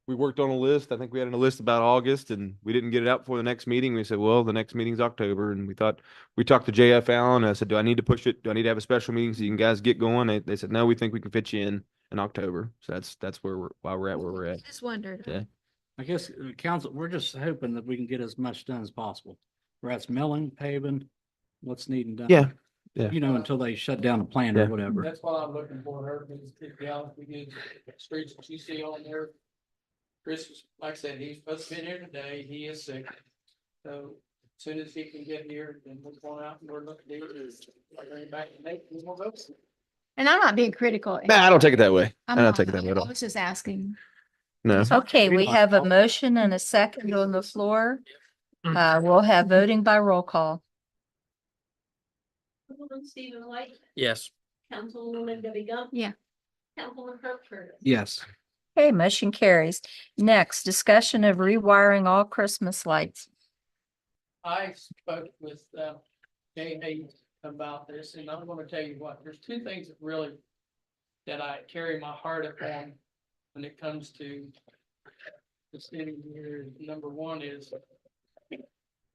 We worked on a list. I think we had a list about August and we didn't get it out before the next meeting. We said, well, the next meeting's October. And we talked to JF Allen. And I said, do I need to push it? Do I need to have a special meeting so you can guys get going? They said, no, we think we can fit you in October. So that's why we're at where we're at. Just wondered. Yeah. I guess, council, we're just hoping that we can get as much done as possible. Whether it's milling, paving, what's needing done. Yeah. Yeah. You know, until they shut down the plant Yeah. or whatever. That's what I'm looking for, her, is to be honest with you, the streets that you see on there. Chris, like I said, he's supposed to be here today, he is sick. So as soon as he can get here, then we're going out and we're looking to bring it back and make, we'll go. And I'm not being critical. Nah, I don't take it that way. I I'm don't not. take it that way at I all. was just asking. No. Okay, we have a motion and a second on the floor. We'll have voting by roll call. Councilwoman Stephen White, Yes. Councilwoman Debbie Gump. Yeah. Councilwoman Kirk Curtis. Yes. Okay, motion carries. Next, discussion of rewiring all Christmas lights. I spoke with Jay Hayes about this, and I'm gonna tell you what, there's two things that I carry my heart upon when it comes to the city here. Number one is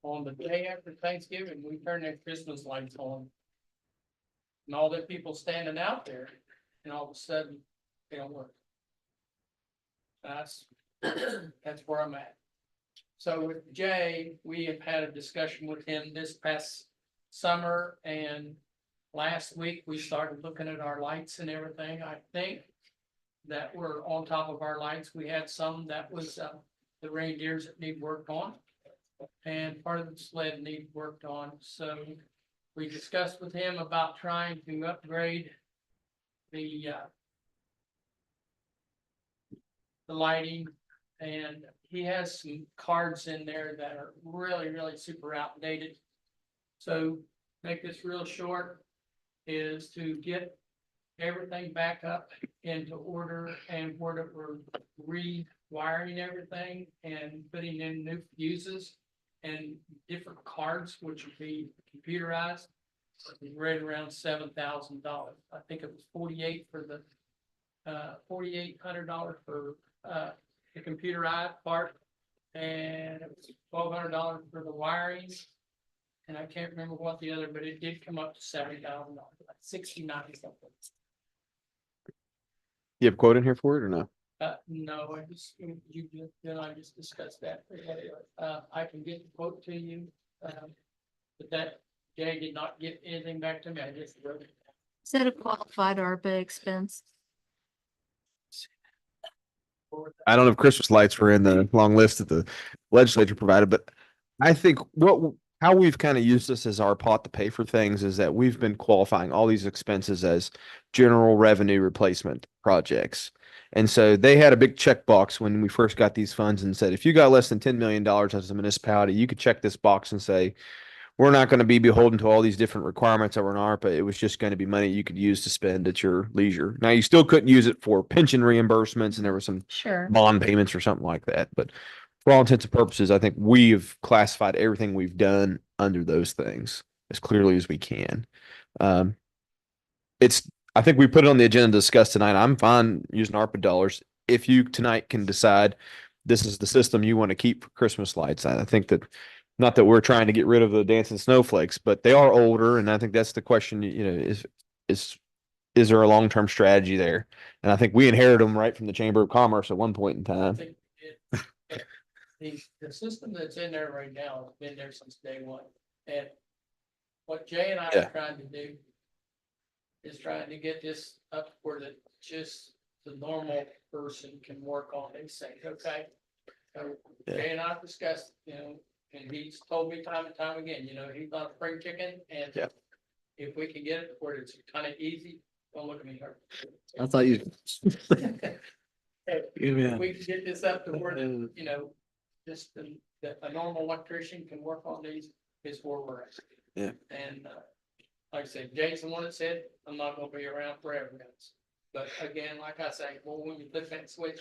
on the day after Thanksgiving, we turn their Christmas lights on. And all the people standing out there, and all of a sudden, they don't work. That's where I'm at. So with Jay, we have had a discussion with him this past summer, and last week we started looking at our lights and everything. I think that we're on top of our lights. We had some that was the reindeers that need work on, and part of the sled need worked on. So we discussed with him about trying to upgrade the lighting, and he has some cards in there that are really, really super outdated. So make this real short is to get everything back up into order, and where we're rewiring everything and putting in new fuses and different cards, which would be computerized. Right around $7,000. I think it was 48 for the $4,800 for the computerized part, and it was $1,200 for the wiring. And I can't remember what the other, but it did come up to $70,000, like 69 something. You have a quote in here for it or no? No, I just, I just discussed that. I can get the quote to you, but that Jay did not get anything back to me. I just wrote it. Is that a qualified ARPA expense? I don't know if Christmas lights were in the long list that the legislature provided, but I think how we've kind of used this as our pot to pay for things is that we've been qualifying all these expenses as general revenue replacement projects. And so they had a big checkbox when we first got these funds and said, if you got less than $10 million as a municipality, you could check this box and say, we're not going to be beholden to all these different requirements that were in ARPA. It was just going to be money you could use to spend at your leisure. Now, you still couldn't use it for pension reimbursements, and there were some Sure. bond payments or something like that. But for all intents and purposes, I think we've classified everything we've done under those things as clearly as we can. I think we put it on the agenda to discuss tonight. I'm fine using ARPA dollars if you tonight can decide this is the system you want to keep for Christmas lights. I think that, not that we're trying to get rid of the dancing snowflakes, but they are older, and I think that's the question. Is there a long-term strategy there? And I think we inherited them right from the Chamber of Commerce at one point in I time. think the system that's in there right now has been there since day one. And what Jay and I Yeah. are trying to do is trying to get this up where that just the normal person can work on these things, okay? So Yeah. Jay and I discussed, and he's told me time and time again, he's not a spring chicken, and Yeah. if we can get it where it's kind of easy, don't look at me hard. I thought you. If we can get this up to where, just a normal electrician can work on these, is where we're at. Yeah. And, like I said, Jay's the one that said, I'm not gonna be around forever, guys. But again, like I say, well, when you flip that switch,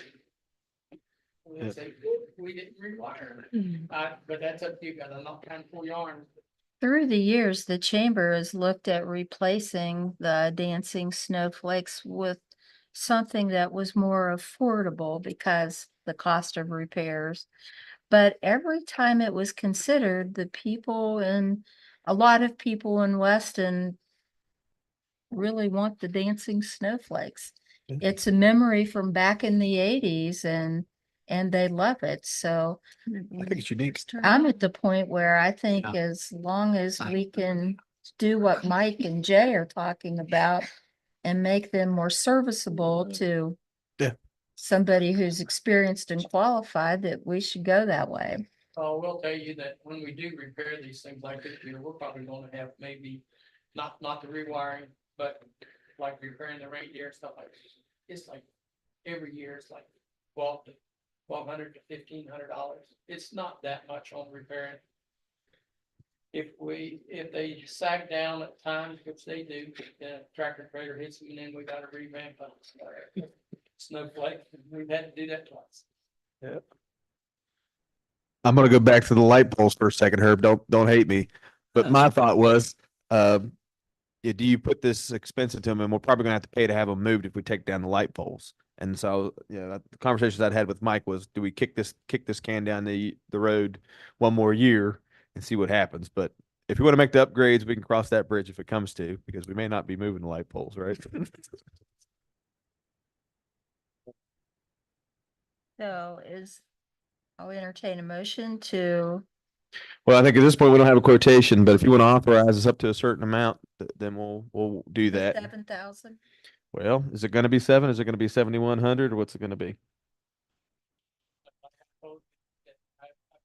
we say, we didn't rewire it. But that's up to you guys. I'm not trying to pull your arm. Through the years, the chamber has looked at replacing the dancing snowflakes with something that was more affordable because the cost of repairs. But every time it was considered, a lot of people in Weston really want the dancing snowflakes. It's a memory from back in the 80s, and they love it. So I think it's unique. I'm at the point where I think Yeah. as long as we can do what Mike and Jay are talking about and make them more serviceable to Yeah. somebody who's experienced and qualified, that we should go that way. I will tell you that when we do repair these things like this, we're probably gonna have maybe not the rewiring, but like repairing the reindeer and stuff like this. It's like every year it's like $1,200 to $1,500. It's not that much on repairing. If they sag down at times, which they do, the tractor trailer hits them, and then we gotta revamp snowflake. We've had to do that twice. Yep. I'm gonna go back to the light poles for a second, Herb. Don't hate me. But my thought was, do you put this expense into them, and we're probably gonna have to pay to have them moved if we take down the light poles. And so, the conversations I'd had with Mike was, do we kick this can down the road one more year and see what happens? But if you want to make the upgrades, we can cross that bridge if it comes to, because we may not be moving the light poles, right? So I'll entertain a motion to, Well, I think at this point, we don't have a quotation, but if you want to authorize us up to a certain amount, then we'll do that. 7,000. Well, is it going to be 7? Is it going to be 7,100 or what's it going to be? I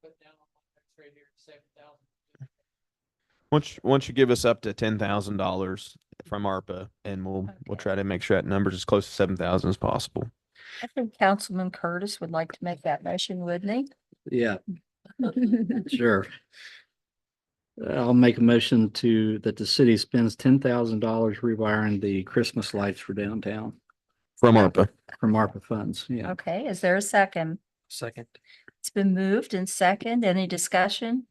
put down on my notes right here, 7,000. Once you give us up to $10,000 from ARPA, and we'll try to make sure that number's as close to 7,000 as possible. I think Councilman Curtis would like to make that motion, wouldn't Yeah, he? sure. I'll make a motion that the city spends $10,000 rewiring the Christmas lights for downtown From ARPA. from ARPA funds. Yeah. Okay, is there a second? Second. It's been moved and second. Any discussion?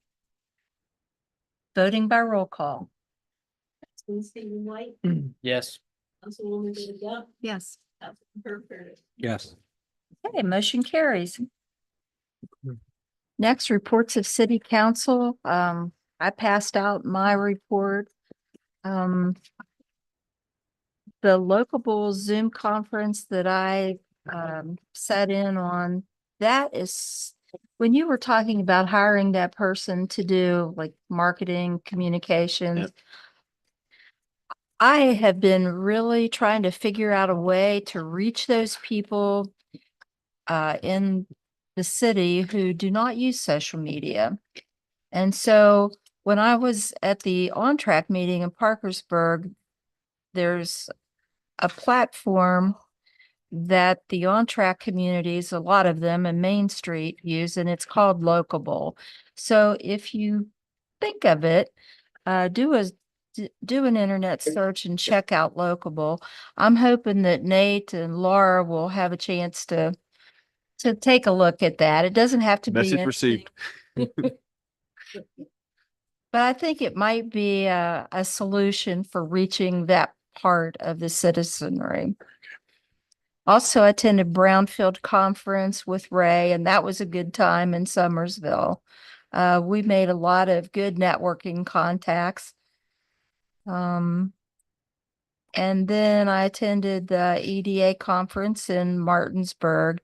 Voting by roll call. Councilman Stephen White, Yes. Councilwoman David Duff, Yes. Councilman Herb Curtis. Yes. Okay, motion carries. Next, reports of city council. I passed out my report. The Locable Zoom conference that I sat in on, that is, when you were talking about hiring that person to do like marketing, communications, Yep. I have been really trying to figure out a way to reach those people in the city who do not use social media. And so when I was at the On Track meeting in Parkersburg, there's a platform that the On Track communities, a lot of them in Main Street use, and it's called Locable. So if you think of it, do an internet search and check out Locable. I'm hoping that Nate and Laura will have a chance to take a look at that. It doesn't have to be Message received. but I think it might be a solution for reaching that part of the citizenry. Also attended Brownfield Conference with Ray, and that was a good time in Summersville. We made a lot of good networking contacts. And then I attended the EDA conference in Martinsburg,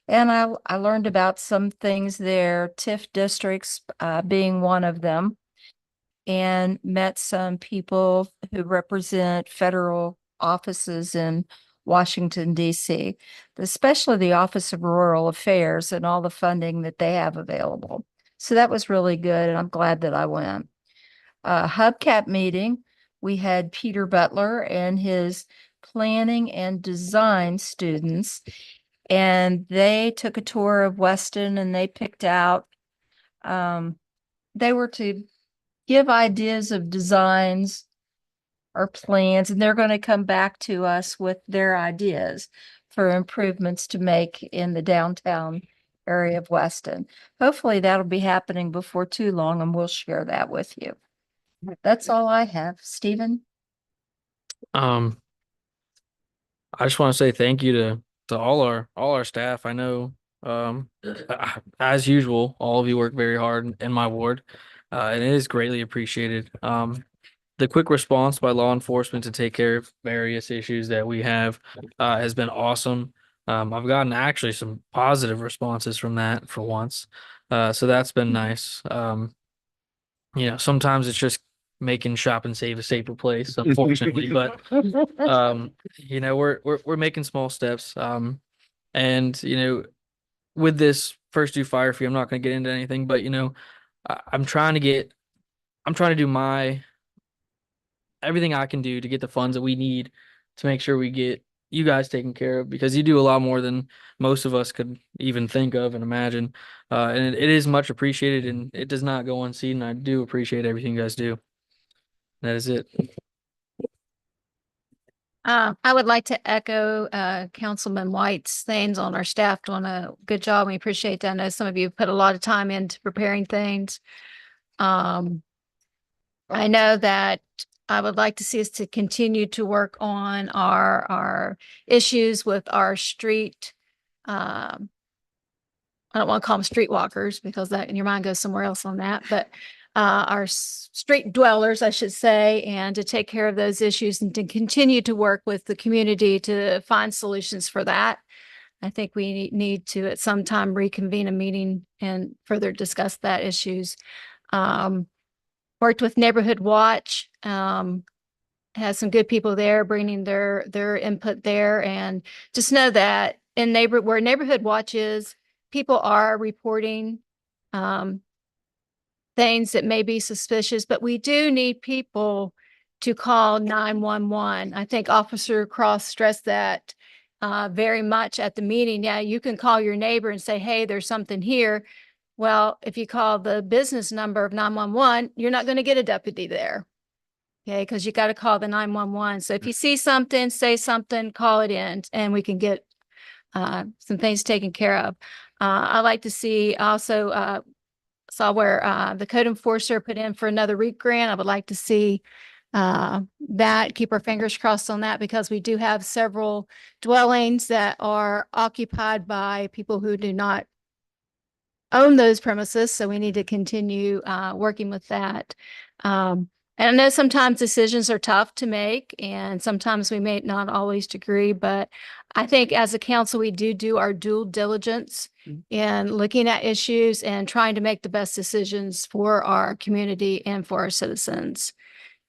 and I learned about some things there, TIF districts being one of them, and met some people who represent federal offices in Washington, D.C., especially the Office of Rural Affairs and all the funding that they have available. So that was really good, and I'm glad that I went. Hubcap meeting, we had Peter Butler and his planning and design students, and they took a tour of Weston, and they picked out, they were to give ideas of designs or plans, and they're going to come back to us with their ideas for improvements to make in the downtown area of Weston. Hopefully that'll be happening before too long, and we'll share that with you. That's all I have. Stephen? I just want to say thank you to all our staff. I know, as usual, all of you work very hard in my ward, and it is greatly appreciated. The quick response by law enforcement to take care of various issues that we have has been awesome. I've gotten actually some positive responses from that for once, so that's been nice. Sometimes it's just making shop and save a safer place, unfortunately, but we're making small steps. And with this first due fire fee, I'm not going to get into anything, but I'm trying to do everything I can do to get the funds that we need to make sure we get you guys taken care of, because you do a lot more than most of us could even think of and imagine. And it is much appreciated, and it does not go unseen. And I do appreciate everything you guys do. That is it. I would like to echo Councilman White's things on our staff doing a good job. We appreciate that. I know some of you put a lot of time into preparing things. I know that I would like to see us to continue to work on our issues with our street. I don't want to call them streetwalkers because that in your mind goes somewhere else on that, but our street dwellers, I should say, and to take care of those issues and to continue to work with the community to find solutions for that. I think we need to at some time reconvene a meeting and further discuss that issues. Worked with Neighborhood Watch, has some good people there bringing their input there, and just know that where Neighborhood Watch is, people are reporting things that may be suspicious, but we do need people to call 911. I think Officer Cross stressed that very much at the meeting. Yeah, you can call your neighbor and say, hey, there's something here. Well, if you call the business number of 911, you're not going to get a deputy there. Okay, because you got to call the 911. So if you see something, say something, call it in, and we can get some things taken care of. I like to see also saw where the code enforcer put in for another REAP grant. I would like to see that, keep our fingers crossed on that, because we do have several dwellings that are occupied by people who do not own those premises. So we need to continue working with that. And I know sometimes decisions are tough to make, and sometimes we may not always agree, but I think as a council, we do our due diligence in looking at issues and trying to make the best decisions for our community and for our citizens.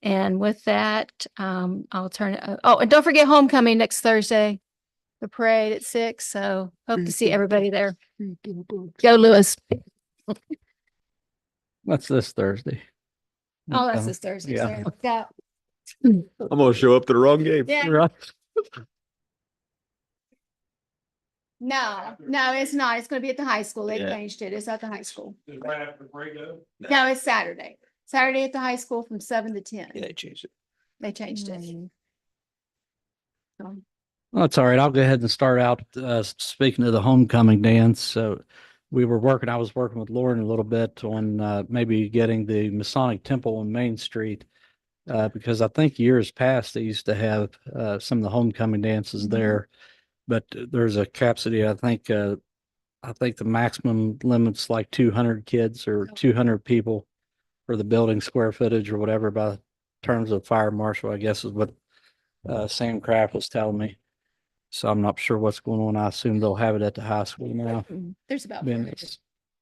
And with that, I'll turn it. Oh, and don't forget homecoming next Thursday, the parade at 6. So hope to see everybody there. Go Lewis. That's this Thursday. Oh, that's this Thursday. Yeah. Sorry. Yeah. I'm gonna show up to the wrong game. Yeah. Right. No, it's not. It's going to be at the high school. They Yeah. changed it. It's at the high school. Right after the break up. No, it's Saturday. Saturday at the high school from 7 to 10. Yeah, they changed it. They changed it. So, Well, that's all right. I'll go ahead and start out speaking of the homecoming dance. So I was working with Lauren a little bit on maybe getting the Masonic Temple on Main Street because I think years past they used to have some of the homecoming dances there, but there's a capacity. I think the maximum limit's like 200 kids or 200 people for the building square footage or whatever by terms of fire marshal, I guess is what Sam Kraft was telling me. So I'm not sure what's going on. I assume they'll have it at the high school now. there's about Being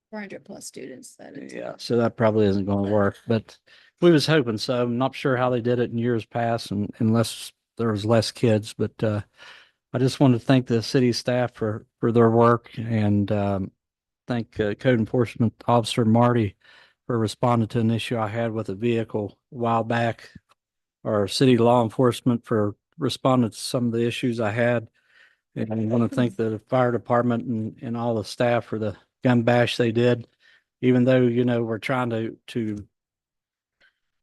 400 plus students that attend. Yeah, so that probably isn't going to work, but we was hoping so. I'm not sure how they did it in years past and unless there was less kids, but I just wanted to thank the city staff for their work and thank Code Enforcement Officer Marty for responding to an issue I had with a vehicle a while back, or city law enforcement for responding to some of the issues I had. And I want to thank the fire department and all the staff for the gun bash they did. Even though, we're trying to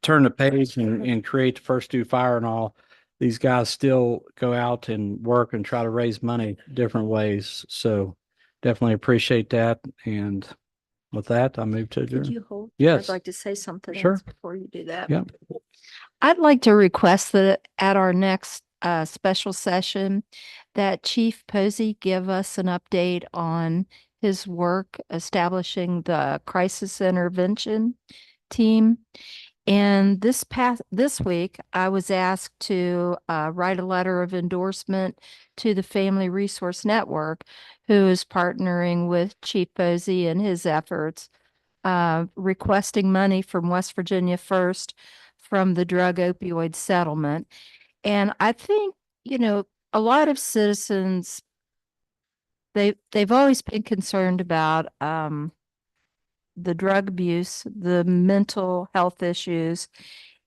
turn the page and create the first due fire and all, these guys still go out and work and try to raise money different ways. So definitely appreciate that. And with that, I move to adjourn. Could you hold? Yes. I'd like to say something Sure. else before you do that. Yep. I'd like to request that at our next special session, that Chief Posey give us an update on his work establishing the crisis intervention team. And this week, I was asked to write a letter of endorsement to the Family Resource Network, who is partnering with Chief Posey in his efforts, requesting money from West Virginia First from the drug opioid settlement. And I think, a lot of citizens, they've always been concerned about the drug abuse, the mental health issues,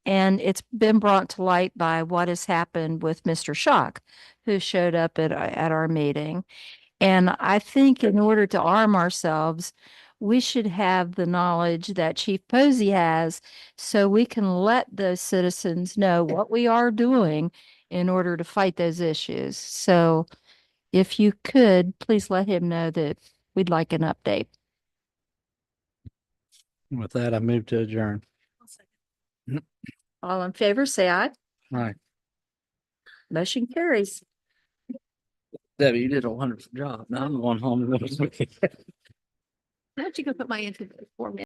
and it's been brought to light by what has happened with Mr. Shock, who showed up at our meeting. And I think in order to arm ourselves, we should have the knowledge that Chief Posey has so we can let those citizens know what we are doing in order to fight those issues. So if you could, please let him know that we'd like an update. With that, I move to adjourn. All in favor, say aye. All right. Motion carries. Debbie, you did a wonderful job. Now I'm going home. Why don't you go put my info for me?